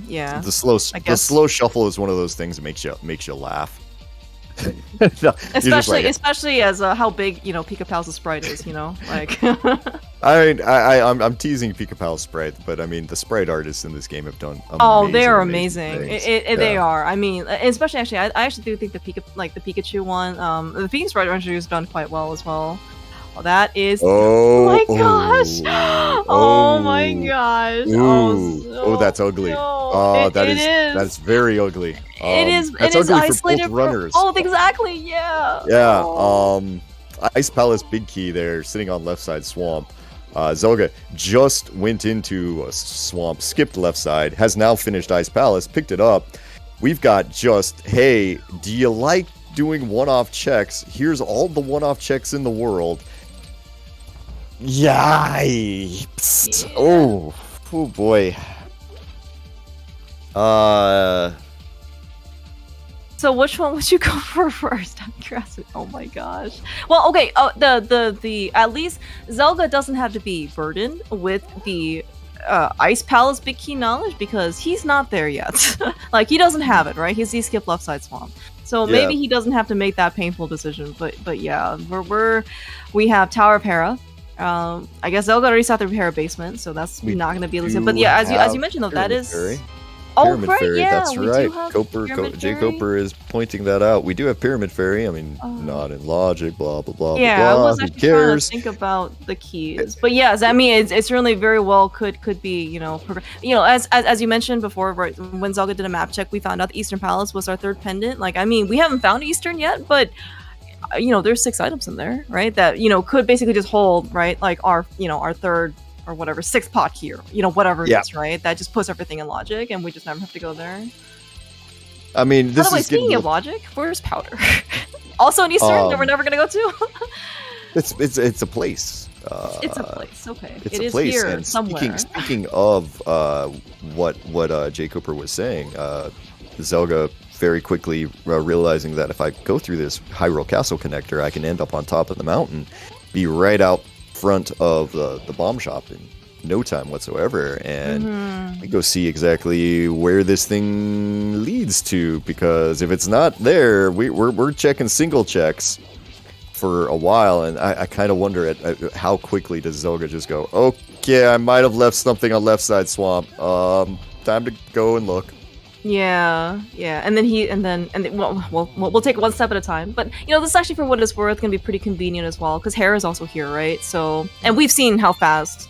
Yeah. The slow shuffle is one of those things that makes you laugh. No, especially as how big Pikapals' sprite is, like. I mean, I'm teasing Pikapal's sprite, but I mean the sprite artists in this game have done they are amazing. They are. I mean, especially actually, I actually do think the Pikachu one, the Pikachu sprite artist has done quite well as well. Oh, that is. Oh my gosh! Oh my gosh! Oh, that's ugly. Oh, that's very ugly. It is. That's it is ugly isolated for both runners. Oh, exactly. Yeah. Yeah. Ice Palace Big Key there, sitting on left side swamp. Zelga just went into a swamp, skipped left side, has now finished Ice Palace, picked it up. We've got just, hey, do you like doing one-off checks? Here's all the one-off checks in the world. Yipes. Yeah. Oh boy. So which one would you go for first? I'm curious. Oh my gosh. Well, okay. The at least Zelda doesn't have to be burdened with the Ice Palace Big Key knowledge because he's not there yet. Like he doesn't have it, right? He's skipped left side swamp. So maybe he doesn't have to make that painful decision. But yeah, we have Tower of Hera. I guess Zelda already saw the Hera basement, so that's not going to be elusive. But yeah, as you mentioned though, that is. Pyramid Fairy, that's right. Jay Coper is pointing that out. We do have Pyramid Fairy. I mean, not in logic, blah, blah, blah, yeah, blah, I was actually trying to think about the keys. But yes, I mean, it certainly very well could be, as you mentioned before, right, when Zelda did a map check, we found out the Eastern Palace was our third pendant. Like, I mean, we haven't found Eastern yet, but, there's 6 items in there, right, that, could basically just hold, right, like our third or whatever, 6th pot here, whatever it is, right? That just puts everything in logic, and we just never have to go there. I mean, this is speaking of logic, where's Powder? Also in Eastern that we're never gonna go to. It's a place. It's a place. Okay, it's it a is place. here And somewhere. Speaking of what Jay Cooper was saying, Zelga very quickly realizing that if I go through this Hyrule Castle connector, I can end up on top of the mountain, be right out front of the bomb shop in no time whatsoever, and we go see exactly where this thing leads to, because if it's not there, we're checking single checks for a while, and I kind of wonder at how quickly does Zelda just go, okay, I might have left something on left side swamp, time to go and look. Yeah, and then we'll take it one step at a time. But this is actually, for what it's worth, gonna be pretty convenient as well, because Hera is also here, right? So, and we've seen how fast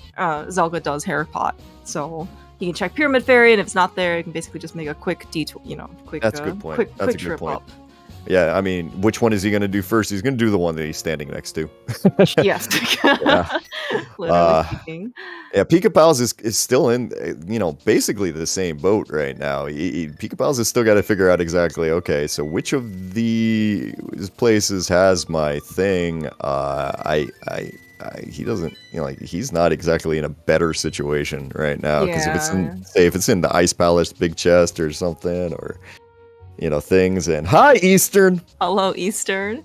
Zelda does Hera pot. So you can check Pyramid Fairy, and if it's not there, you can basically just make a quick detour. That's a good point. Quick That's a good trip point. up. Yeah, I mean, which one is he going to do first? He's going to do the one that he's standing next to. Yes. Literally speaking. Yeah, Pikapals is still in, basically the same boat right now. Pikapals has still got to figure out exactly, okay, so which of these places has my thing? He doesn't, he's not exactly in a better situation right now. Because if it's in the Ice Palace Big Chest or something, or things. And hi, Eastern. Hello, Eastern.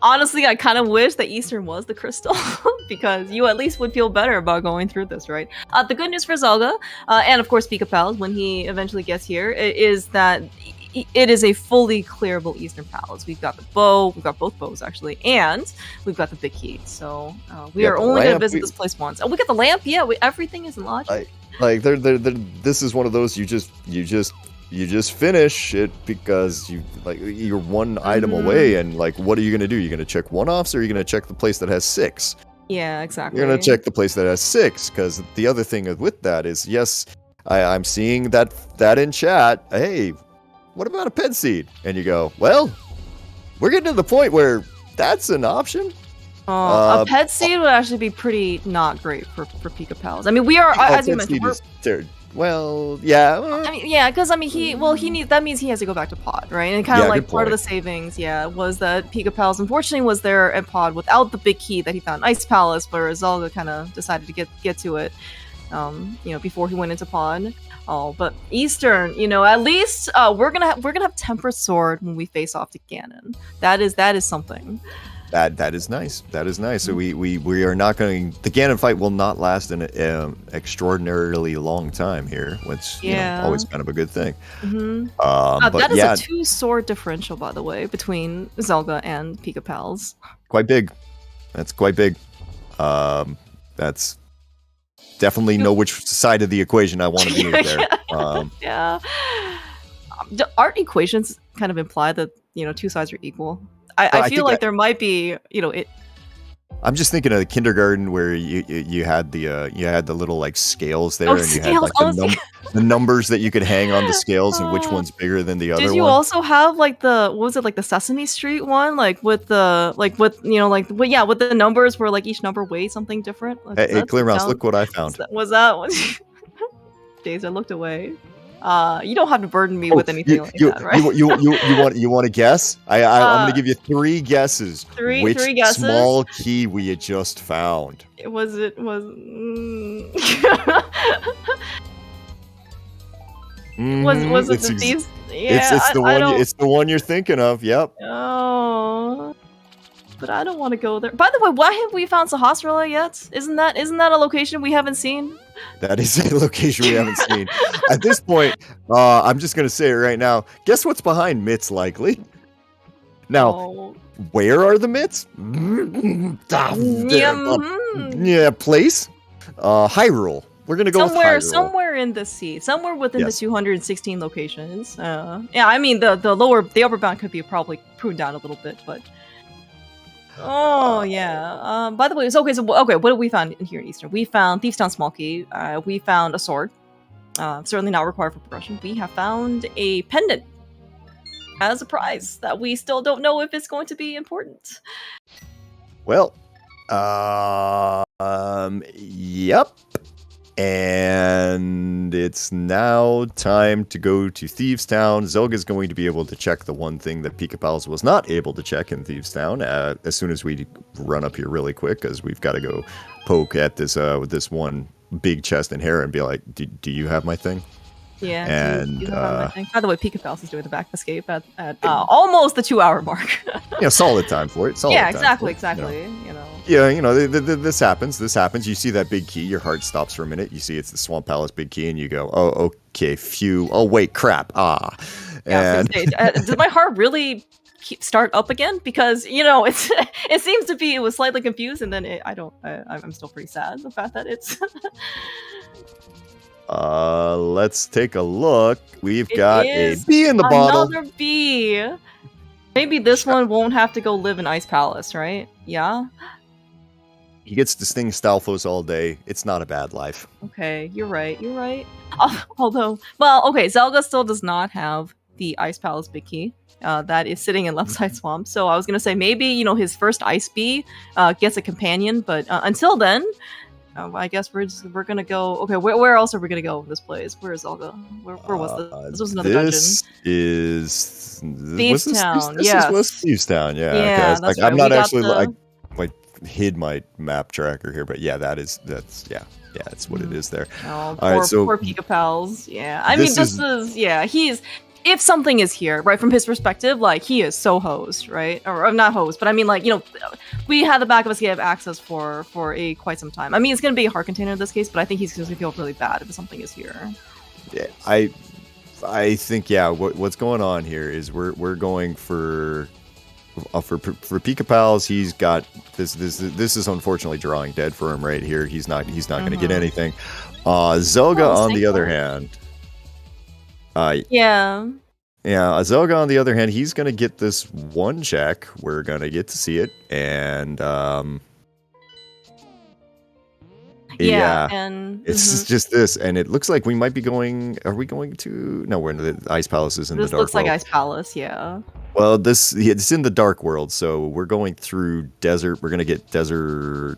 Honestly, I kind of wish that Eastern was the crystal, because you at least would feel better about going through this, right? The good news for Zelda, and of course Pikapals, when he eventually gets here, is that it is a fully clearable Eastern Palace. We've got the bow, we've got both bows actually, and we've got the big key. So we are only going to visit this place once. Oh, we got the lamp. Yeah, everything is in logic. This is one of those you just finish it because you're one item away, and what are you going to do? You're going to check one-offs, or are you going to check the place that has 6? Yeah, exactly. You're going to check the place that has 6, because the other thing with that is, yes, I'm seeing that in chat. Hey, what about a pen seed? And you go, well, we're getting to the point where that's an option. A pet seed would actually be pretty not great for Pikapals. I mean, we are, as you mentioned, well, yeah. I mean, yeah, because he needs, that means he has to go back to pod, right? And kind of part of the savings, was that Pikapals unfortunately was there at pod without the big key that he found in Ice Palace, where Zelda kind of decided to get to it. before he went into Pod. Oh, but Eastern, at least we're gonna have Tempered Sword when we face off to Ganon. That is something. That is nice. That is nice. So we are not going. The Ganon fight will not last an extraordinarily long time here, which always kind of a good thing. Mm-hmm. But that is a 2-sword differential, by the way, between Zelda and Pikapals. Quite big. That's quite big. That's definitely know which side of the equation I want to be there. Yeah. The art equations kind of imply that two sides are equal. I feel like there might be, I'm just thinking of the kindergarten where you had the little like scales there, and you had like the numbers that you could hang on the scales, and which one's bigger than the other one. Did you also have like what was it, like the Sesame Street one, with the numbers where like each number weighs something different? Hey, Clear Mouse, look what I found. Was that one? Days, I looked away. You don't have to burden me with anything like that, right? You want to guess? I'm going to give you 3 guesses. Which three guesses? Small key we had just found? Was it's the thieves? Yeah, it's the one you're thinking of. Yep. Oh, but I don't want to go there. By the way, why have we found Sahasrara yet? Isn't that a location we haven't seen? That is a location we haven't seen. At this point, I'm just going to say it right now. Guess what's behind Mitts, likely? Now, where are the Mitts? Place? Hyrule. We're going to go with Hyrule. Somewhere in the sea. Somewhere within the 216 locations. I mean, the upper bound could be probably pruned down a little bit, but... Oh yeah. By the way, what did we find in here in Eastern? We found Thieves Town Small Key. We found a sword. Certainly not required for progression. We have found a pendant as a prize that we still don't know if it's going to be important. Well, yep. And it's now time to go to Thieves Town. Zelga's going to be able to check the one thing that Pikapals was not able to check in Thieves Town as soon as we run up here really quick, because we've got to go poke at this with this one big chest in here and be like, do you have my thing? Yeah. And by the way, Pikapals is doing the back escape at almost the 2-hour mark. Solid time for it. Exactly. This happens. You see that big key, your heart stops for a minute. You see it's the Swamp Palace big key, and you go, oh, okay, phew. Oh, wait, crap. And did my heart really start up again? Because it seems to be. It was slightly confused, and then I'm still pretty sad the fact that it's. Let's take a look. We've got a bee in the bottle. Another bee. Maybe this one won't have to go live in Ice Palace, right? Yeah. He gets to sting Stalfos all day. It's not a bad life. Okay, you're right. Although, Zelda still does not have the Ice Palace big key. That is sitting in Left Side Swamp. So I was gonna say maybe his first ice bee gets a companion, but until then. I guess we're gonna go. Okay, where else are we gonna go in this place? Where is Zelda? Where was this? This was another dungeon. This is Thieves Town. This was Thieves Town. Yeah. Yeah, okay. I'm not actually. I hid my map tracker here, but that's what it is there. Oh, poor Pikapals. Yeah, I mean this is he's. If something is here, right, from his perspective, like, he is so hosed, right? Or not hosed, but I mean, like, we had the back of us have access for quite some time. I mean, it's going to be a heart container in this case, but I think he's going to feel really bad if something is here. Yeah, I think, what's going on here is we're going for Pikapals. He's got this is unfortunately drawing dead for him right here. He's not going to get anything. Zelga, on the other hand. Zelga, on the other hand, he's going to get this one check. We're going to get to see it. And, and it's just this. And it looks like we might be going, are we going to, no, we're in the Ice Palace is in the dark world. This looks like Ice Palace, yeah. Well, it's in the dark world, so we're going through desert. We're going to get desert.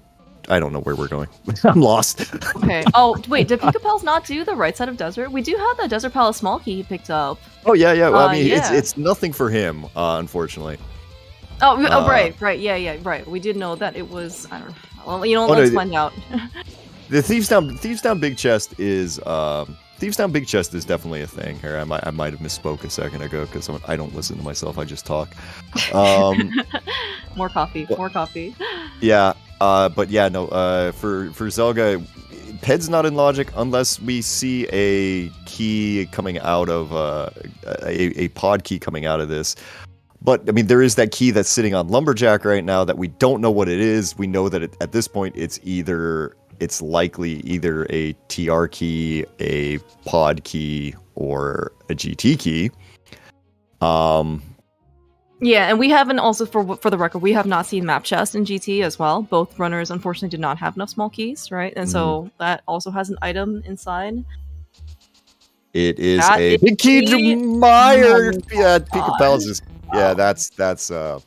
I don't know where we're going. I'm lost. Okay. Oh, wait. Did Pikapals not do the right side of desert? We do have the Desert Palace small key he picked up. Oh, yeah. Well, I mean, it's nothing for him, unfortunately. Right. Yeah, right. We did know that it was, I don't know. Well, let's find out. The Thieves Down Big Chest is definitely a thing. Here, I might have misspoke a second ago because I don't listen to myself. I just talk. More coffee. More coffee. Yeah. But yeah, no. For Zelga, Ped's not in logic unless we see a key coming out of a pod key coming out of this. But I mean, there is that key that's sitting on Lumberjack right now that we don't know what it is. We know that at this point it's likely either a TR key, a pod key, or a GT key. Yeah, and we haven't also, for the record, we have not seen Map Chest in GT as well. Both runners, unfortunately, did not have enough small keys, right? And so that also has an item inside. It is a big key to Meyer. Yeah, Pikapals is. Yeah, that's the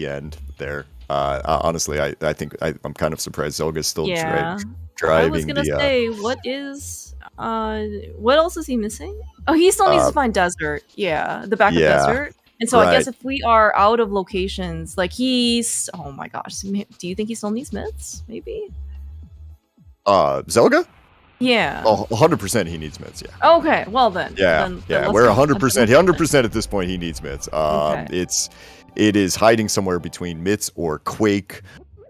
end there. Honestly, I think I'm kind of surprised Zelga's still driving. I was gonna say, what else is he missing? Oh, he still needs to find desert. Yeah, the back of desert. And so I guess if we are out of locations, like oh my gosh, do you think he still needs myths? Maybe. Zelga? Yeah. Oh, 100% he needs myths. Yeah. Okay. Well then. Yeah. Then We're 100% at this point. He needs myths. Okay. It is hiding somewhere between myths or Quake.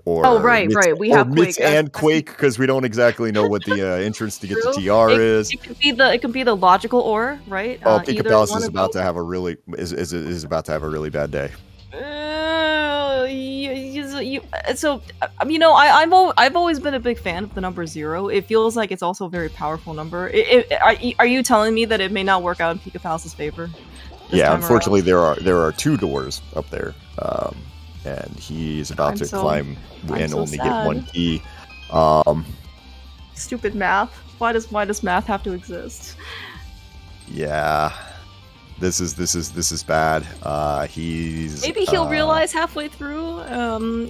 Or right. We have myths Quake and Quake because we don't exactly know what the entrance to get to TR is. It could be the logical or, right? Oh, Pikapals is about to have a really about to have a really bad day. So I've always been a big fan of the number 0. It feels like it's also a very powerful number. Are you telling me that it may not work out in Pikapals' favor? Yeah, unfortunately there are 2 doors up there. And he's about to climb and only get 1 key. Stupid math. Why does math have to exist? Yeah, this is bad. Maybe he'll realize halfway through.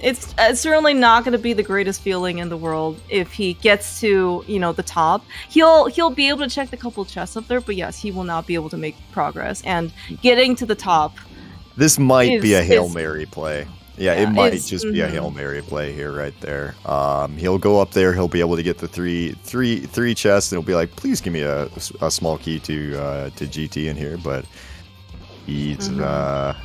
It's certainly not going to be the greatest feeling in the world if he gets to the top. He'll be able to check the couple chests up there, but yes, he will not be able to make progress. And getting to the top. This might be a Hail Mary play. Yeah, it might just be a Hail Mary play here, right there. He'll go up there. He'll be able to get the three chests, and he'll be like, "Please give me a small key to GT in here." But he's got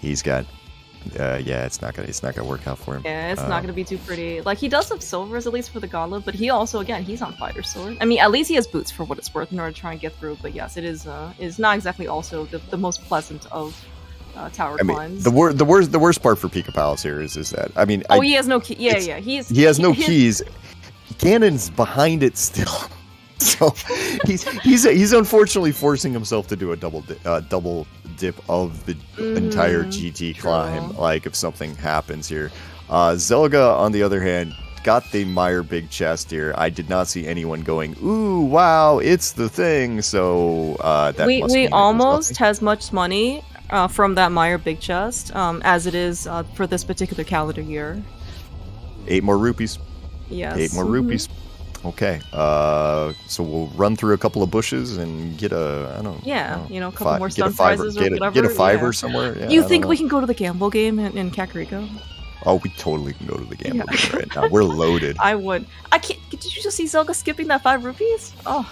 it's not gonna work out for him. Yeah, it's not gonna be too pretty. Like, he does have silvers at least for the gauntlet, but he also, again, he's on fighter sword. I mean, at least he has boots for what it's worth in order to try and get through. But yes, it is not exactly also the most pleasant of tower climbs. The worst part for Pikapals here is that he has no key. Yeah, he has no keys. Ganon's behind it still, so he's unfortunately forcing himself to do a double dip of the entire GT climb. Like, if something happens here, Zelga on the other hand got the Meyer big chest here. I did not see anyone going, "Ooh, wow, it's the thing." So that we almost has much money from that Meyer big chest as it is for this particular calendar year. 8 more rupees. Yes. 8 more rupees. Okay. So we'll run through a couple of bushes and get a a couple more stun prizes or whatever. Get a fiver somewhere. Yeah, you think we can go to the gamble game in Kakariko? Oh, we totally can go to the gamble game right now. We're loaded. I would. I can't. Did you just see Zelga skipping that 5 rupees? Oh.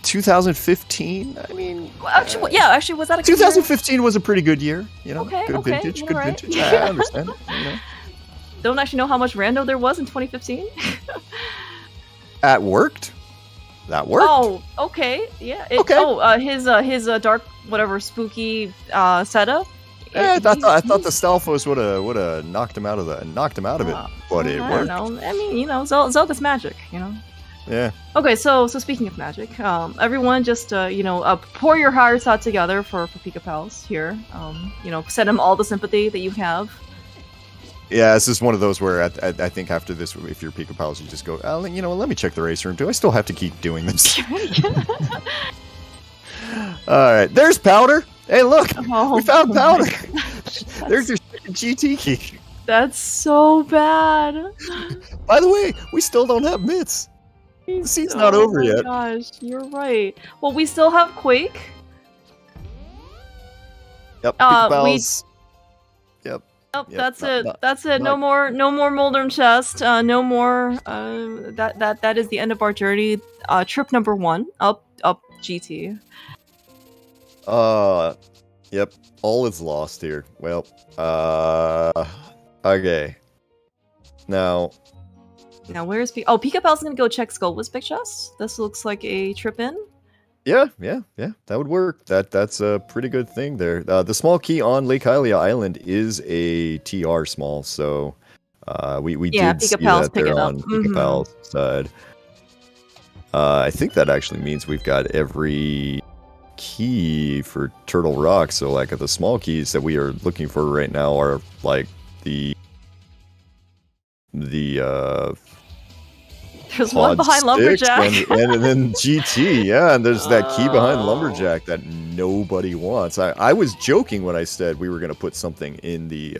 2015. I mean, actually, was that a 2015 was a pretty good year. Good vintage. I understand. Don't actually know how much rando there was in 2015. That worked. Oh, okay. Yeah. His dark whatever spooky setup. Yeah, I thought the Stalfos would have knocked him out of it, but it worked. I don't know. I mean, Zelda's magic. Yeah. Okay, so speaking of magic, everyone just pour your hearts out together for Pikapals here. Send him all the sympathy that you have. Yeah, this is one of those where I think after this, if you're Pikapals, you just go, let me check the race room. Do I still have to keep doing this? All right, there's Powder. Hey, look, we found Powder. There's your GT key. That's so bad. By the way, we still don't have mitts. The seat's not over yet. Oh my gosh, you're right. Well, we still have Quake. Yep, Pikapals. Oh, that's it. That's it. No more Moldern chest. No more. That is the end of our journey. Trip number 1 up GT. Yep. All is lost here. Well, okay. Now where's Pikapals gonna go check Skullwood's big chest. This looks like a trip in. Yeah, that would work. That's a pretty good thing there. The small key on Lake Hylia Island is a TR small, so we did see that there on Pikapals' side. I think that actually means we've got every key for Turtle Rock, so like the small keys that we are looking for right now are like the there's one behind Lumberjack. and then GT, yeah, and there's that key behind Lumberjack that nobody wants. I was joking when I said we were going to put something in the...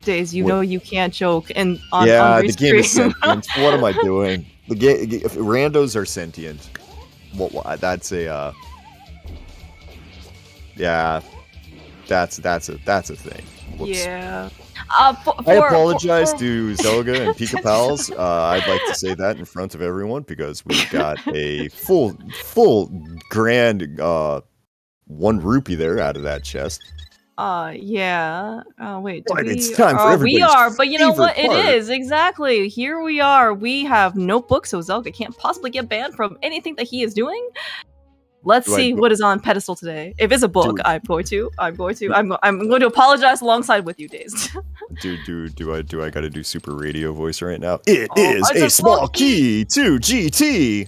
Days, know you can't joke. And the game is sentient. What am I doing? Randos are sentient. That's a... yeah, that's a thing. Whoops. Yeah. I apologize to Zelga and Pikapals. I'd like to say that in front of everyone because we've got a full grand 1 rupee there out of that chest. Yeah. Wait. It's time for everybody. We are, but you know what? It is exactly. Here we are. We have notebooks, so Zelga can't possibly get banned from anything that he is doing. Let's see what is on pedestal today. If it's a book, I'm going to apologize alongside with you, Dazed. Do I gotta do super radio voice right now? It is a small key to GT.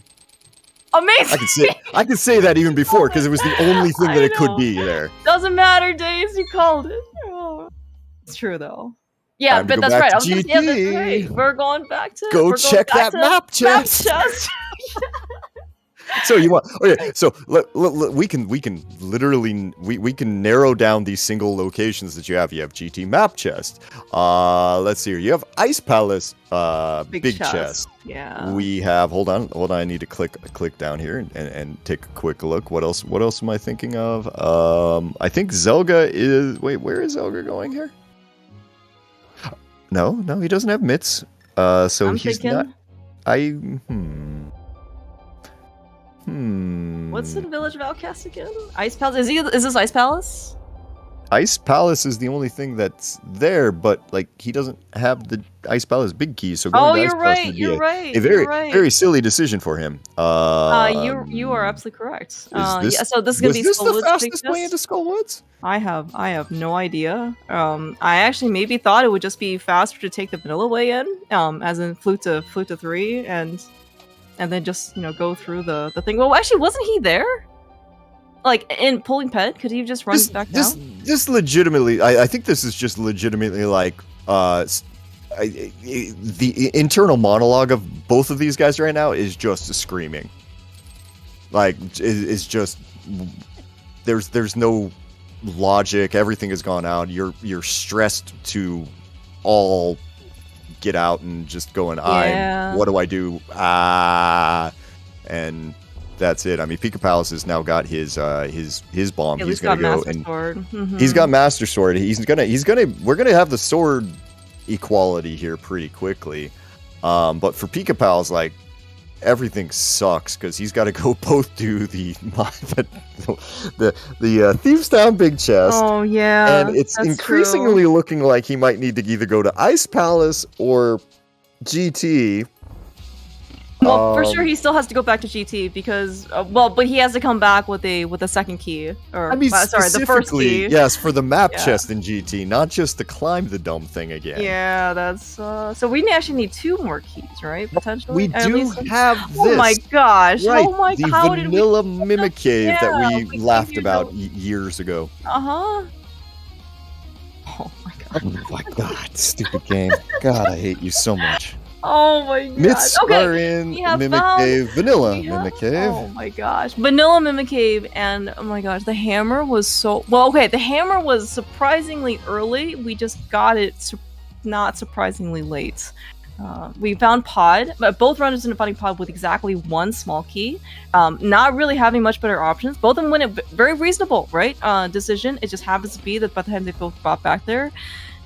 Amazing. I can say that even before because it was the only thing that it could be there. Doesn't matter, Dazed. You called it. Oh. It's true though. Yeah, but that's right. That's right. We're going back to check that map chest. So you want so we can literally we can narrow down these single locations that you have. You have GT map chest. Let's see here. You have Ice Palace big chest. Yeah. We have hold on. I need to click down here and take a quick look. What else am I thinking of? I think Zelga is where is Zelga going here? No, he doesn't have mitts. So he's not What's the village of Outcast again? Ice Palace? Is this Ice Palace? Ice Palace is the only thing that's there, but like he doesn't have the Ice Palace big key, so going to Ice Palace would be a very silly decision for him. You are absolutely correct. So this is gonna be Skullwood's the fastest way into Skullwoods? I have no idea. I actually maybe thought it would just be faster to take the vanilla way in, as in flute to 3 and then just, go through the thing. Well, actually, wasn't he there? Like, in Pulling Pet? Could he just run back down? This legitimately, I think this is just legitimately, like, the internal monologue of both of these guys right now is just screaming. Like, it's just, there's no logic. Everything has gone out. You're stressed to all get out and just going, what do I do? And that's it. I mean, Pikapals has now got his bomb. He's gonna go and he's got Master Sword. We're gonna have the sword equality here pretty quickly. But for Pikapals, like, everything sucks because he's got to go both do the Thieves Town big chest. Oh yeah, and it's increasingly looking like he might need to either go to Ice Palace or GT. Well, for sure, he still has to go back to GT because, but he has to come back with a second key, or the first key. Yes, for the map chest in GT, not just to climb the dumb thing again. Yeah, that's so we actually need 2 more keys, right? Potentially. We do have this. Oh my gosh! Right, oh my! The vanilla Mimic Cave that we laughed about years ago. Oh my god! Oh my god! Stupid game. God, I hate you so much. Oh my god. Myths are in Mimic Cave, Vanilla Mimic Cave. Oh my gosh. Vanilla Mimic Cave, and oh my gosh, the hammer was so... Well, okay, the hammer was surprisingly early. We just got it not surprisingly late. We found Pod, but both runners ended up finding Pod with exactly 1 small key. Not really having much better options. Both of them went a very reasonable, right? Decision. It just happens to be that by the time they both got back there,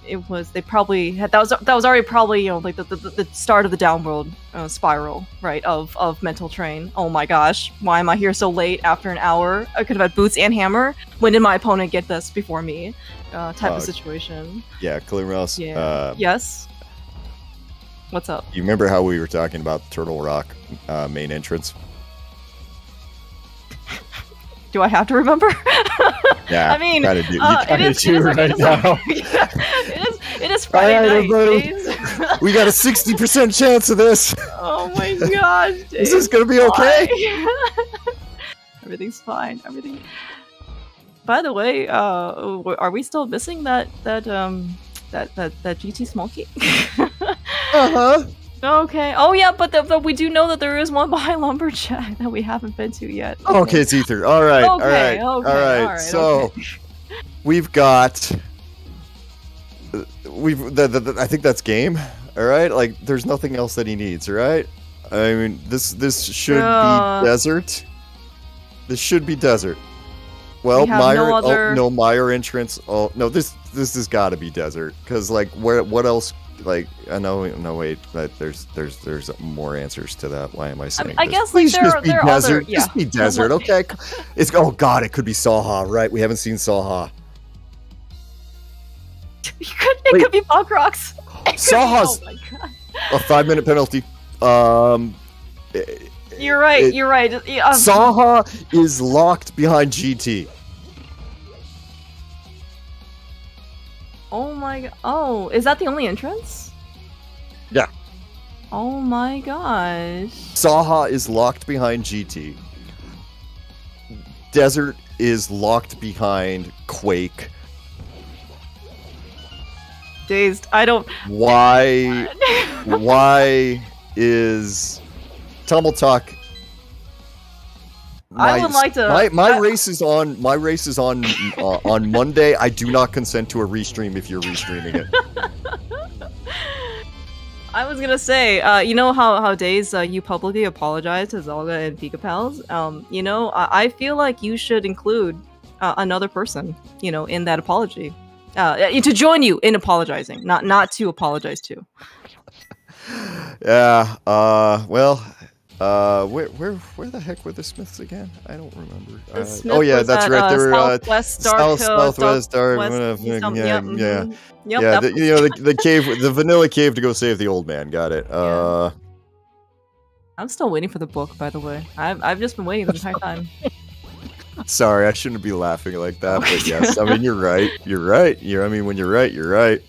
it was they probably had that was already probably like the start of the downward spiral, right, of mental train. Oh my gosh, why am I here so late after an hour? I could have had boots and hammer. When did my opponent get this before me? Type of situation. Yeah, Clear Mouse. Yeah. Yes. What's up? You remember how we were talking about Turtle Rock main entrance? Do I have to remember? Yeah, I mean, it is Friday night. We got a 60% chance of this. Oh my gosh. Is this gonna be okay? Everything's fine. Everything. By the way, are we still missing that GT Smokey? Uh-huh. Okay. Oh yeah, but we do know that there is one behind Lumberjack that we haven't been to yet. Okay, it's Ether. All right. Okay, all right. So we've got I think that's game. All right. Like there's nothing else that he needs. All right. I mean this should be desert. This should be desert. Well, Meyer. No Meyer entrance. Oh no, this has got to be desert because like what else? Like I know, no wait, but there's more answers to that. Why am I saying? I guess like there are other. Yeah. Just be desert, okay? It's it could be Saha, right? We haven't seen Saha. It could be Bog Rocks. Saha's a 5-minute penalty. You're right. You're right. Saha is locked behind GT. Oh my god. Oh, is that the only entrance? Yeah. Oh my gosh. Saha is locked behind GT. Desert is locked behind Quake. Dazed. I don't. Why is Tumble Talk? I would like to. My race is on. My race is on Monday. I do not consent to a restream if you're restreaming it. I was gonna say, you know how Days you publicly apologized to Zelda and Pikapals. You know, I feel like you should include another person, you know, in that apology, to join you in apologizing, not to apologize to. Yeah. Well. Where the heck were the Smiths again? I don't remember. Oh yeah, that's right. They were Southwest Dark. Yeah. The cave, the vanilla cave to go save the old man. Got it. Yeah. I'm still waiting for the book, by the way. I've just been waiting the entire time. Sorry, I shouldn't be laughing like that, but yes, I mean you're right. You're right. I mean when you're right, you're right.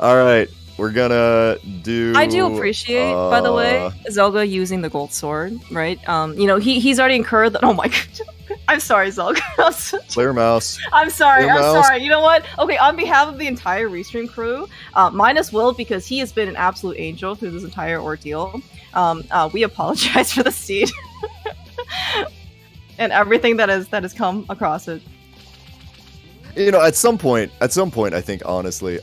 All right. We're gonna do. I do appreciate, by the way, Zelda using the gold sword, right? You know, he's already incurred that. Oh my god, I'm sorry, Zelda. Clear Mouse. I'm sorry. You know what? Okay, on behalf of the entire Restream crew, minus Will because he has been an absolute angel through this entire ordeal. We apologize for the seed and everything that has come across it. You know, at some point, I think honestly.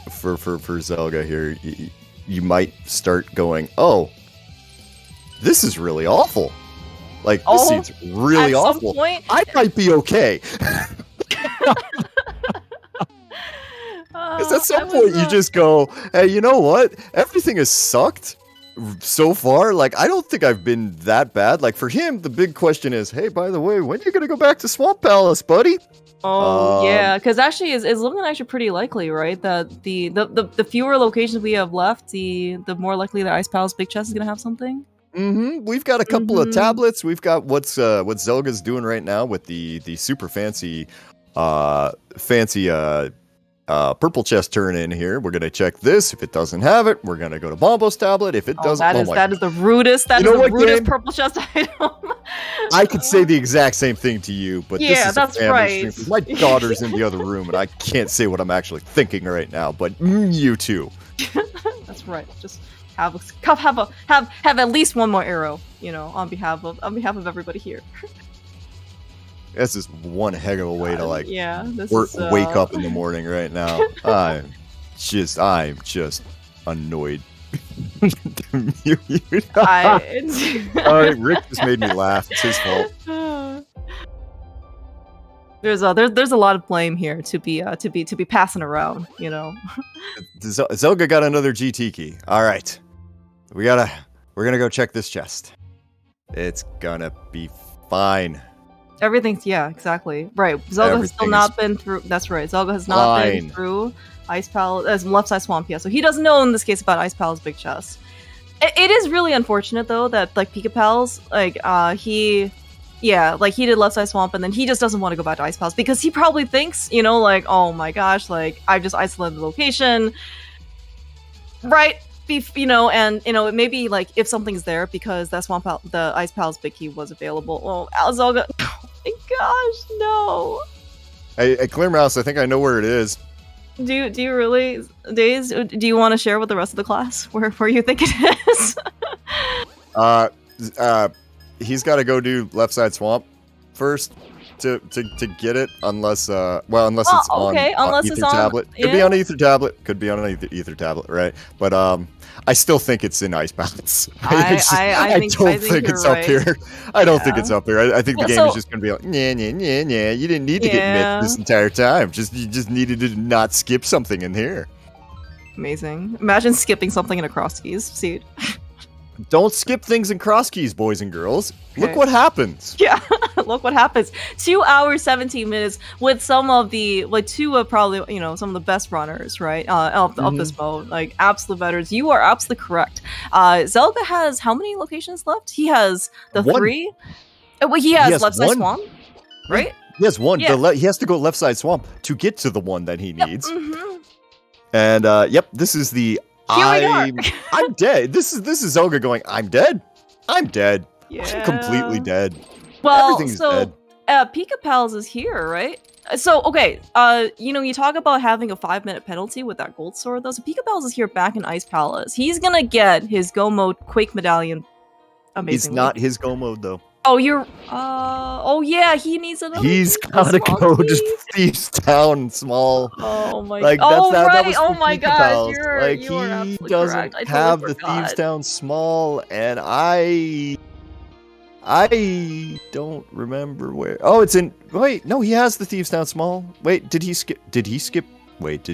For Zelda here, you might start going, oh, this is really awful. Like, this seems really awful. Point, I might be okay. Because at some point you just go, hey, you know what? Everything has sucked so far. Like, I don't think I've been that bad. Like, for him, the big question is, hey, by the way, when are you going to go back to Swamp Palace, buddy? Oh yeah, because actually, is looking actually pretty likely, right? That the fewer locations we have left, the more likely that Ice Palace Big Chest is gonna have something. Mm-hmm. We've got a couple of tablets. We've got what Zelga's doing right now with the super fancy purple chest turn in here. We're gonna check this. If it doesn't have it, we're gonna go to Bombo's tablet. If it doesn't, that is the rudest. That is the rudest purple chest item. I could say the exact same thing to you, but yeah, this is that's a family right. stream. My daughter's in the other room, and I can't say what I'm actually thinking right now. But you too. That's right. Just have at least one more arrow, you know, on behalf of everybody here. This is one heck of a way to wake up in the morning right now. I'm just annoyed. Alright, Rick just made me laugh. It's his fault. There's a lot of blame here to be passing around, you know. Zelga got another GT key. All right, we're gonna go check this chest. It's gonna be fine. Everything's exactly right. Zelda has still not been through. That's right. Zelga has not been through Ice Palace as left side swamp yet, so he doesn't know in this case about Ice Palace big chest. It is really unfortunate though that like Pikapals he did left side swamp and then he just doesn't want to go back to Ice Palace because he probably thinks, you know, like, oh my gosh, like I've just isolated the location, right? You know, and you know, it may be like if something's there because that the Ice Palace big key was available. Well, Zelga, oh my gosh, no. Hey, Clear Mouse, I think I know where it is. Do you really, Days? Do you want to share with the rest of the class where you think it is? He's got to go do left side swamp first to get it, unless it's on Ether tablet. Could be on Ether tablet. Could be on an Ether tablet, right? But I still think it's in Ice Palace. I don't think it's up here. I don't think it's up here. I think the game is just going to be like, yeah. You didn't need to get Myth this entire time. You just needed to not skip something in here. Amazing. Imagine skipping something in a Crosskeys seat. Don't skip things in Crosskeys, boys and girls. Okay. Look what happens. Yeah, look what happens. 2 hours, 17 minutes with some of the, like, two of probably, you know, some of the best runners, right, of this mode. Like, absolute veterans. You are absolutely correct. Zelda has how many locations left? He has the one. 3. Well, he has left side swamp, right? He has one. Yeah. He has to go left side swamp to get to the one that he needs. And, this is the... I'm dead. This is Zelga going, I'm dead. Yeah. I'm completely dead. Well, everything's dead. Pikapals is here, right? So, okay, you know, you talk about having a 5-minute penalty with that gold sword, though. So Pikapals is here back in Ice Palace. He's gonna get his Go Mode Quake Medallion. Amazingly. It's not his Go Mode, though. Oh, you're... oh, yeah, he needs another... He's gotta go just Thieves Town small. Oh, my... Like, that was oh, my gosh, you are he doesn't have the Thieves Town small, and I don't remember where... Oh, it's in... Wait, no, he has the Thieves Town small. Wait, did he skip... Wait,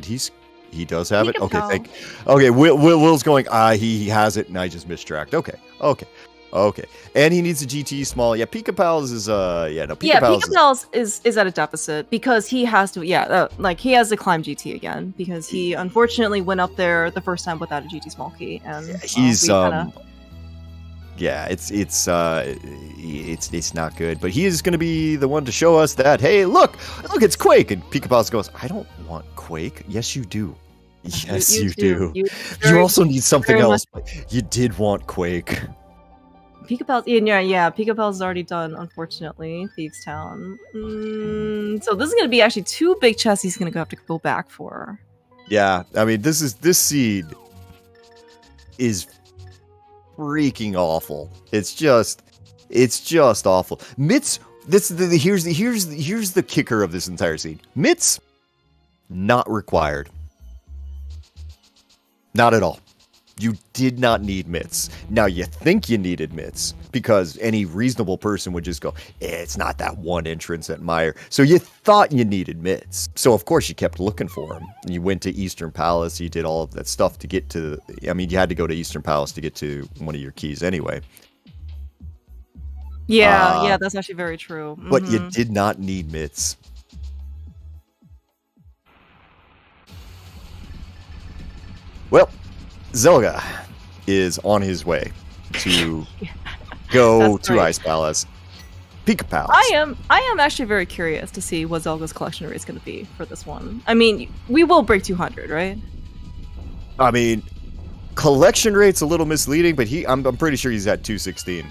he does have it? Okay, okay, Will's going, he has it, and I just mistracked. Okay, and he needs a GT small. Yeah, Pikapals is Pikapals is at a deficit because he has to. He has to climb GT again because he unfortunately went up there the first time without a GT small key, and he's it's not good. But he is going to be the one to show us that. Hey, look, it's Quake, and Pikapals goes, I don't want Quake. Yes, you do. Yes, you do. You also need something else. But you did want Quake. Pikapals, Pikapals is already done, unfortunately. Thieves Town. So this is going to be actually 2 big chests he's going to have to go back for. Yeah, I mean, this seed is freaking awful. It's just awful. Mitts, here's the kicker of this entire seed. Mitts, not required. Not at all. You did not need mitts. Now, you think you needed mitts because any reasonable person would just go, it's not that one entrance at Meyer. So you thought you needed mitts. So, of course, you kept looking for them. You went to Eastern Palace. You did all of that stuff to get to... I mean, you had to go to Eastern Palace to get to one of your keys anyway. Yeah, that's actually very true. But you did not need mitts. Well... Zelga is on his way to go to Ice Palace. Pikapals. I am actually very curious to see what Zelga's collection rate is going to be for this one. I mean, we will break 200, right? I mean, collection rate's a little misleading, but I'm pretty sure he's at 216.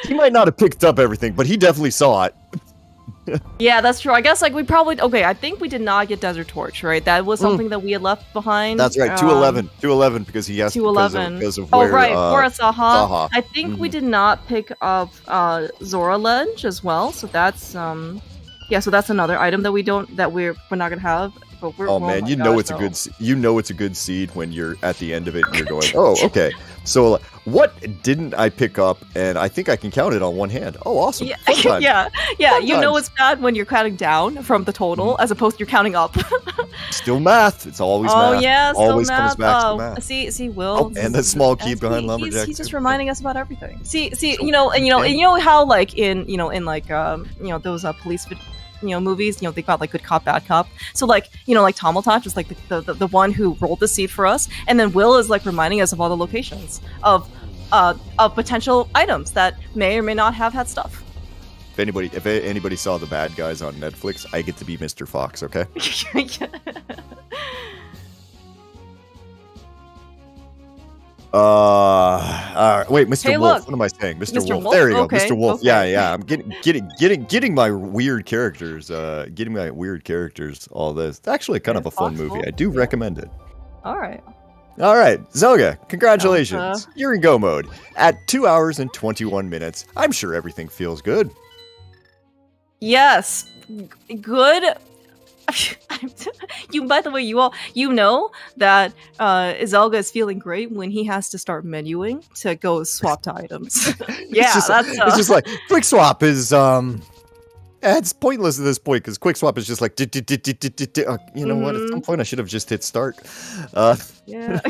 He might not have picked up everything, but he definitely saw it. Yeah, that's true. I guess like we probably I think we did not get Desert Torch, right? That was something that we had left behind. That's right, 211 because he has 211 because of where. Oh right, for Saha. I think we did not pick up Zora Ledge as well. So that's so that's another item that we're not gonna have. but we're Oh oh man, my you know gosh, it's a no. good it's a good seed when you're at the end of it and you're going, oh, okay. So what didn't I pick up? And I think I can count it on one hand. Oh, awesome! Yeah, Fun times. yeah. Fun You know times. it's bad when you're counting down from the total as opposed to you're counting up. Still math. It's always Oh math. yeah, still Always comes math. back to math. See, Will. Oh, and the small key behind he's lumberjack. just too. reminding us about everything. See, So- you know how like in like those police movies, they got like good cop, bad cop. So like like Tomaltach is like the one who rolled the seed for us, and then Will is like reminding us of all the locations of potential items that may or may not have had stuff. If anybody saw The Bad Guys on Netflix, I get to be Mr. Fox. Okay. All right. Wait, Mr. Hey, Wolf. look. What am I saying? Mr. Mr. Wolf. Wolf? There you go, Okay, Mr. Wolf. okay. Yeah. I'm getting my weird characters. Getting my weird characters. All this. It's actually kind of a fun Fox movie. Wolf? I do recommend it. All right. All right, Zelga, congratulations. Zelda. You're in go mode at 2 hours and 21 minutes. I'm sure everything feels good. Yes. Good. By the way, you know that Zelga is feeling great when he has to start menuing to go swap to items. Yeah, it's just like quick swap is it's pointless at this point because quick swap is just like you know what? At some point I should have just hit start. Yeah.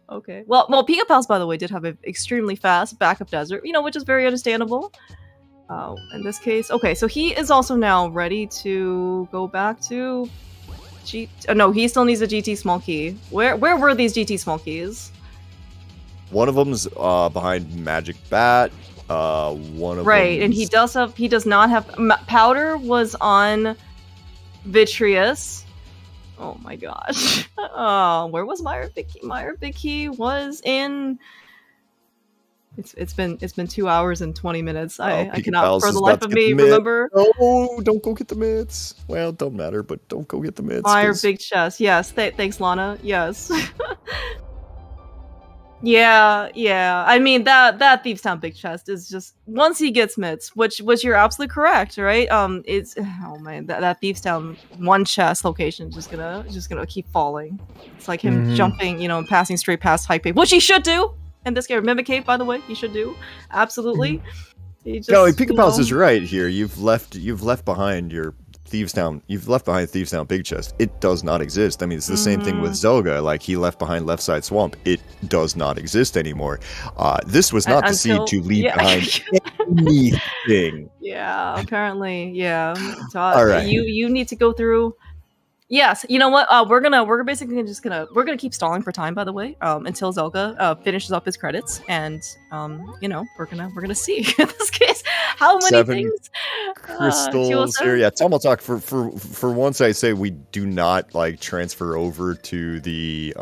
Okay. Well, Pikapals, by the way, did have an extremely fast backup desert, which is very understandable. In this case, okay, so he is also now ready to go back to no, he still needs a GT small key. Where were these GT small keys? One of them's behind Magic Bat. One of Right, and he does not have Powder was on Vitreous. Oh my gosh. Oh, where was Meyer Big Key? Meyer Big Key was in. It's been 2 hours and 20 minutes. I cannot for the life of me remember. Oh, don't go get the mitts. Well, it don't matter, but don't go get the mitts. Meyer Big Chest. Yes. Thanks, Lana. Yes. Yeah. I mean that Thieves Town Big Chest is just once he gets mitts, which you're absolutely correct, right? It's oh man, that Thieves Town one chest location is just gonna keep falling. It's like him jumping, and passing straight past Hype, which he should do. In this game, Mimicape, by the way, you should do absolutely. No, Pikapals is right here. You've left behind your Thieves Town. You've left behind Thieves Town Big Chest. It does not exist. I mean, it's the same thing with Zelga. Like he left behind Left Side Swamp. It does not exist anymore. This was not the seed to leave behind anything. Yeah, apparently, yeah. So, all right, you need to go through. Yes, you know what? We're basically just gonna keep stalling for time. By the way, until Zelga finishes up his credits, and we're gonna see in this case how many 7 things. Crystals here. Yeah, Tom will talk for once. I say we do not like transfer over to the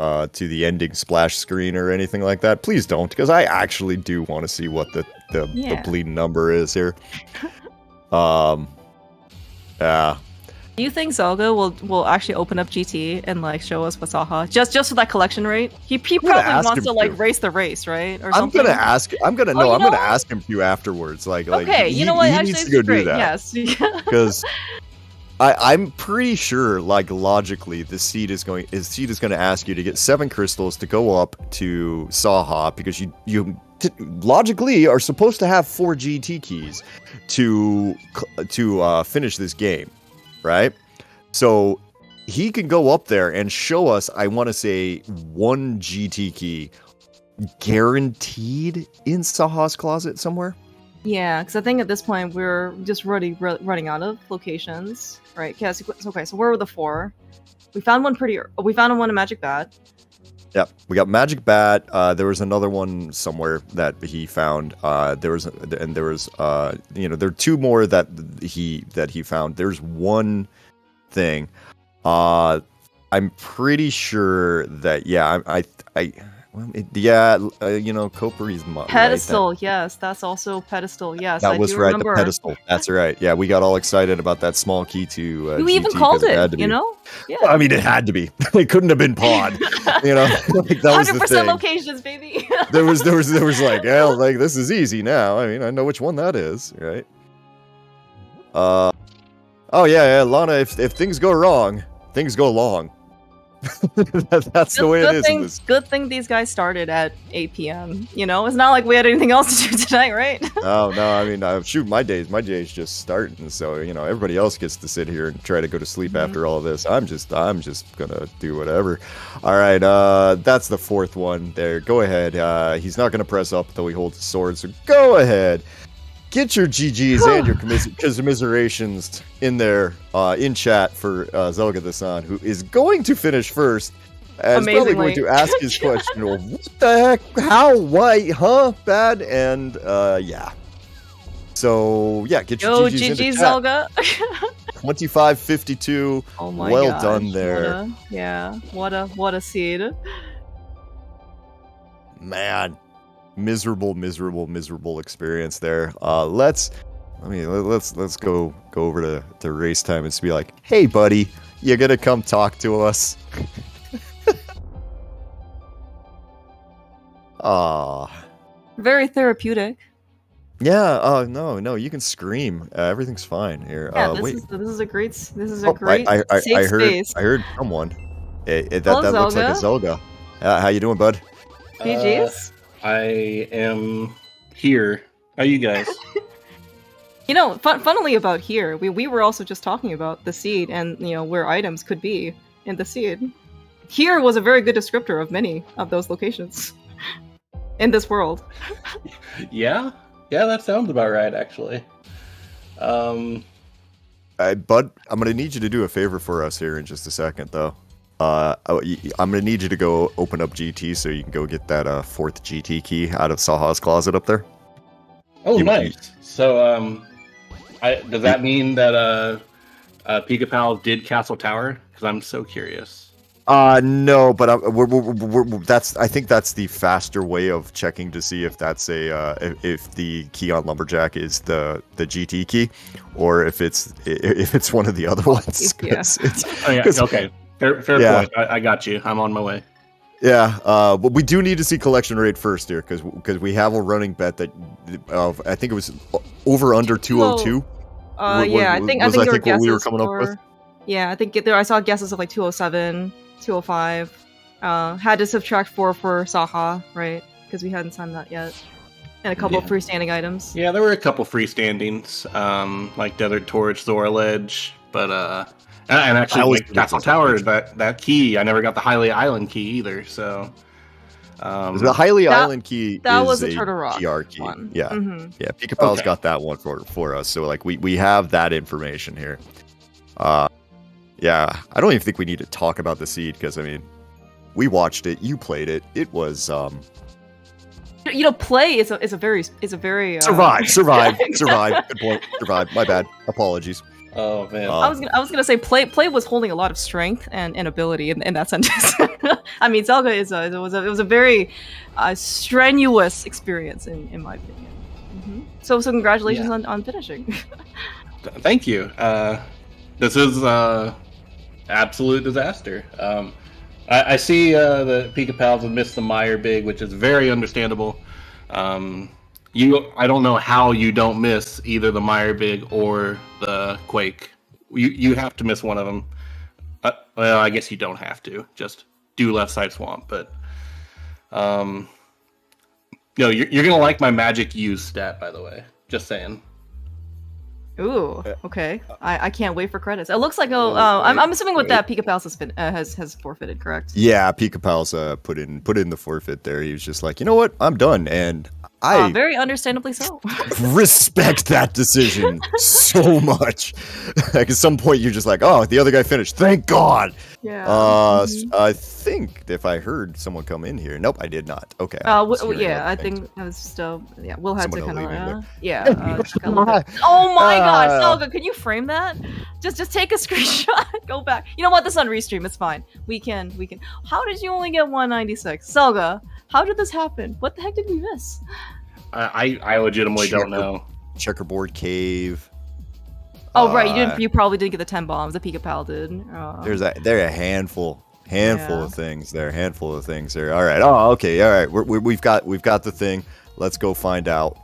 ending splash screen or anything like that. Please don't, because I actually do want to see what the bleeding number is here. Yeah. Do you think Zelga will actually open up GT and like show us what's Saha just for that collection rate? He probably wants to like race the race, right? Or I'm gonna ask. I'm gonna ask him to afterwards. Okay, he, you know what? He Actually, needs to go great. do that. Yes, because I'm pretty sure, like logically, the seed is going to ask you to get 7 crystals to go up to Saha because you logically are supposed to have 4 GT keys to finish this game. Right? So he can go up there and show us, I want to say, 1 GT key guaranteed in Saha's closet somewhere. Yeah, because I think at this point we're just running out of locations, right? Okay, so where were the 4? We found one in Magic Bat. Yep, we got Magic Bat. There was another one somewhere that he found. There are 2 more that he found. There's one thing. I'm pretty sure that Koperi's pedestal. Right, yes, that's also pedestal. Yes, that was right. The pedestal. That's right. Yeah, we got all excited about that small key to. We even called it. Yeah. Well, I mean, it had to be. It couldn't have been pod. Like, that was the 100% thing. locations, baby. there was like, hell, like this is easy now. I mean, I know which one that is, right? Oh yeah, Lana. If things go wrong, things go long. That's the way it is. In this. Good thing these guys started at 8 p.m. You know, it's not like we had anything else to do tonight, right? Oh no, I mean, shoot, my day's just starting, so you know, everybody else gets to sit here and try to go to sleep after all of this. I'm just gonna do whatever. All right, that's the fourth one. There, go ahead. He's not gonna press up until he holds his sword, so go ahead. Get your GGs and your commiserations in there in chat for zelgadissan, who is going to finish first. And is probably going to ask his question, well, what the heck? How? Why? Huh? Bad? And yeah. So yeah, get your GGs into chat. Zelga. 25-52. Oh my well gosh, done there. What a seed. Man. Miserable experience there. Let's go over to race time and just be like, hey buddy, you gonna come talk to us? Very therapeutic. Yeah. No, you can scream. Everything's fine here. Yeah, this is a great safe space. I heard someone. That looks like a Zelda. How you doing, bud? GG's. I am here. How are you guys? You know, funnily about here, we were also just talking about the seed and, you know, where items could be in the seed. Here was a very good descriptor of many of those locations in this world. Yeah, that sounds about right, actually. Bud, I'm gonna need you to do a favor for us here in just a second, though. I'm gonna need you to go open up GT so you can go get that fourth GT key out of Saha's closet up there. Oh, nice. So, does that mean that Pikapals did Castle Tower? Because I'm so curious. No, but I think that's the faster way of checking to see if that's if the key on Lumberjack is the GT key, or if it's one of the other ones. Yeah. Okay. Fair point. I got you. I'm on my way. Yeah, but we do need to see collection rate first here, because we have a running bet that I think it was over under 202. I think what we were coming up with. Yeah, I think I saw guesses of like 207, 205. Had to subtract 4 for Saha, right? Because we hadn't signed that yet. And a couple of freestanding items. Yeah, there were a couple freestandings, like Desert Torch, Zora Ledge, but and actually, like Castle Tower, that key, I never got the Hylia Island key either, so... the Hylia Island key was is a Turtle Rock PR key. one. Yeah, Mm-hmm. yeah. Pikapals got that one for us, so like we have that information here. Yeah, I don't even think we need to talk about the seed, because I mean, we watched it, you played it. It was You know, play is a very survive. Good point. Survive. My bad. Apologies. Oh man, I was gonna say play was holding a lot of strength and ability in that sentence. I mean, Zelda it was a very strenuous experience in my opinion. Mm-hmm. So congratulations on finishing. Thank you. This is absolute disaster. I see the Pikapals have missed the Meyer Big, which is very understandable. I don't know how you don't miss either the Meyer Big or the Quake. You have to miss one of them. Well, I guess you don't have to. Just do left side swamp. But you're gonna like my magic use stat, by the way. Just saying. Ooh, okay. I can't wait for credits. It looks like I'm assuming with that Pikapals has forfeited, correct? Yeah, Pikapals put in the forfeit there. He was just like, you know what, I'm done, and I very understandably so respect that decision so much. Like at some point, you're just like, oh, the other guy finished. Thank God. Yeah. I think if I heard someone come in here, nope, I did not. Okay. I think that was still We'll have to kind of yeah. Oh my God, Zelda, can you frame that? Just take a screenshot. Go back. You know what? This is on restream. It's fine. We can. How did you only get 196, Zelda? How did this happen? What the heck did we miss? I legitimately don't know. Checkerboard cave. Oh right, you probably didn't get the 10 bombs. The Pikapal did. There are a handful of things there. All right. Oh, okay. All right. We've got the thing. Let's go find out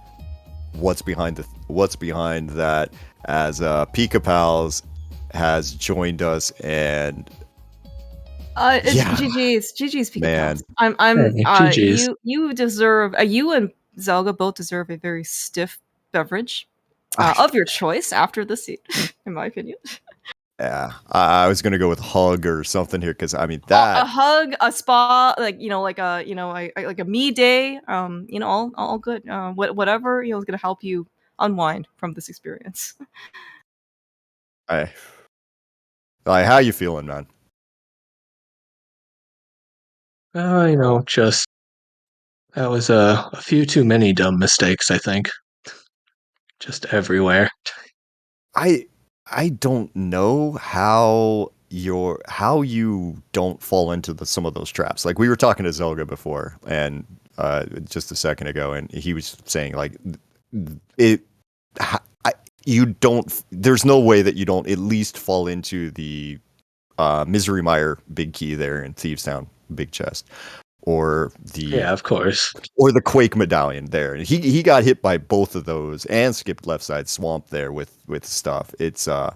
what's behind that. As Pikapals has joined us, and It's Yeah. GG's Man. Pikapals. I'm Hey, GG's. you deserve you and Zelda both deserve a very stiff beverage of your choice after the seat, in my opinion. Yeah, I was gonna go with hug or something here because I mean A that. hug, a spa, like like a like a me day. All good. Whatever is gonna help you unwind from this experience. I, like, how you feeling, man? Just that was a few too many dumb mistakes, I think. Just everywhere. I don't know how you don't fall into some of those traps. Like we were talking to Zelda before, and just a second ago, and he was saying like you don't. There's no way that you don't at least fall into the Misery Mire big key there in Thieves Town big chest, or Of course. or the Quake medallion there. And he got hit by both of those and skipped left side swamp there with stuff. It's there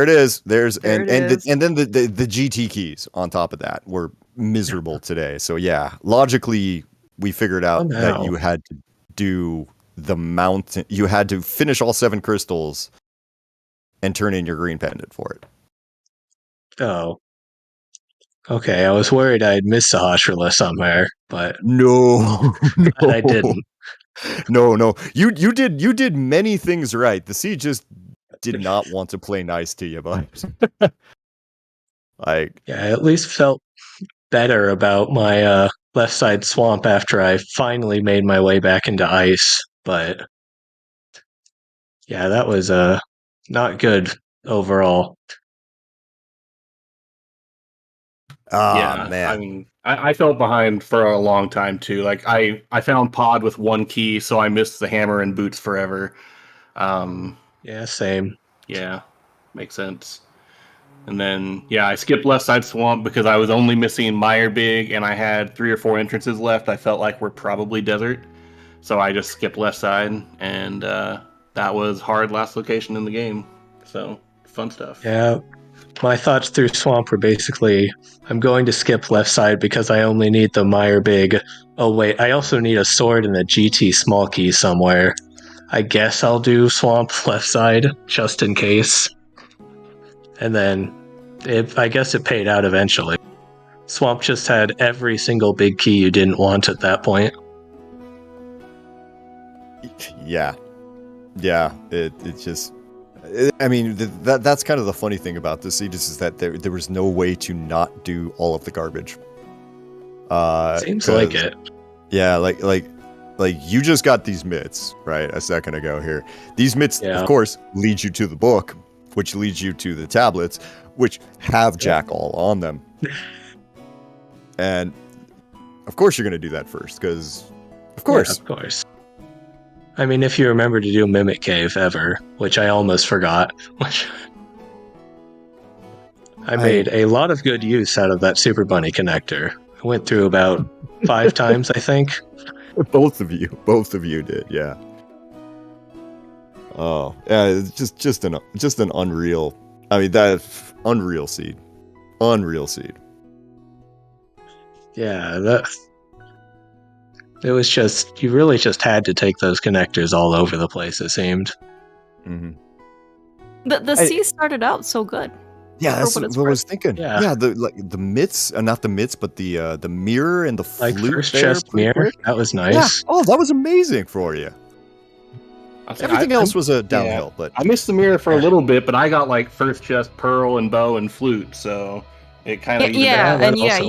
it is. Then the GT keys on top of that were miserable today. So yeah, logically we figured out that you had to do the mountain. You had to finish all 7 crystals and turn in your green pendant for it. Oh. Okay, I was worried I'd missed a Hashirla somewhere, but No, I didn't. No. You did many things right. The sea just did not want to play nice to you, but I at least felt better about my left side swamp after I finally made my way back into ice. But yeah, that was not good overall. man. I mean, I felt behind for a long time too. Like I found Pod with 1 key, so I missed the hammer and boots forever. Yeah, same. Yeah, makes sense. And then I skipped left side swamp because I was only missing Mire Big, and I had 3 or 4 entrances left. I felt like we're probably desert, so I just skipped left side, and that was hard last location in the game. So fun stuff. Yeah. My thoughts through Swamp were basically, I'm going to skip left side because I only need the Mire Big. Oh wait, I also need a sword and a GT small key somewhere. I guess I'll do Swamp left side, just in case. And then, I guess it paid out eventually. Swamp just had every single big key you didn't want at that point. Yeah. It just. I mean, that's kind of the funny thing about this siege is that there was no way to not do all of the garbage. Seems like it. Yeah, like you just got these mitts, right, a second ago here. These mitts, of course, lead you to the book, which leads you to the tablets, which have Jackal on them. And, of course, you're going to do that first, because, of course. Yeah, of course. I mean, if you remember to do Mimic Cave ever, which I almost forgot. I made a lot of good use out of that Super Bunny connector. I went through about 5 times, I think. Both of you did, yeah. Oh, yeah, it's just an unreal. I mean, that unreal seed. Yeah, it was just, you really just had to take those connectors all over the place, it seemed. Mm-hmm. The sea started out so good. Yeah, that's what I was thinking. Yeah, the mitts, not the mitts, but the mirror and the flute. Like first chest mirror, that was nice. Yeah. Oh, that was amazing for you. Everything else was a downhill, but I missed the mirror for a little bit, but I got like first chest, pearl, and bow and flute, so it kind of you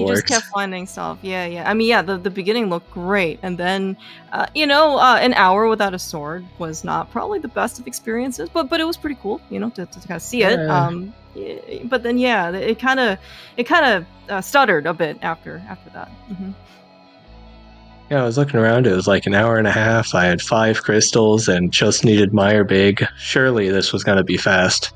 just kept finding stuff. I mean, the beginning looked great, and then an hour without a sword was not probably the best of experiences, but it was pretty cool, to kind of see it. But then it kind of stuttered a bit after that. Mm-hmm. Yeah, I was looking around. It was like an hour and a half. I had 5 crystals and just needed Mire Big. Surely this was going to be fast.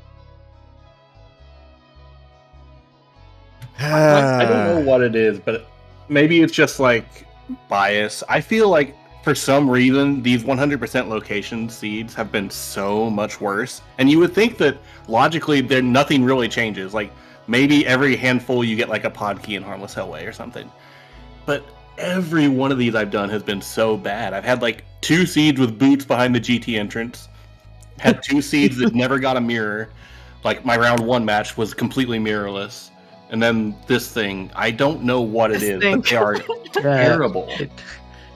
I don't know what it is, but maybe it's just like bias. I feel like for some reason, these 100% location seeds have been so much worse. And you would think that logically, nothing really changes. Like maybe every handful you get like a pod key in Harmless Hellway or something. But every one of these I've done has been so bad. I've had like 2 seeds with boots behind the GT entrance. Had 2 seeds that never got a mirror. Like my round 1 match was completely mirrorless. And then this thing, I don't know what it is, but they are terrible.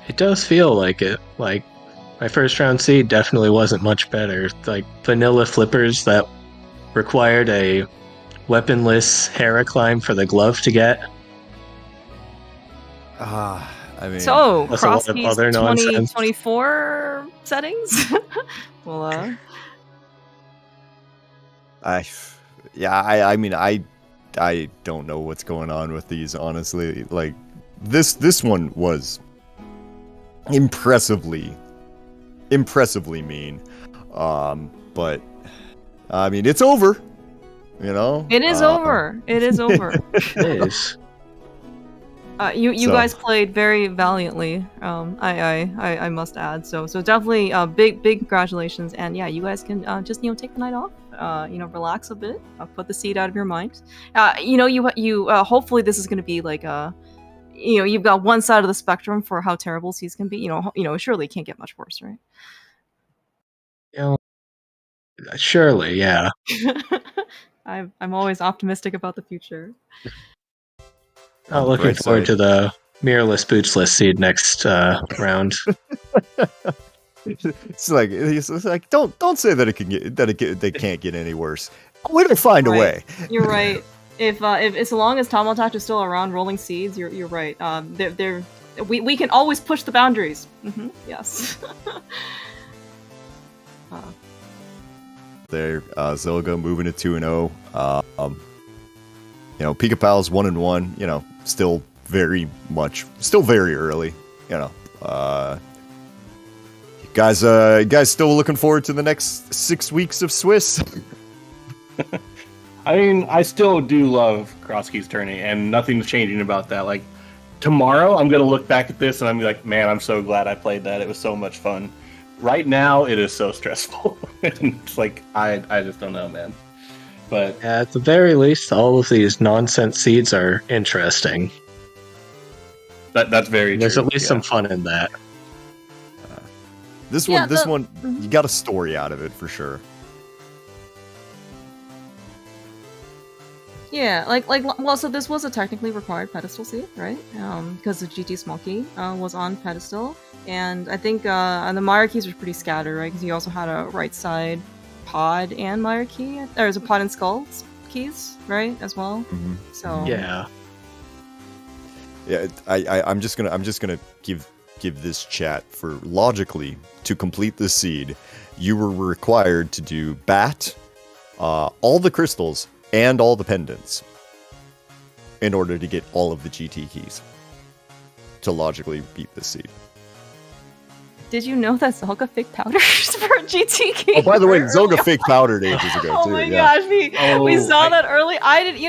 It does feel like it. Like my first round seed definitely wasn't much better. Like vanilla flippers that required a weaponless Hera climb for the glove to get. I mean, So, That's a lot of Crosskeys other nonsense. 2024 settings? Well, I mean, I don't know what's going on with these, honestly. Like, this one was impressively mean. But, I mean, it's over. You know? it is over. It is over. It is. You guys played very valiantly. I must add. So definitely big congratulations. And yeah, you guys can just take the night off. Relax a bit. Put the seed out of your mind. You hopefully this is going to be like you've got one side of the spectrum for how terrible seeds can be. Surely it can't get much worse, right? Surely, yeah. I'm always optimistic about the future. Looking forward to the mirrorless, bootsless seed next round. It's like don't say that it can get they can't get any worse. We'll find a way. You're right. If as long as Tomotachi is still around rolling seeds, you're right. We can always push the boundaries. Mm-hmm. Yes. There, Zelda moving to 2-0. Pikapals 1-1. Still very early. Guys, still looking forward to the next 6 weeks of Swiss. I mean, I still do love Crosskeys tourney, and nothing's changing about that. Like, tomorrow, I'm going to look back at this, and I'm like, man, I'm so glad I played that. It was so much fun. Right now, it is so stressful. It's like, I just don't know, man. But at the very least, all of these nonsense seeds are interesting. That's very true. There's at least some fun in that. This one, you got a story out of it for sure. Yeah, so this was a technically required pedestal seed, right? Because the GT small key was on pedestal, and I think the Meyer keys were pretty scattered, right? Because you also had a right side pod and Meyer key. There's a pod and skull keys, right, as well. Mm-hmm. So yeah. I'm just gonna give this chat for logically to complete the seed. You were required to do bat, all the crystals, and all the pendants in order to get all of the GT keys to logically beat the seed. Did you know that Zelda fake powders for a GT key? Oh, by the way, Zelda fake powdered ages ago, too. Oh my gosh, we saw that early. I didn't,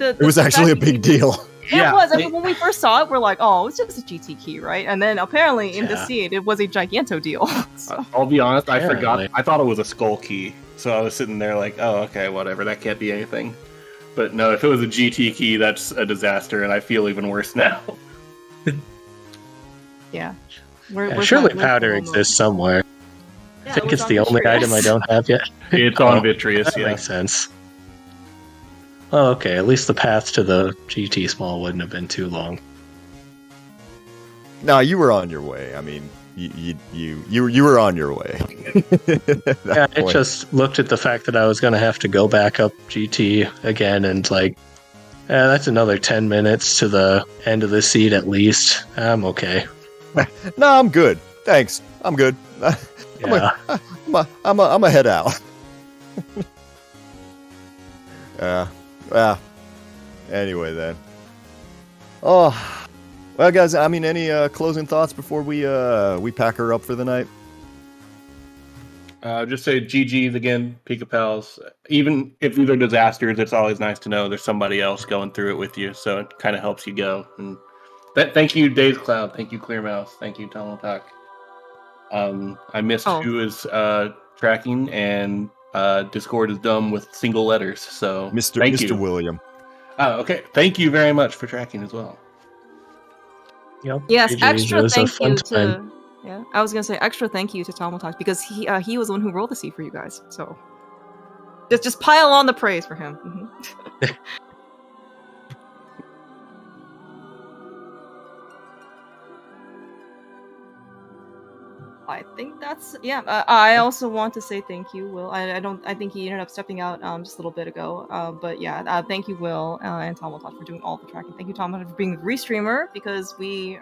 it was actually a big deal. It was. I mean, when we first saw it, we're like, oh, it's just a GT key, right? And then apparently in the seed, it was a giganto deal. So. I'll be honest, I forgot. I thought it was a skull key. So I was sitting there like, oh, okay, whatever. That can't be anything. But no, if it was a GT key, that's a disaster, and I feel even worse now. Yeah. Surely powder exists somewhere. Yeah, I think it's the only item I don't have yet. It's on Vitreous, that makes sense. Oh, okay. At least the path to the GT small wouldn't have been too long. No, you were on your way. I mean, you were on your way. Yeah, I just looked at the fact that I was going to have to go back up GT again, and that's another 10 minutes to the end of the seed at least. I'm okay. No, I'm good. Thanks. I'm good. Yeah. I'm a head out. Anyway, then. Oh, well, guys. I mean, any closing thoughts before we pack her up for the night? Just say GG's again, Pikapals. Even if these are disasters, it's always nice to know there's somebody else going through it with you, so it kind of helps you go. And thank you, Days Cloud. Thank you, Clear Mouse. Thank you, Tomotachi. I missed who is tracking, and Discord is dumb with single letters. So thank you. Mr. William. Oh, okay. Thank you very much for tracking as well. Yep. Yes, GG, extra it was a thank fun you time. to. Yeah, I was gonna say extra thank you to Tomotalk because he was the one who rolled the seed for you guys. So just pile on the praise for him. Mhm. I think that's I also want to say thank you, Will. I think he ended up stepping out just a little bit ago. But yeah, thank you, Will, and Tom Wiltott for doing all the tracking. Thank you, Tom, for being the restreamer because he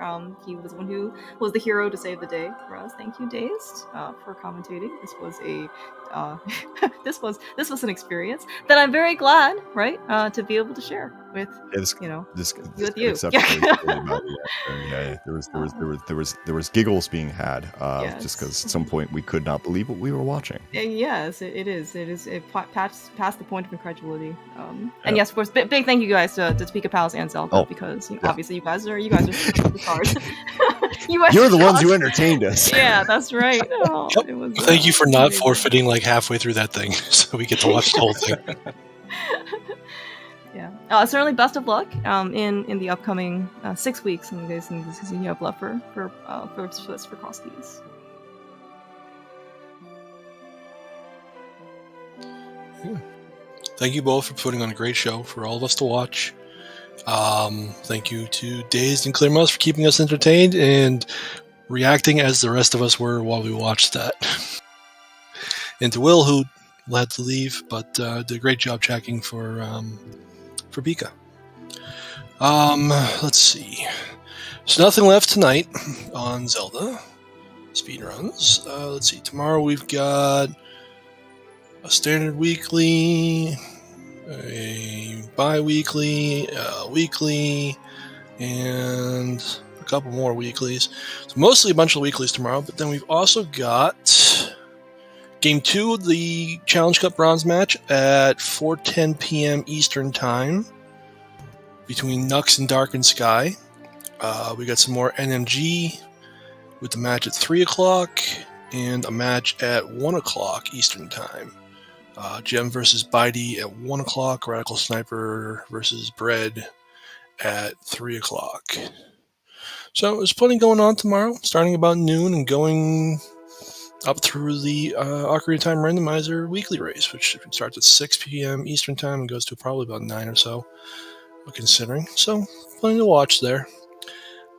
was the one who was the hero to save the day for us. Thank you, Dazed, for commentating. This was a this was an experience that I'm very glad, right, to be able to share with with you. There was giggles being had just because at some point we could not believe what we were watching. Yes, it is. It past the point of incredulity. And yes, of course, big thank you guys to Pikapals and Zelda because obviously you guys are the stars. You're the ones who entertained us. Yeah, that's right. Oh, it was, thank you for not forfeiting like halfway through that thing, so we get to watch the whole thing. Yeah, certainly best of luck in the upcoming 6 weeks in the season you have left for Crosskeys. Thank you both for putting on a great show for all of us to watch. Thank you to Dazed and Clearmouse for keeping us entertained and reacting as the rest of us were while we watched that. And to Will, who had to leave, but did a great job checking for Pika. Let's see. There's nothing left tonight on Zelda Speedruns. Let's see. Tomorrow we've got a standard weekly, a bi-weekly, weekly, and a couple more weeklies. So mostly a bunch of weeklies tomorrow, but then we've also got Game 2 of the Challenge Cup Bronze match at 4:10 p.m. Eastern Time between Nux and Dark and Sky. We got some more NMG with the match at 3 o'clock and a match at 1 o'clock Eastern Time. Gem versus Bitey at 1 o'clock. Radical Sniper versus Bread at 3 o'clock. So there's plenty going on tomorrow, starting about noon and going up through the Ocarina of Time Randomizer weekly race, which starts at 6 p.m. Eastern Time and goes to probably about 9 or so, considering. So plenty to watch there.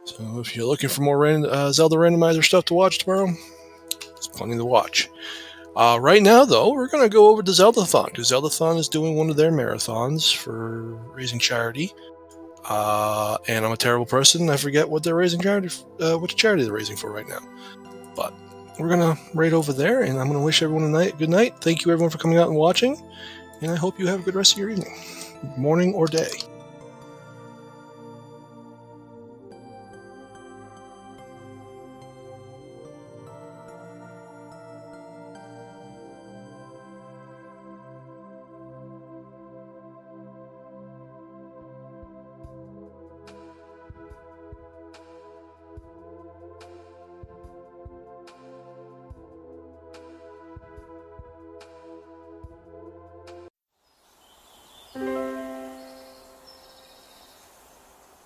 So if you're looking for more Zelda Randomizer stuff to watch tomorrow, there's plenty to watch. Right now, though, we're going to go over to Zeldathon, because Zeldathon is doing one of their marathons for raising charity. And I'm a terrible person. I forget what they're raising charity, which charity they're raising for right now. But we're going to raid over there, and I'm going to wish everyone a good night. Thank you, everyone, for coming out and watching. And I hope you have a good rest of your evening, morning, or day.